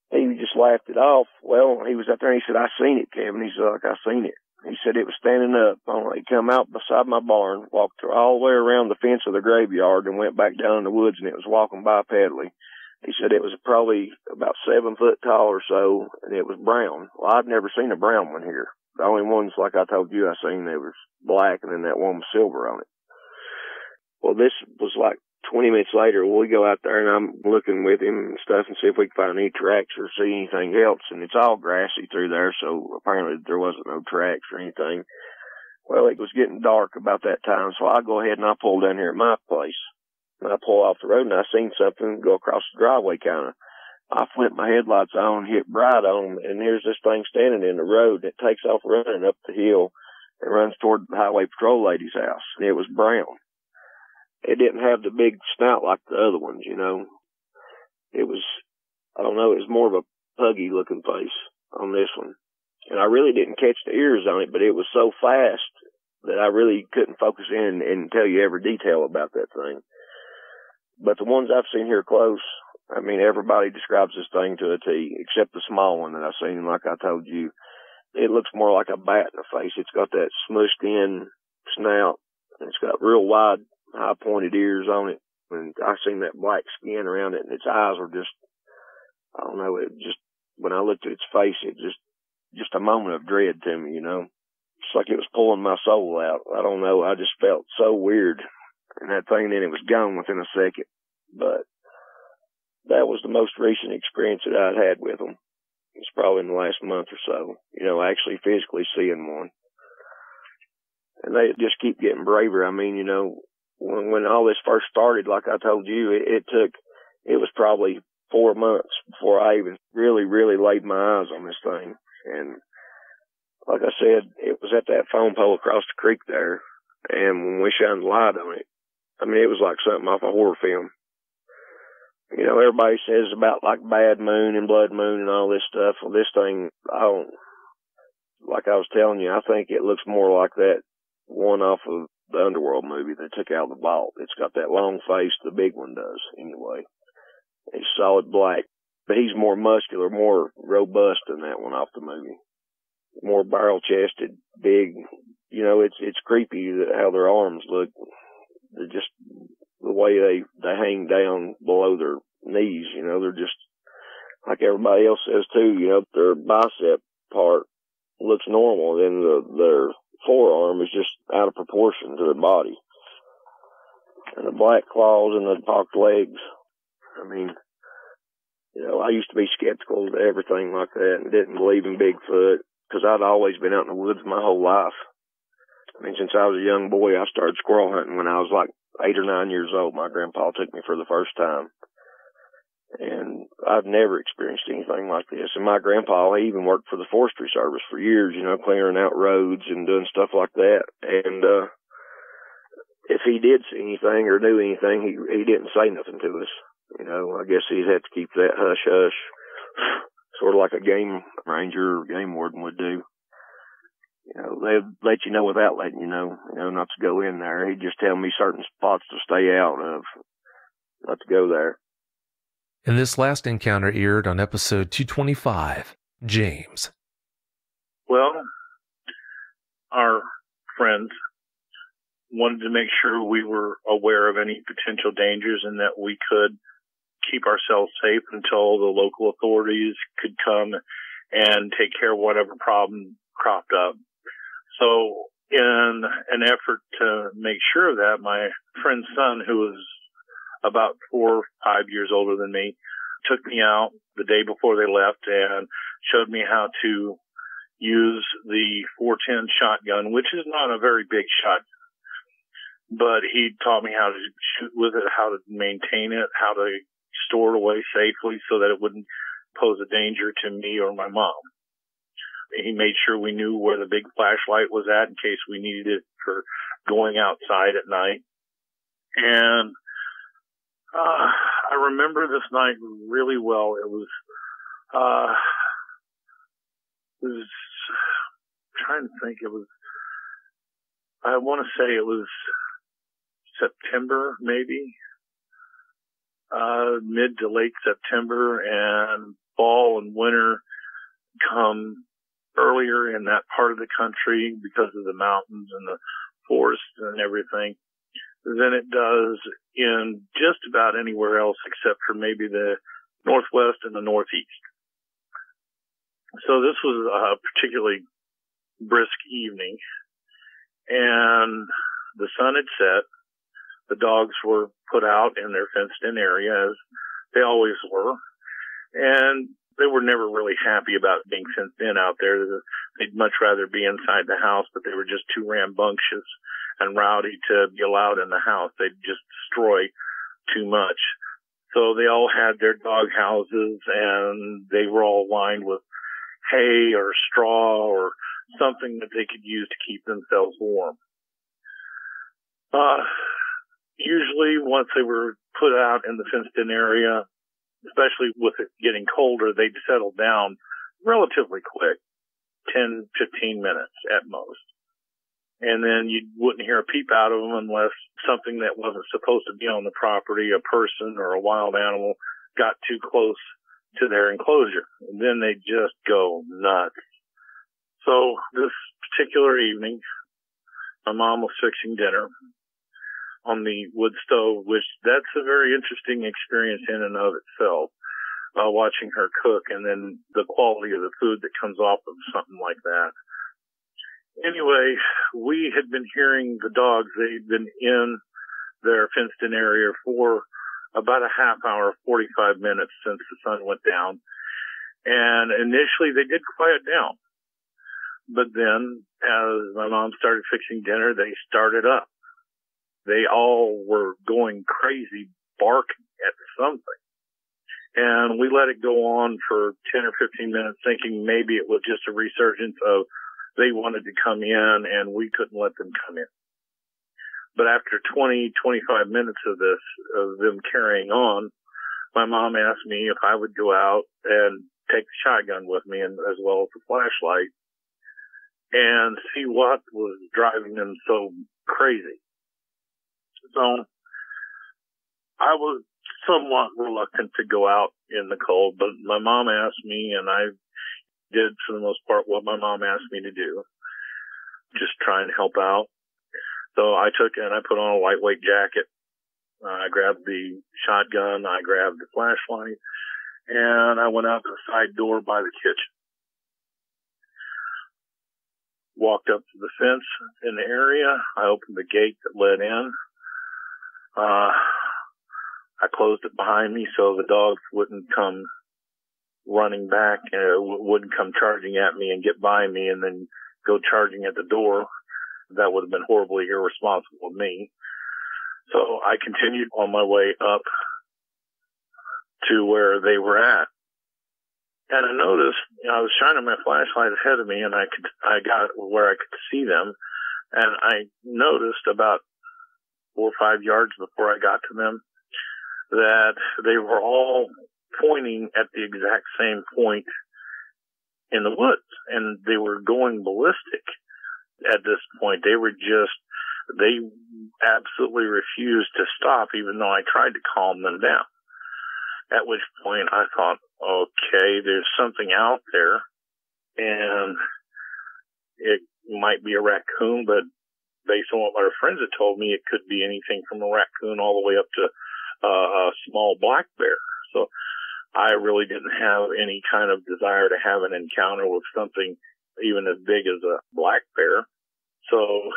he just laughed it off. Well, he was out there and he said, "I seen it, Kevin." He said, "I seen it." He said it was standing up. He come out beside my barn, walked all the way around the fence of the graveyard, and went back down in the woods, and it was walking bipedally. He said it was probably about 7 foot tall or so, and it was brown. Well, I'd never seen a brown one here. The only ones, like I told you, I seen, they was black, and then that one was silver on it. Well, this was like 20 minutes later. We go out there, and I'm looking with him and stuff and see if we can find any tracks or see anything else. And it's all grassy through there, so apparently there wasn't no tracks or anything. Well, it was getting dark about that time, so I go ahead and I pull down here at my place. And I pull off the road, and I seen something go across the driveway kind of. I flip my headlights on, hit bright on, and here's this thing standing in the road. It takes off running up the hill and runs toward the highway patrol lady's house. And it was brown. It didn't have the big snout like the other ones, It was, I don't know, it was more of a puggy looking face on this one. And I really didn't catch the ears on it, but it was so fast that I really couldn't focus in and tell you every detail about that thing. But the ones I've seen here close, everybody describes this thing to a T, except the small one that I've seen. Like I told you, it looks more like a bat in the face. It's got that smushed in snout, and it's got real wide, high pointed ears on it, and I seen that black skin around it, and its eyes were just, I don't know, it just, when I looked at its face, it just a moment of dread to me, It's like it was pulling my soul out. I don't know, I just felt so weird, and that thing, then it was gone within a second. But that was the most recent experience that I'd had with them. It's probably in the last month or so, actually physically seeing one. And they just keep getting braver. When all this first started, like I told you, it was probably 4 months before I even really, really laid my eyes on this thing. And like I said, it was at that phone pole across the creek there. And when we shined the light on it, it was like something off a horror film. Everybody says about like Bad Moon and Blood Moon and all this stuff. Well, this thing, like I was telling you, I think it looks more like that one off of the Underworld movie that took out the vault. It's got that long face, the big one does, anyway. He's solid black, but he's more muscular, more robust than that one off the movie. More barrel-chested, big. It's creepy how their arms look. They're just the way they hang down below their knees. They're just like everybody else says too. Their bicep part looks normal, then their forearm is just out of proportion to their body. And the black claws and the forked legs. I used to be skeptical of everything like that and didn't believe in Bigfoot because I'd always been out in the woods my whole life. Since I was a young boy, I started squirrel hunting when I was like 8 or 9 years old. My grandpa took me for the first time. And I've never experienced anything like this. And my grandpa, he even worked for the Forestry Service for years, you know, clearing out roads and doing stuff like that. And if he did see anything or knew anything, he didn't say nothing to us. You know, I guess he'd have to keep that hush-hush, sort of like a game ranger or game warden would do. You know, they'd let you know without letting you know, not to go in there. He'd just tell me certain spots to stay out of, not to go there. And this last encounter aired on episode 225, James. Well, our friends wanted to make sure we were aware of any potential dangers and that we could keep ourselves safe until the local authorities could come and take care of whatever problem cropped up. So in an effort to make sure of that, my friend's son, who was about 4 or 5 years older than me, took me out the day before they left and showed me how to use the 410 shotgun, which is not a very big shotgun. But he taught me how to shoot with it, how to maintain it, how to store it away safely so that it wouldn't pose a danger to me or my mom. He made sure we knew where the big flashlight was at in case we needed it for going outside at night. And I remember this night really well. It was trying to think, I want to say it was September, maybe, mid to late September, and fall and winter come earlier in that part of the country because of the mountains and the forests and everything than it does in just about anywhere else except for maybe the Northwest and the Northeast. So this was a particularly brisk evening, and the sun had set. The dogs were put out in their fenced-in area, as they always were, and they were never really happy about being fenced in out there. They'd much rather be inside the house, but they were just too rambunctious and rowdy to be allowed in the house. They'd just destroy too much. So they all had their dog houses, and they were all lined with hay or straw or something that they could use to keep themselves warm. Usually once they were put out in the fenced-in area, especially with it getting colder, they'd settle down relatively quick, 10, 15 minutes at most. And then you wouldn't hear a peep out of them unless something that wasn't supposed to be on the property, a person or a wild animal, got too close to their enclosure. And then they'd just go nuts. So this particular evening, my mom was fixing dinner on the wood stove, which that's a very interesting experience in and of itself, watching her cook and then the quality of the food that comes off of something like that. Anyway, we had been hearing the dogs. They'd been in their fenced-in area for about a half hour, 45 minutes since the sun went down. And initially they did quiet down. But then as my mom started fixing dinner, they started up. They all were going crazy, barking at something. And we let it go on for 10 or 15 minutes, thinking maybe it was just a resurgence of they wanted to come in and we couldn't let them come in. But after 20, 25 minutes of this, of them carrying on, my mom asked me if I would go out and take the shotgun with me and as well as the flashlight and see what was driving them so crazy. So I was somewhat reluctant to go out in the cold, but my mom asked me, and I did for the most part what my mom asked me to do, just try and help out. So I took and I put on a lightweight jacket. I grabbed the shotgun, I grabbed the flashlight, and I went out the side door by the kitchen. Walked up to the fence in the area. I opened the gate that led in. I closed it behind me so the dogs wouldn't come running back, wouldn't come charging at me and get by me and then go charging at the door. That would have been horribly irresponsible of me. So I continued on my way up to where they were at. And I noticed, I was shining my flashlight ahead of me, and I got where I could see them. And I noticed about 4 or 5 yards before I got to them that they were all pointing at the exact same point in the woods, and they were going ballistic at this point. They absolutely refused to stop, even though I tried to calm them down. At which point I thought, okay, there's something out there, and it might be a raccoon, but based on what my friends had told me, it could be anything from a raccoon all the way up to a small black bear. So I really didn't have any kind of desire to have an encounter with something even as big as a black bear. So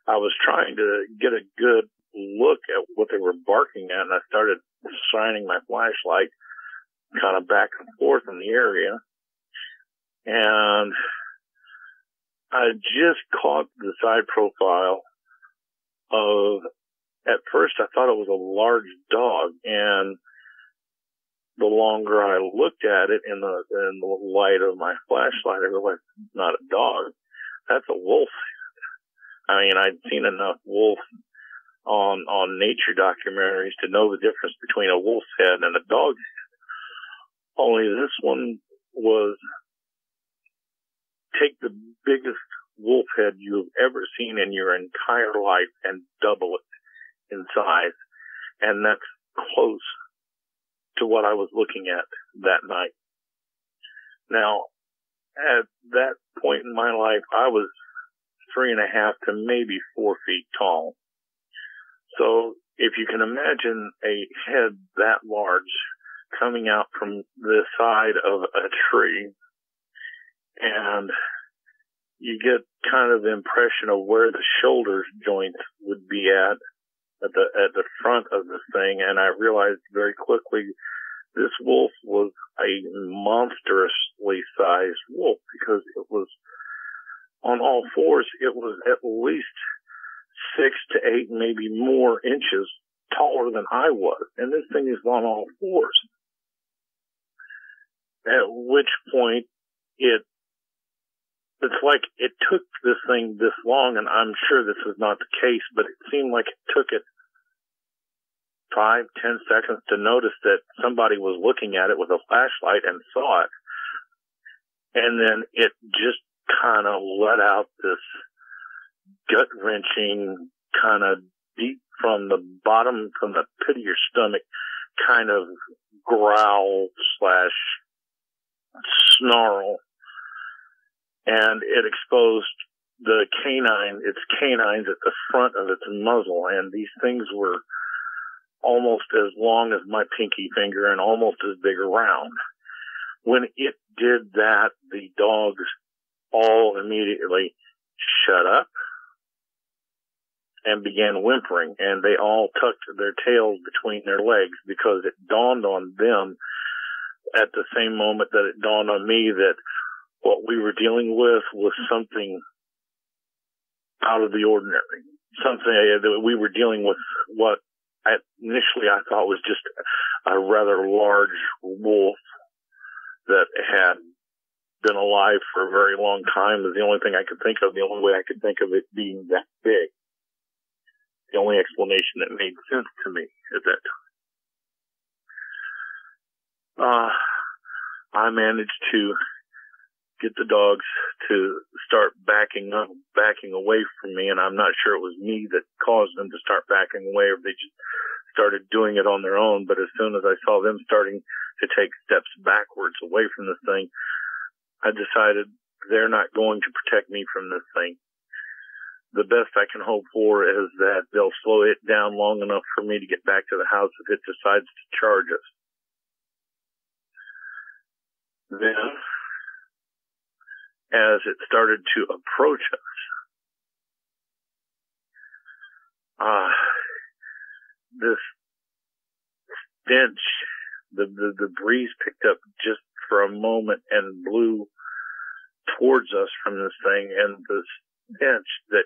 I was trying to get a good look at what they were barking at, and I started shining my flashlight kind of back and forth in the area. And I just caught the side profile of, at first I thought it was a large dog, and the longer I looked at it in the light of my flashlight, I realized it's not a dog. That's a wolf. I mean, I'd seen enough wolf on nature documentaries to know the difference between a wolf's head and a dog's head. Only this one was, take the biggest wolf head you've ever seen in your entire life and double it in size. And that's close to what I was looking at that night. Now, at that point in my life, I was 3.5 to maybe 4 feet tall. So if you can imagine a head that large coming out from the side of a tree, and you get kind of the impression of where the shoulder joints would be at the front of the thing, and I realized very quickly this wolf was a monstrously sized wolf, because it was on all fours. It was at least 6 to 8, maybe more inches taller than I was, and this thing is on all fours. At which point it's like it took this thing this long, and I'm sure this is not the case, but it seemed like it took it 5-10 seconds to notice that somebody was looking at it with a flashlight and saw it. And then it just kind of let out this gut-wrenching, kind of deep from the bottom, from the pit of your stomach, kind of growl / snarl. And it exposed its canines at the front of its muzzle, and these things were almost as long as my pinky finger and almost as big around. When it did that, the dogs all immediately shut up and began whimpering, and they all tucked their tails between their legs, because it dawned on them at the same moment that it dawned on me that what we were dealing with was something out of the ordinary. Something that we were dealing with what initially I thought was just a rather large wolf that had been alive for a very long time. Is the only thing I could think of, the only way I could think of it being that big. The only explanation that made sense to me at that time. I managed to get the dogs to start backing away from me, and I'm not sure it was me that caused them to start backing away, or they just started doing it on their own. But as soon as I saw them starting to take steps backwards away from this thing, I decided they're not going to protect me from this thing. The best I can hope for is that they'll slow it down long enough for me to get back to the house if it decides to charge us. Then, as it started to approach us, this stench, the breeze picked up just for a moment and blew towards us from this thing, and the stench that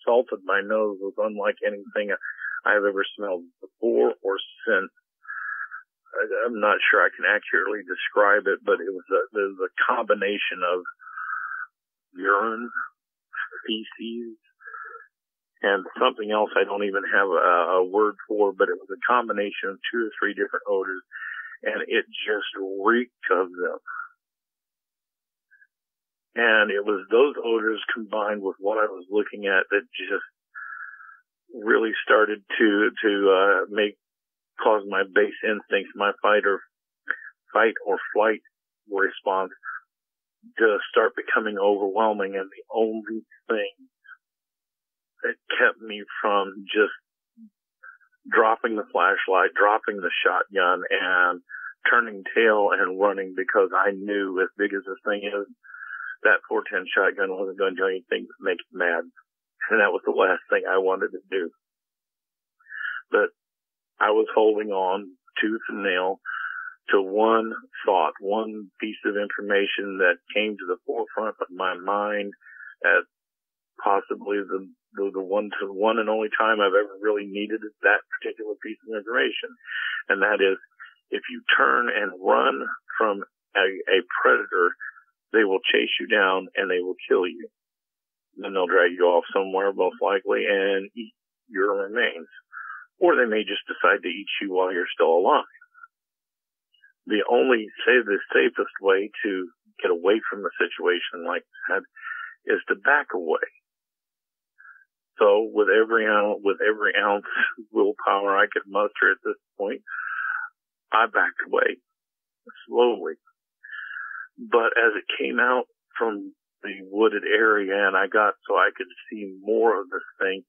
assaulted my nose was unlike anything I've ever smelled before or since. I'm not sure I can accurately describe it, but it was a combination of urine, feces, and something else I don't even have a word for, but it was a combination of 2 or 3 different odors, and it just reeked of them. And it was those odors combined with what I was looking at that just really started to cause my base instincts, my fight or flight response to start becoming overwhelming. And the only thing that kept me from just dropping the flashlight, dropping the shotgun, and turning tail and running, because I knew, as big as this thing is, that 410 shotgun wasn't going to do anything but make it mad. And that was the last thing I wanted to do. But I was holding on tooth and nail to one thought, one piece of information that came to the forefront of my mind at possibly the one and only time I've ever really needed that particular piece of information. And that is, if you turn and run from a predator, they will chase you down and they will kill you. Then they'll drag you off somewhere, most likely, and eat your remains. Or they may just decide to eat you while you're still alive. The safest way to get away from a situation like that is to back away. So with every ounce willpower I could muster at this point, I backed away slowly. But as it came out from the wooded area and I got so I could see more of this thing,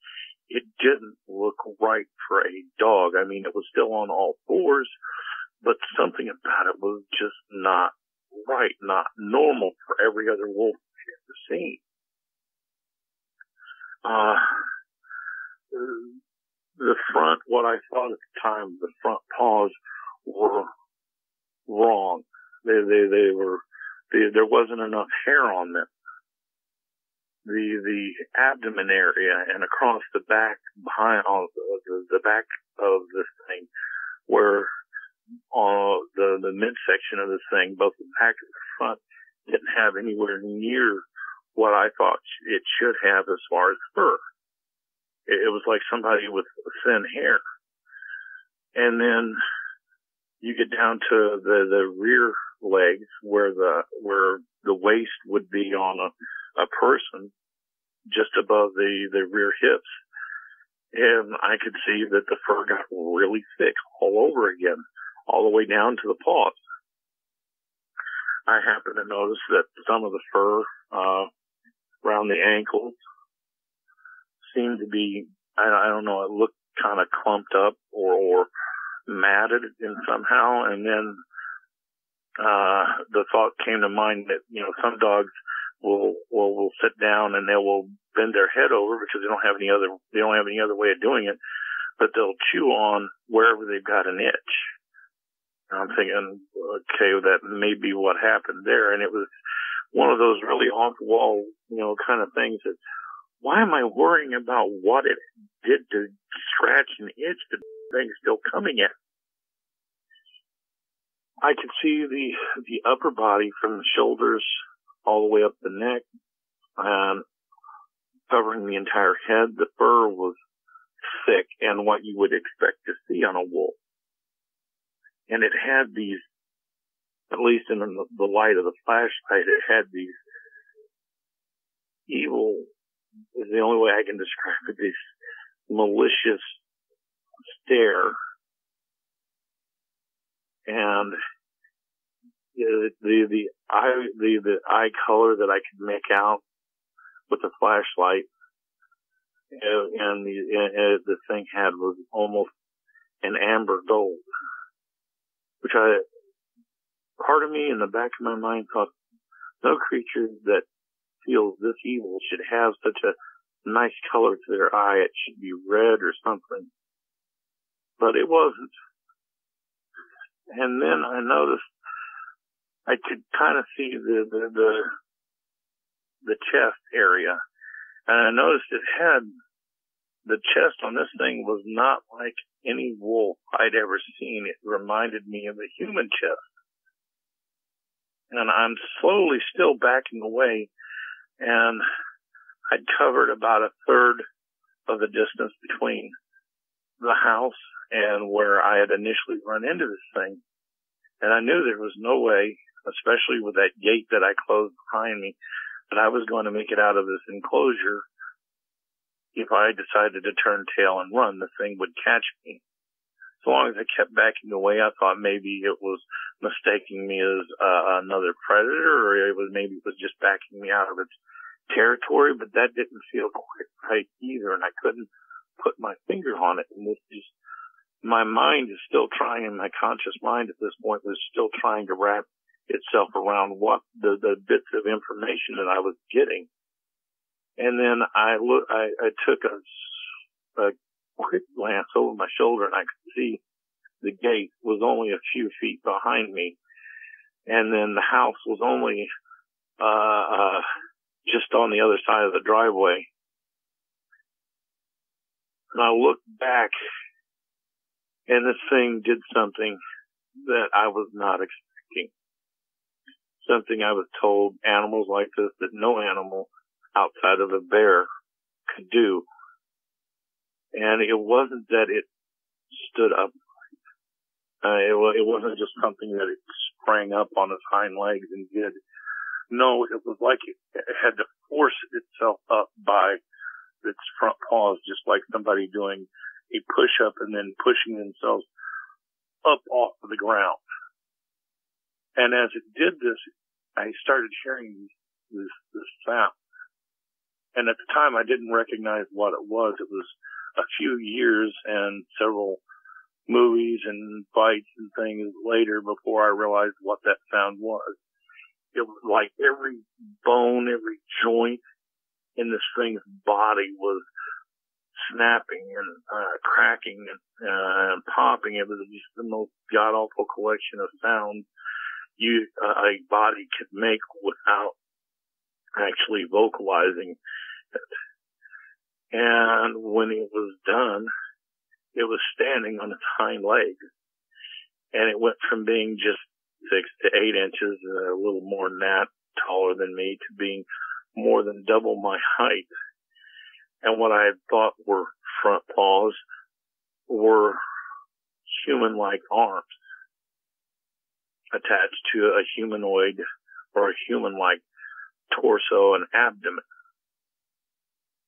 it didn't look right for a dog. I mean, it was still on all fours, but something about it was just not right, not normal for every other wolf I've ever seen. The front, what I thought at the time, the front paws were wrong. There wasn't enough hair on them. The abdomen area and across the back, behind the back of this thing, where the midsection of this thing, both the back and the front, didn't have anywhere near what I thought it should have as far as fur. It was like somebody with thin hair. And then you get down to the rear legs where the waist would be on a person, just above the rear hips. And I could see that the fur got really thick all over again, all the way down to the paws. I happened to notice that some of the fur around the ankles seemed to be, I don't know, it looked kind of clumped up or matted in somehow. And then the thought came to mind that, some dogs will sit down and they will bend their head over because they don't have any other way of doing it, but they'll chew on wherever they've got an itch. And I'm thinking, okay, that may be what happened there. And it was one of those really off-the-wall, kind of things that, why am I worrying about what it did to scratch and itch? The thing's still coming at me. I could see the upper body from the shoulders all the way up the neck, and covering the entire head. The fur was thick and what you would expect to see on a wolf. And it had these, at least in the light of the flashlight, it had these evil, is the only way I can describe it, this malicious stare. And the eye color that I could make out with the flashlight, and the thing had was almost an amber gold, which part of me in the back of my mind thought, no creature that feels this evil should have such a nice color to their eye. It should be red or something, but it wasn't. And then I noticed I could kind of see the chest area, and I noticed it had the chest on this thing was not like any wolf I'd ever seen. It reminded me of a human chest. And I'm slowly still backing away, and I'd covered about a third of the distance between the house and where I had initially run into this thing. And I knew there was no way, especially with that gate that I closed behind me, that I was going to make it out of this enclosure. If I decided to turn tail and run, the thing would catch me. So long as I kept backing away, I thought maybe it was mistaking me as another predator, or maybe it was just backing me out of its territory, but that didn't feel quite right either, and I couldn't put my finger on it. And this just, my mind is still trying, and my conscious mind at this point was still trying to wrap itself around what the bits of information that I was getting. And then I took a quick glance over my shoulder, and I could see the gate was only a few feet behind me, and then the house was only just on the other side of the driveway. And I looked back, and this thing did something that I was not expecting. Something I was told animals like this, that no animal outside of a bear could do. And it wasn't that it stood up. It wasn't just something that it sprang up on its hind legs and did. No, it was like it had to force itself up by its front paws, just like somebody doing a push-up and then pushing themselves up off of the ground. And as it did this, I started hearing this sound. And at the time, I didn't recognize what it was. It was a few years and several movies and fights and things later before I realized what that sound was. It was like every bone, every joint in this thing's body was snapping and cracking and popping. It was just the most god-awful collection of sounds a body could make without actually vocalizing it. And when it was done, it was standing on its hind legs. And it went from being just 6 to 8 inches, a little more than that, taller than me, to being more than double my height. And what I had thought were front paws were human-like arms attached to a humanoid or a human-like torso and abdomen.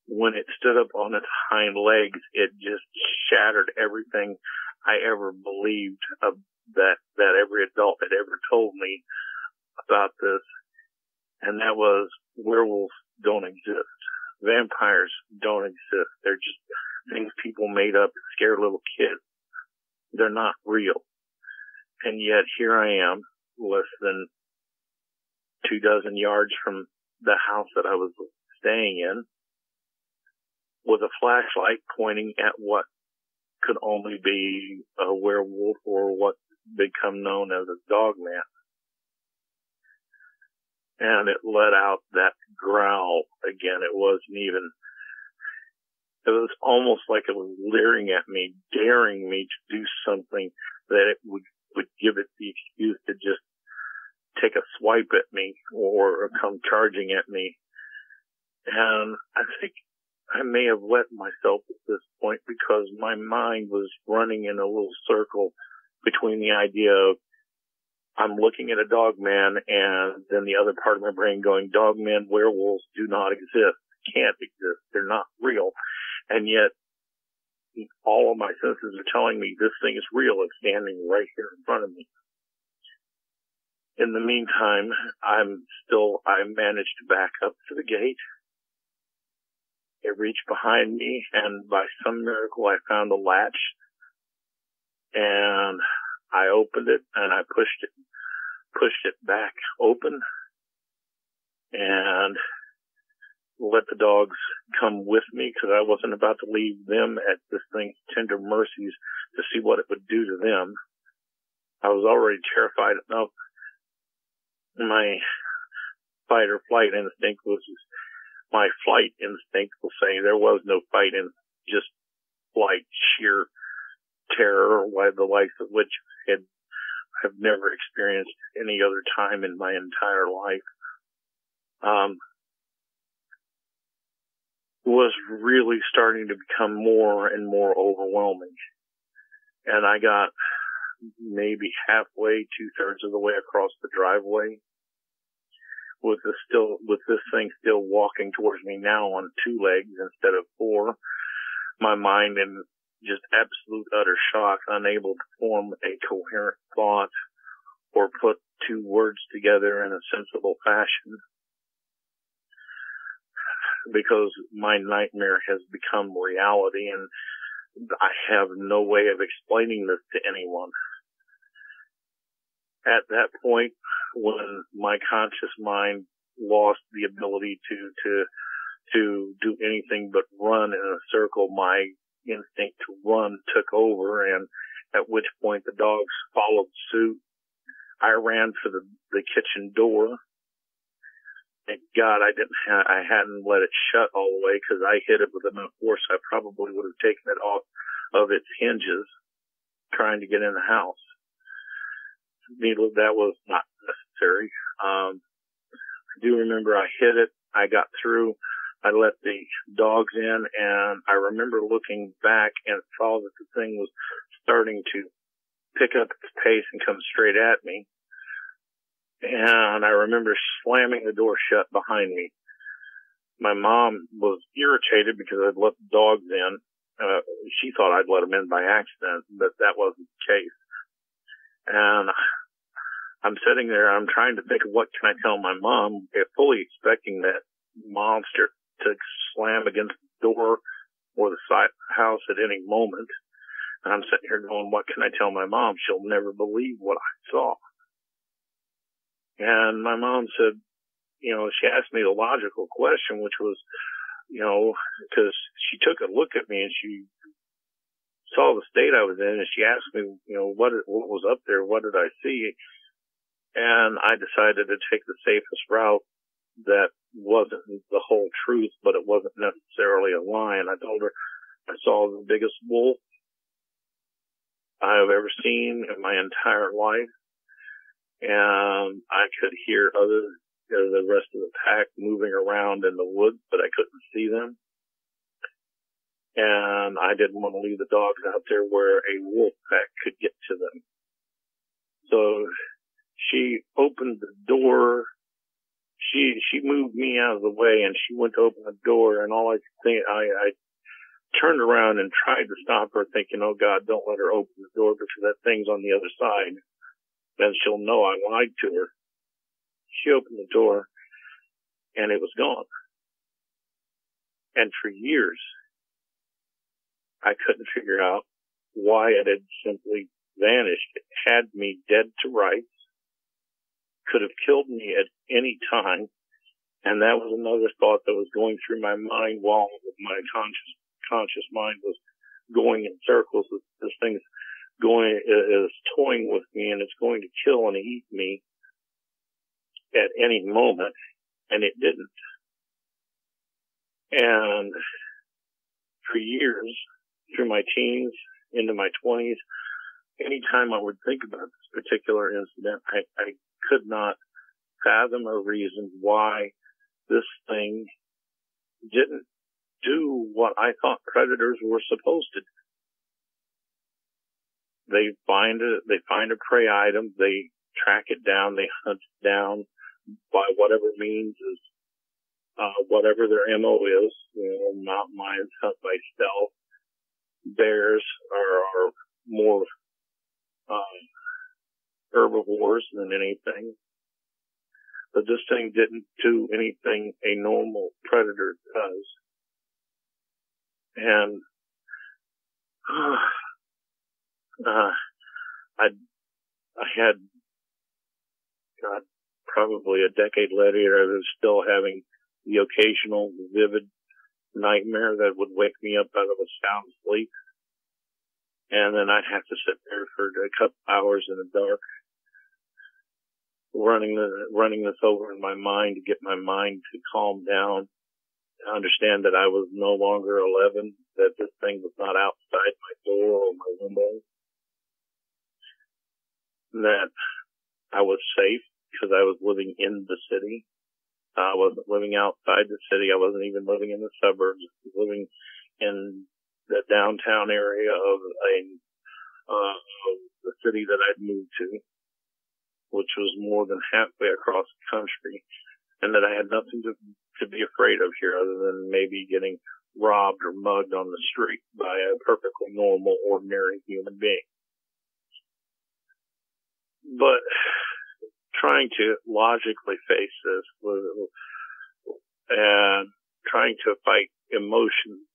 When it stood up on its hind legs, it just shattered everything I ever believed that every adult had ever told me about this. And that was, werewolves don't exist. Vampires don't exist. They're just things people made up to scare little kids. They're not real. And yet here I am, less than 24 yards from the house that I was staying in, with a flashlight pointing at what could only be a werewolf or what's become known as a Dogman. And it let out that growl again. It was almost like it was leering at me, daring me to do something that it would give it the excuse to just take a swipe at me or come charging at me. And I think I may have let myself at this point because my mind was running in a little circle between the idea of I'm looking at a Dogman and then the other part of my brain going, Dogmen, werewolves do not exist, can't exist, they're not real. And yet all of my senses are telling me this thing is real. It's standing right here in front of me. In the meantime, I managed to back up to the gate. It reached behind me, and by some miracle, I found a latch, and I opened it, and I pushed it back open, and let the dogs come with me, because I wasn't about to leave them at this thing's tender mercies to see what it would do to them. I was already terrified enough. My my flight instinct will say there was no fight just like sheer terror, the likes of which have never experienced any other time in my entire life. Was really starting to become more and more overwhelming. And I got maybe halfway, 2/3 of the way across the driveway with this thing still walking towards me now on 2 legs instead of 4. My mind in just absolute utter shock, unable to form a coherent thought or put 2 words together in a sensible fashion, because my nightmare has become reality, and I have no way of explaining this to anyone. At that point, when my conscious mind lost the ability to do anything but run in a circle, my instinct to run took over, and at which point the dogs followed suit. I ran for the kitchen door. Thank God I hadn't let it shut all the way, because I hit it with enough force I probably would have taken it off of its hinges trying to get in the house. Needless, that was not necessary. I do remember I hit it. I got through. I let the dogs in, and I remember looking back and saw that the thing was starting to pick up its pace and come straight at me. And I remember slamming the door shut behind me. My mom was irritated because I'd let the dogs in. She thought I'd let them in by accident, but that wasn't the case. And I'm sitting there, I'm trying to think of what can I tell my mom, fully expecting that monster to slam against the door or the side of the house at any moment. And I'm sitting here going, what can I tell my mom? She'll never believe what I saw. And my mom said, she asked me the logical question, which was, because she took a look at me and she saw the state I was in, and she asked me, what was up there? What did I see? And I decided to take the safest route that wasn't the whole truth, but it wasn't necessarily a lie. And I told her I saw the biggest wolf I have ever seen in my entire life. And I could hear the rest of the pack moving around in the woods, but I couldn't see them. And I didn't want to leave the dogs out there where a wolf pack could get to them. So she opened the door. She moved me out of the way, and she went to open the door, and all I could think, I turned around and tried to stop her, thinking, oh God, don't let her open the door, because that thing's on the other side. Then she'll know I lied to her. She opened the door, and it was gone. And for years, I couldn't figure out why it had simply vanished. It had me dead to rights, could have killed me at any time, and that was another thought that was going through my mind while my conscious mind was going in circles. This thing's is toying with me, and it's going to kill and eat me at any moment, and it didn't. And for years, through my teens, into my 20s, anytime I would think about this particular incident, I could not fathom a reason why this thing didn't do what I thought predators were supposed to do. They find a prey item, they track it down, they hunt it down by whatever means is, whatever their MO is. Mountain lions hunt by stealth. Bears are more, herbivores than anything. But this thing didn't do anything a normal predator does. And, I had, God, probably a decade later, I was still having the occasional vivid nightmare that would wake me up out of a sound sleep. And then I'd have to sit there for a couple hours in the dark, running this over in my mind to get my mind to calm down understand that I was no longer 11, that this thing was not outside my door or my window, that I was safe because I was living in the city. I wasn't living outside the city. I wasn't even living in the suburbs. I was living in the downtown area of the city that I'd moved to, which was more than halfway across the country, and that I had nothing to be afraid of here other than maybe getting robbed or mugged on the street by a perfectly normal, ordinary human being. But trying to logically face this and trying to fight emotion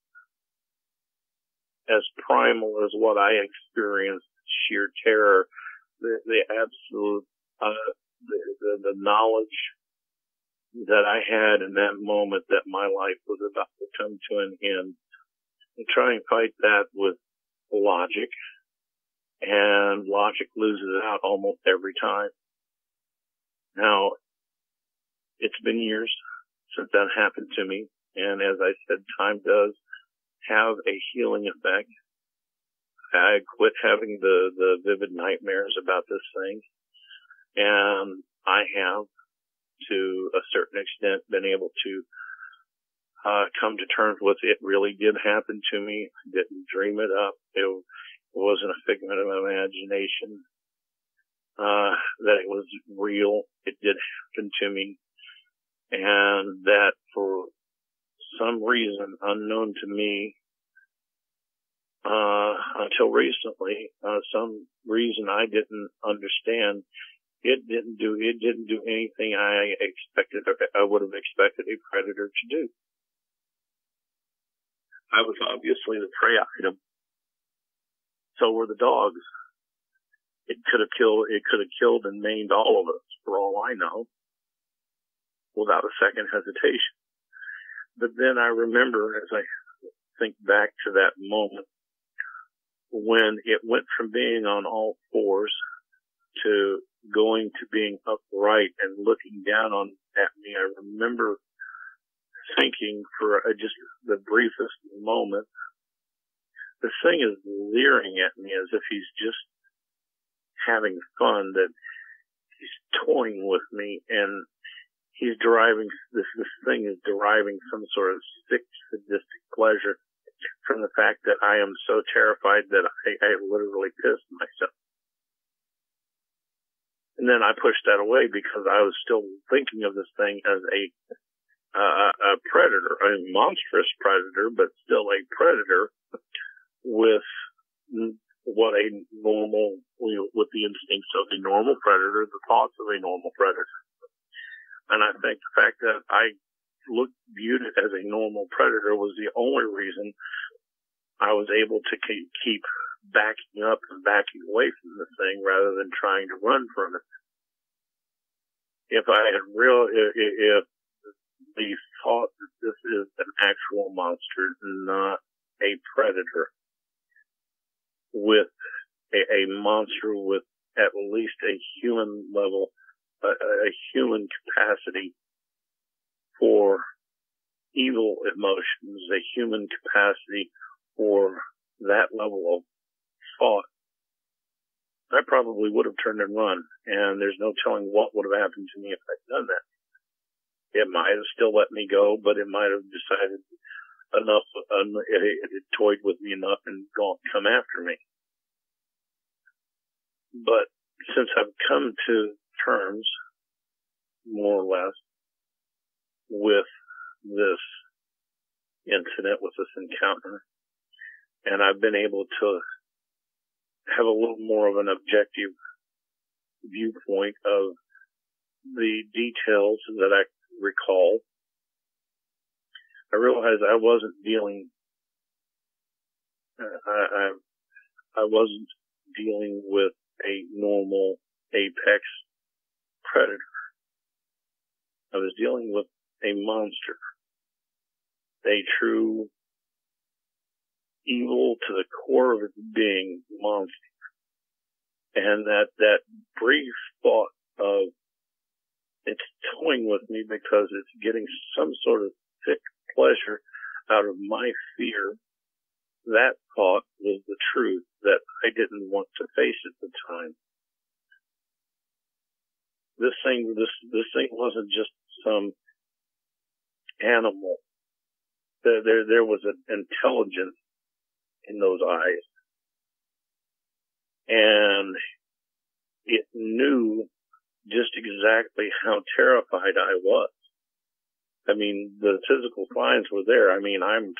as primal as what I experienced, sheer terror, the absolute, the knowledge that I had in that moment that my life was about to come to an end, and try and fight that with logic, and logic loses out almost every time. Now, it's been years since that happened to me, and as I said, time does have a healing effect. I quit having the vivid nightmares about this thing, and I have, to a certain extent, been able to come to terms with it really did happen to me. I didn't dream it up. It wasn't a figment of imagination. That it was real. It did happen to me. And that for some reason unknown to me, until recently, some reason I didn't understand, it didn't do anything I expected, or I would have expected a predator to do. I was obviously the prey item. So were the dogs. It could have killed and maimed all of us, for all I know, without a second hesitation. But then I remember, as I think back to that moment, when it went from being on all fours to going to being upright and looking down at me, I remember thinking for just the briefest moment, this thing is leering at me as if he's just having fun, that he's toying with me, and he's deriving, this thing is deriving some sort of sick, sadistic pleasure from the fact that I am so terrified that I literally pissed myself. And then I pushed that away because I was still thinking of this thing as a predator, a monstrous predator, but still a predator with what a normal, with the instincts of a normal predator, the thoughts of a normal predator. And I think the fact that I viewed it as a normal predator was the only reason I was able to keep backing up and backing away from the thing rather than trying to run from it. If the thought that this is an actual monster, not a predator, with a monster with at least a human level, a human capacity for evil emotions, a human capacity for that level of thought, I probably would have turned and run, and there's no telling what would have happened to me if I'd done that. It might have still let me go, but it might have decided enough, it had toyed with me enough and come after me. But since I've come to terms, more or less, with this incident, with this encounter, and I've been able to have a little more of an objective viewpoint of the details that I recall, I realized I wasn't dealing, I wasn't dealing with a normal apex predator. I was dealing with a monster, a true evil to the core of its being monster. And that brief thought of it's toying with me because it's getting some sort of sick pleasure out of my fear. That thought was the truth that I didn't want to face at the time. This thing wasn't just some animal. There was an intelligence in those eyes. And it knew just exactly how terrified I was. I mean, the physical signs were there. I mean, I'm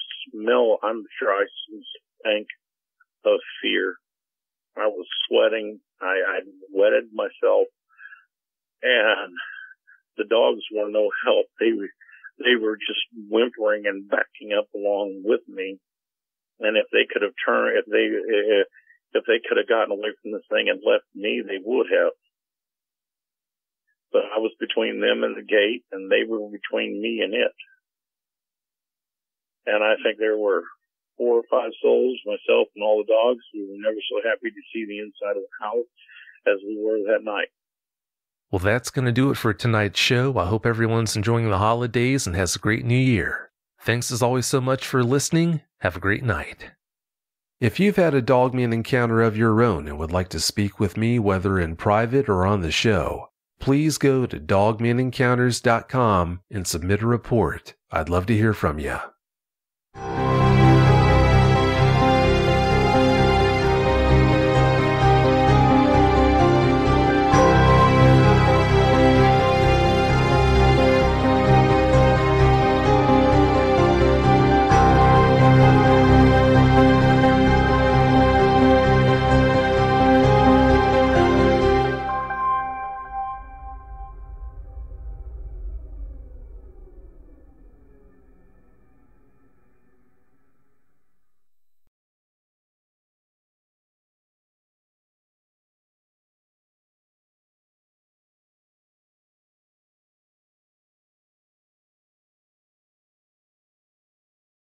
sure I stank of fear. I was sweating. I wetted myself. And the dogs were no help. They were just whimpering and backing up along with me. And if they could have turned, if they could have gotten away from this thing and left me, they would have. But I was between them and the gate, and they were between me and it. And I think there were 4 or 5 souls, myself and all the dogs, who were never so happy to see the inside of the house as we were that night. Well, that's going to do it for tonight's show. I hope everyone's enjoying the holidays and has a great new year. Thanks as always so much for listening. Have a great night. If you've had a Dogman encounter of your own and would like to speak with me, whether in private or on the show, please go to dogmanencounters.com and submit a report. I'd love to hear from you.